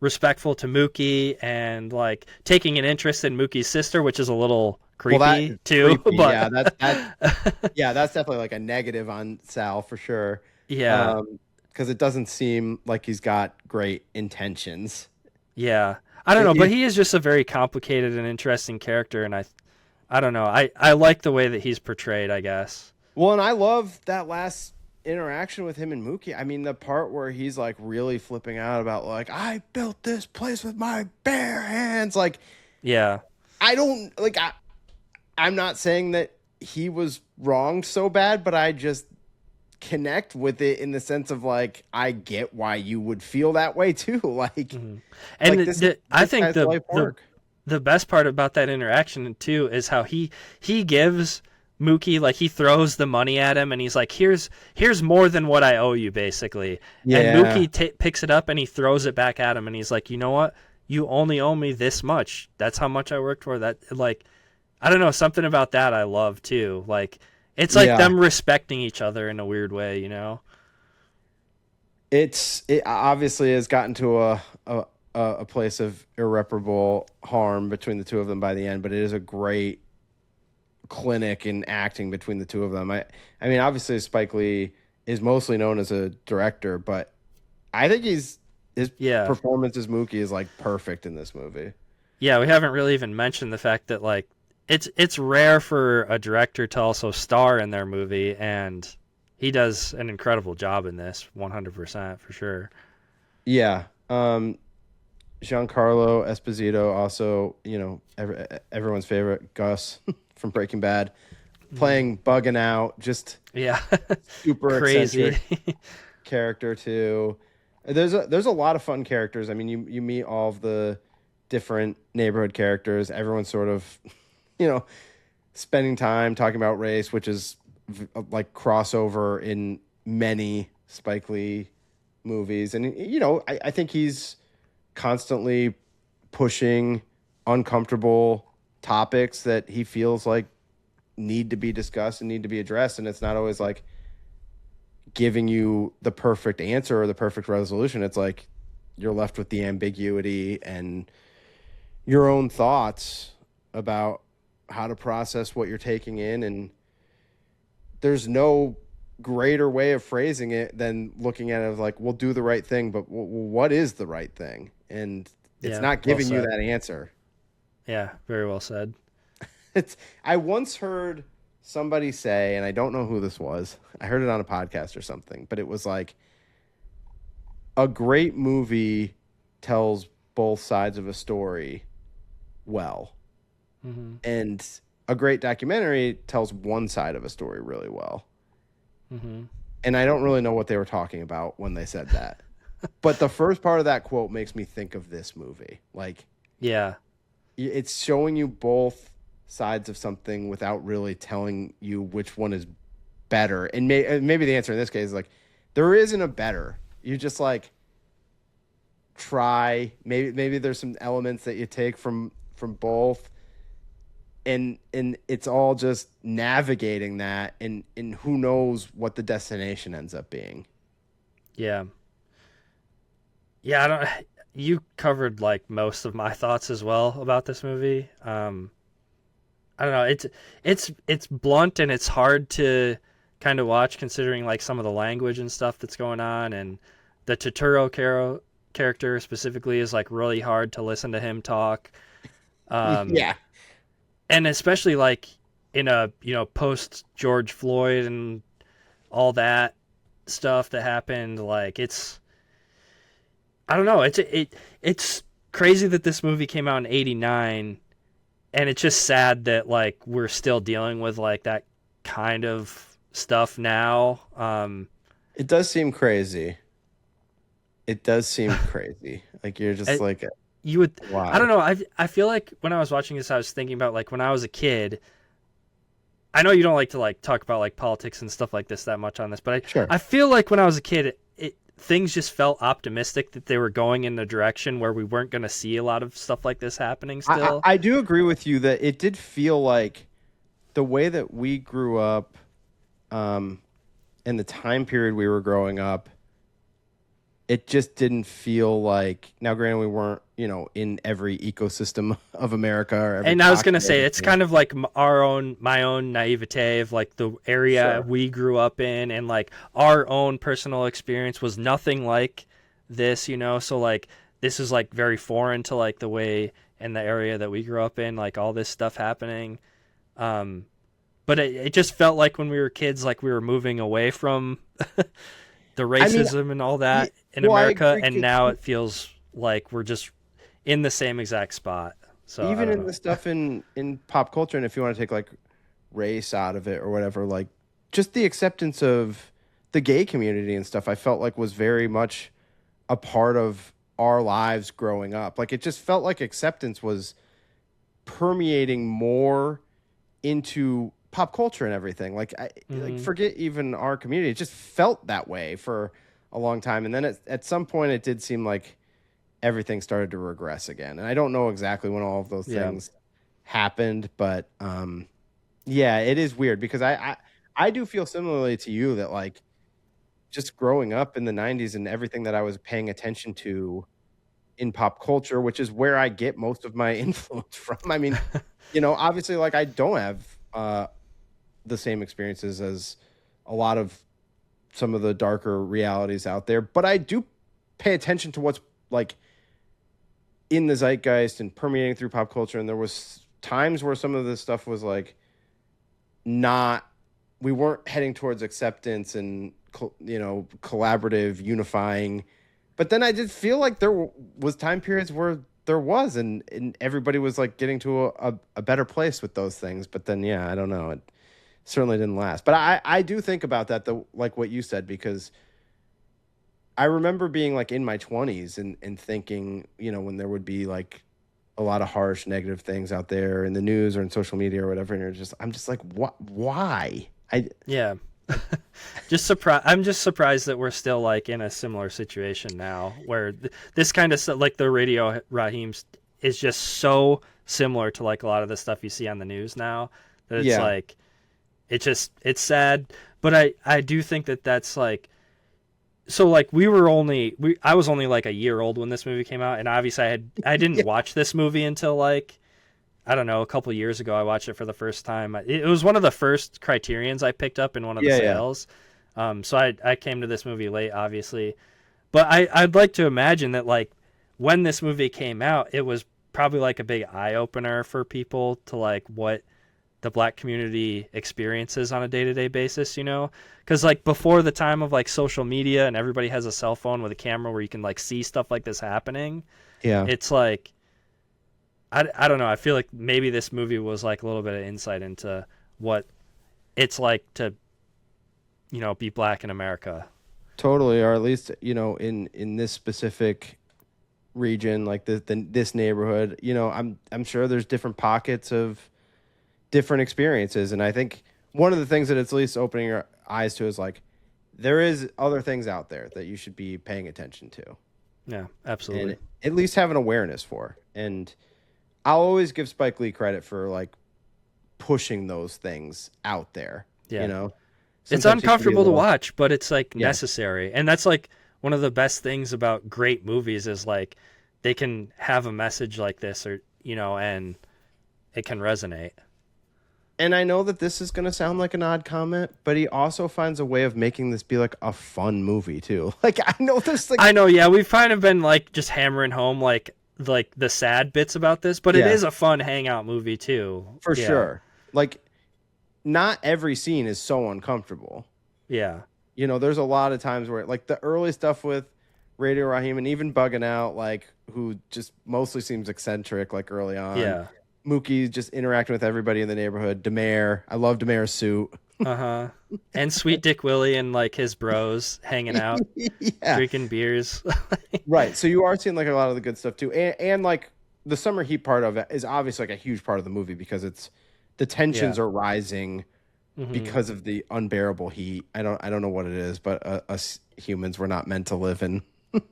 Speaker 6: respectful to Mookie and like taking an interest in Mookie's sister, which is a little creepy too.
Speaker 7: Creepy,
Speaker 6: but
Speaker 7: that's definitely like a negative on Sal for sure.
Speaker 6: Yeah.
Speaker 7: Because it doesn't seem like he's got great intentions.
Speaker 6: Yeah. I don't know, but he is just a very complicated and interesting character, and I don't know. I like the way that he's portrayed, I guess.
Speaker 7: Well, and I love that last interaction with him and Mookie. I mean, the part where he's like really flipping out about like, I built this place with my bare hands. Like,
Speaker 6: yeah,
Speaker 7: I don't like, I'm not saying that he was wronged so bad, but I just connect with it in the sense of like, I get why you would feel that way too. Like,
Speaker 6: and
Speaker 7: like
Speaker 6: I think the best part about that interaction too is how he gives Mookie, like he throws the money at him and he's like, here's more than what I owe you, basically. Yeah. And Mookie picks it up and he throws it back at him and he's like, you know what? You only owe me this much. That's how much I worked for. That, like, I don't know, something about that I love too. Like, it's like them respecting each other in a weird way, you know?
Speaker 7: It obviously has gotten to a place of irreparable harm between the two of them by the end, but it is a great clinic in acting between the two of them. I mean, obviously Spike Lee is mostly known as a director, but I think his performance as Mookie is like perfect in this movie.
Speaker 6: Yeah, we haven't really even mentioned the fact that like it's rare for a director to also star in their movie, and he does an incredible job in this, 100% for sure.
Speaker 7: Yeah. Giancarlo Esposito, also, you know, everyone's favorite, Gus from Breaking Bad, playing Bugging Out, just super
Speaker 6: crazy
Speaker 7: character too. There's a lot of fun characters. I mean, you meet all of the different neighborhood characters. Everyone's sort of, you know, spending time talking about race, which is like crossover in many Spike Lee movies. And, you know, I think he's constantly pushing uncomfortable topics that he feels like need to be discussed and need to be addressed. And it's not always like giving you the perfect answer or the perfect resolution. It's like you're left with the ambiguity and your own thoughts about how to process what you're taking in. And there's no greater way of phrasing it than looking at it as like, we'll do the right thing, but what is the right thing? And it's not giving you that answer.
Speaker 6: Yeah, very well said.
Speaker 7: I once heard somebody say, and I don't know who this was, I heard it on a podcast or something, but it was like, a great movie tells both sides of a story well. Mm-hmm. And a great documentary tells one side of a story really well. Mm-hmm. And I don't really know what they were talking about when they said that. But the first part of that quote makes me think of this movie. Like,
Speaker 6: yeah,
Speaker 7: it's showing you both sides of something without really telling you which one is better. And maybe the answer in this case is like, there isn't a better. You just like try. Maybe there's some elements that you take from both. and it's all just navigating that, and who knows what the destination ends up being.
Speaker 6: Yeah. Yeah, I don't. You covered like most of my thoughts as well about this movie. I don't know. It's blunt and it's hard to kind of watch considering like some of the language and stuff that's going on, and the character specifically is like really hard to listen to him talk.
Speaker 7: Yeah.
Speaker 6: And especially like in a, post George Floyd and all that stuff that happened, like I don't know, it's crazy that this movie came out in 89, and it's just sad that like we're still dealing with like that kind of stuff now.
Speaker 7: It does seem crazy. It does seem crazy. Like you're just like,
Speaker 6: you would,
Speaker 7: why?
Speaker 6: I don't know. I feel like when I was watching this, I was thinking about like when I was a kid. I know you don't like to like talk about like politics and stuff like this that much on this, but I feel like when I was a kid, things just felt optimistic that they were going in the direction where we weren't going to see a lot of stuff like this happening still.
Speaker 7: I do agree with you that it did feel like the way that we grew up, in the time period we were growing up, it just didn't feel like, now granted we weren't, in every ecosystem of America or every,
Speaker 6: and I was going to say, it's kind of like my own naivete of like the area we grew up in, and like our own personal experience was nothing like this, so like this is like very foreign to like the way in the area that we grew up in, like all this stuff happening. But it just felt like when we were kids, like we were moving away from the racism and all that in America, and now it feels like we're just in the same exact spot. So
Speaker 7: even in the stuff in pop culture, and if you want to take like race out of it or whatever, like just the acceptance of the gay community and stuff, I felt like was very much a part of our lives growing up. Like it just felt like acceptance was permeating more into pop culture and everything. Like like forget even our community. It just felt that way for a long time. And then at some point it did seem like everything started to regress again. And I don't know exactly when all of those things happened, but yeah, it is weird because I do feel similarly to you that like just growing up in the 90s and everything that I was paying attention to in pop culture, which is where I get most of my influence from. I mean, obviously like I don't have the same experiences as a lot of some of the darker realities out there, but I do pay attention to what's like in the zeitgeist and permeating through pop culture. And there was times where some of this stuff was like we weren't heading towards acceptance and collaborative unifying, but then I did feel like there was time periods where there was, and everybody was like getting to a better place with those things. But then I don't know, it certainly didn't last. But I do think about that though, like what you said, because I remember being like in my 20s and thinking, when there would be like a lot of harsh negative things out there in the news or in social media or whatever, and I'm just like, what? Why?
Speaker 6: I'm just surprised that we're still like in a similar situation now, where this kind of stuff, like the Radio Raheem, is just so similar to like a lot of the stuff you see on the news now that it's like, it's sad. But I do think that that's like, so like I was only like a year old when this movie came out, and obviously I didn't watch this movie until like, I don't know, a couple years ago. I watched it for the first time. It was one of the first Criterions I picked up in one of the sales. So I came to this movie late, obviously. But I'd like to imagine that like when this movie came out, it was probably like a big eye opener for people to like what the Black community experiences on a day-to-day basis, because like before the time of like social media and everybody has a cell phone with a camera where you can like see stuff like this happening. It's like, I don't know. I feel like maybe this movie was like a little bit of insight into what it's like to, be Black in America.
Speaker 7: Totally. Or at least, in this specific region, like this neighborhood, I'm sure there's different pockets of different experiences. And I think one of the things that it's at least opening your eyes to is like, there is other things out there that you should be paying attention to.
Speaker 6: Yeah, absolutely.
Speaker 7: And at least have an awareness for. And I'll always give Spike Lee credit for like pushing those things out there.
Speaker 6: Yeah.
Speaker 7: You know,
Speaker 6: It's
Speaker 7: Sometimes he can be a
Speaker 6: uncomfortable to
Speaker 7: little-
Speaker 6: watch, but it's like
Speaker 7: Yeah.
Speaker 6: necessary. And that's like one of the best things about great movies is like they can have a message like this, or and it can resonate.
Speaker 7: And I know that this is going to sound like an odd comment, but he also finds a way of making this be like a fun movie too. Like I know there's like
Speaker 6: I know, yeah, we've kind of been like just hammering home like the sad bits about this, but it
Speaker 7: Yeah.
Speaker 6: is a fun hangout movie too.
Speaker 7: for
Speaker 6: Yeah.
Speaker 7: sure. Like not every scene is so uncomfortable.
Speaker 6: Yeah.
Speaker 7: You know, there's a lot of times where like the early stuff with Radio Raheem and even Bugging Out, like who just mostly seems eccentric, like early on.
Speaker 6: Yeah.
Speaker 7: Mookie just interacting with everybody in the neighborhood. Demare, I love Demare's suit.
Speaker 6: Uh-huh. And Sweet Dick Willie and like his bros hanging out,
Speaker 7: Yeah,
Speaker 6: drinking beers.
Speaker 7: right. So you are seeing like a lot of the good stuff too, and like the summer heat part of it is obviously like a huge part of the movie because it's the tensions
Speaker 6: Yeah.
Speaker 7: are rising
Speaker 6: Mhm.
Speaker 7: because of the unbearable heat. I don't know what it is, but us humans were not meant to live in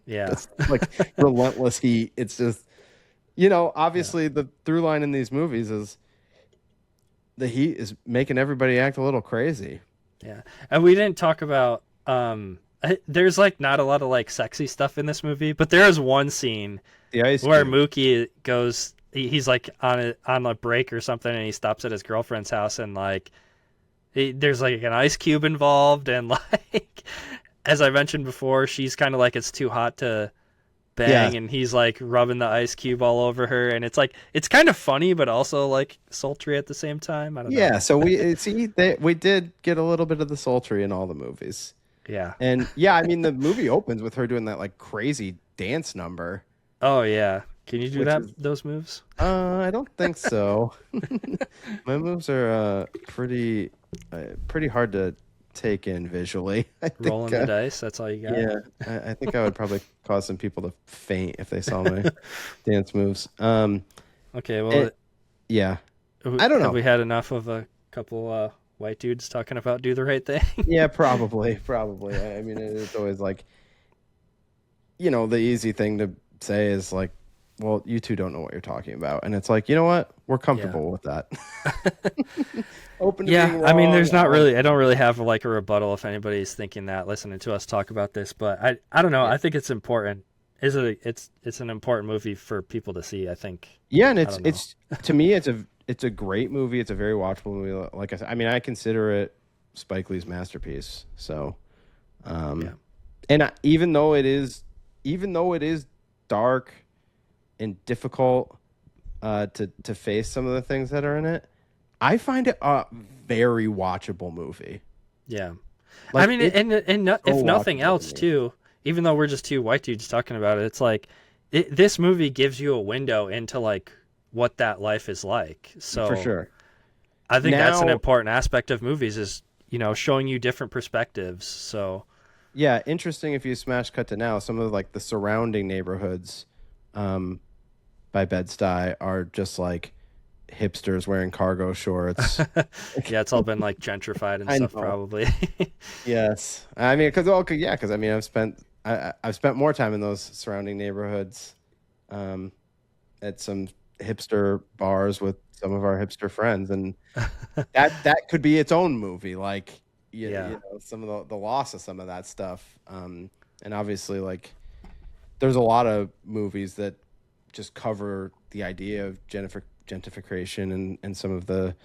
Speaker 6: Yeah.
Speaker 7: this, like relentless heat. It's just, obviously the through line in these movies is the heat is making everybody act a little crazy.
Speaker 6: Yeah. And we didn't talk about there's like not a lot of like sexy stuff in this movie, but there is one scene
Speaker 7: The ice
Speaker 6: where
Speaker 7: cube.
Speaker 6: Mookie goes, he's like on a break or something, and he stops at his girlfriend's house, and like there's like an ice cube involved, and like as I mentioned before, she's kind of like it's too hot to bang,
Speaker 7: Yeah.
Speaker 6: and he's like rubbing the ice cube all over her, and it's like it's kind of funny, but also like sultry at the same time. I don't know.
Speaker 7: Yeah, so we we did get a little bit of the sultry in all the movies.
Speaker 6: Yeah.
Speaker 7: And yeah, I mean the movie opens with her doing that like crazy dance number.
Speaker 6: Oh yeah. Can you do
Speaker 7: Which
Speaker 6: that?
Speaker 7: is-
Speaker 6: Those moves?
Speaker 7: I don't think so. My moves are pretty hard to take in visually. I think,
Speaker 6: Rolling the dice. That's all you got.
Speaker 7: yeah, I think I would probably cause some people to faint if they saw my dance moves.
Speaker 6: Okay. Well,
Speaker 7: Yeah, I don't know.
Speaker 6: Have we had enough of a couple white dudes talking about do the right thing?
Speaker 7: yeah, probably. I mean, it's always like, the easy thing to say is like, well, you two don't know what you're talking about, and it's like, you know what, we're comfortable with that. Open to being
Speaker 6: I mean, there's
Speaker 7: wrong.
Speaker 6: not really. I don't really have like a rebuttal if anybody's thinking that listening to us talk about this, but I don't know. I think it's important. It's an important movie for people to see, I think.
Speaker 7: Yeah, and
Speaker 6: I don't know.
Speaker 7: it's to me, it's a great movie. It's a very watchable movie. Like I said, I mean, I consider it Spike Lee's masterpiece. So, and even though it is dark and difficult to face some of the things that are in it, I find it a very watchable movie.
Speaker 6: Yeah.
Speaker 7: Like,
Speaker 6: I mean, if nothing
Speaker 7: watchable
Speaker 6: else,
Speaker 7: to me.
Speaker 6: too, even though we're just two white dudes talking about it, it's like this movie gives you a window into like what that life is like. So
Speaker 7: For sure.
Speaker 6: I think that's an
Speaker 7: Now-
Speaker 6: important aspect of movies is, showing you different perspectives. So
Speaker 7: Yeah, interesting if you smash cut to now, some of like the surrounding neighborhoods by Bed-Stuy are just like hipsters wearing cargo shorts.
Speaker 6: yeah, it's all been like gentrified and
Speaker 7: I
Speaker 6: stuff
Speaker 7: know.
Speaker 6: probably.
Speaker 7: Yes. I mean, because I mean, I've spent more time in those surrounding neighborhoods at some hipster bars with some of our hipster friends, and that could be its own movie, like
Speaker 6: Yeah.
Speaker 7: some of the loss of some of that stuff, and obviously like there's a lot of movies that just cover the idea of gentrification and some of the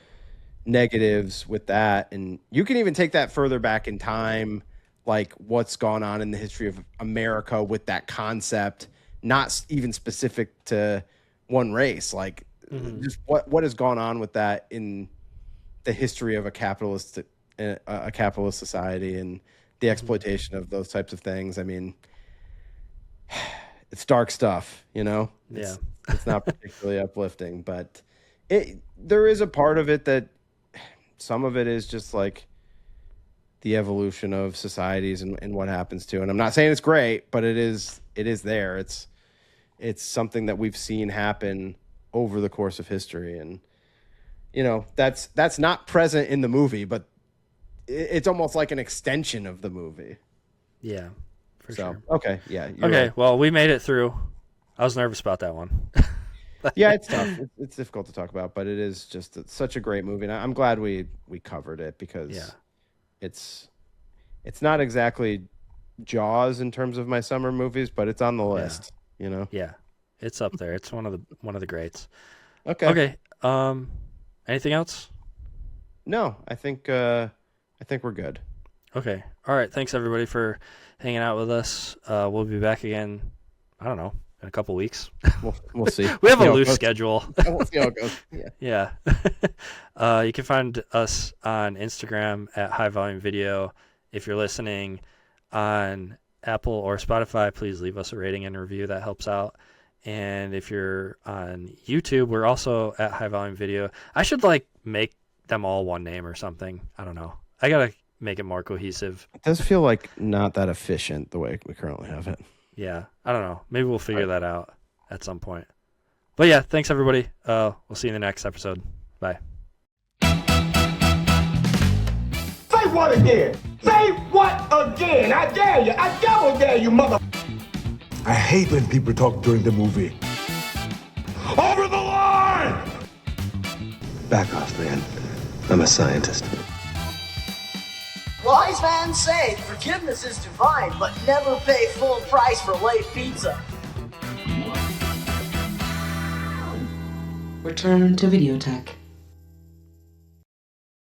Speaker 7: negatives with that, and you can even take that further back in time, like what's gone on in the history of America with that concept, not even specific to one race, like just what has gone on with that in the history of a capitalist society and the exploitation of those types of things. I mean, it's dark stuff,
Speaker 6: Yeah.
Speaker 7: It's not particularly uplifting, but there is a part of it that some of it is just like the evolution of societies and what happens to. And I'm not saying it's great, but it is there. It's something that we've seen happen over the course of history. And, that's not present in the movie, but it's almost like an extension of the movie.
Speaker 6: Yeah, for
Speaker 7: So,
Speaker 6: sure.
Speaker 7: okay. Yeah. you're
Speaker 6: Okay,
Speaker 7: right.
Speaker 6: well, we made it through. I was nervous about that one.
Speaker 7: Yeah, it's tough. It's difficult to talk about, but it is just such a great movie. And I'm glad we covered it because it's not exactly Jaws in terms of my summer movies, but it's on the list. You know.
Speaker 6: Yeah, it's up there. It's one of the greats.
Speaker 7: Okay.
Speaker 6: Okay. Anything else?
Speaker 7: No, I think we're good.
Speaker 6: Okay. All right. Thanks everybody for hanging out with us. We'll be back again. I don't know, in a couple weeks.
Speaker 7: We'll see.
Speaker 6: We have a loose schedule.
Speaker 7: We'll see how it goes.
Speaker 6: Yeah. You can find us on Instagram at High Volume Video. If you're listening on Apple or Spotify, please leave us a rating and review. That helps out. And if you're on YouTube, we're also at High Volume Video. I should make them all one name or something. I don't know. I gotta make it more cohesive.
Speaker 7: It does feel like not that efficient the way we currently have it.
Speaker 6: Yeah, I don't know. Maybe we'll figure that out at some point. But yeah, thanks everybody. We'll see you in the next episode. Bye.
Speaker 1: Say what again? Say what again? I dare you. I double dare you, mother.
Speaker 2: I hate when people talk during the movie. Over the line!
Speaker 3: Back off, man. I'm a scientist.
Speaker 4: Wise man say forgiveness is divine, but never pay full price for late pizza.
Speaker 5: Return to Videotech.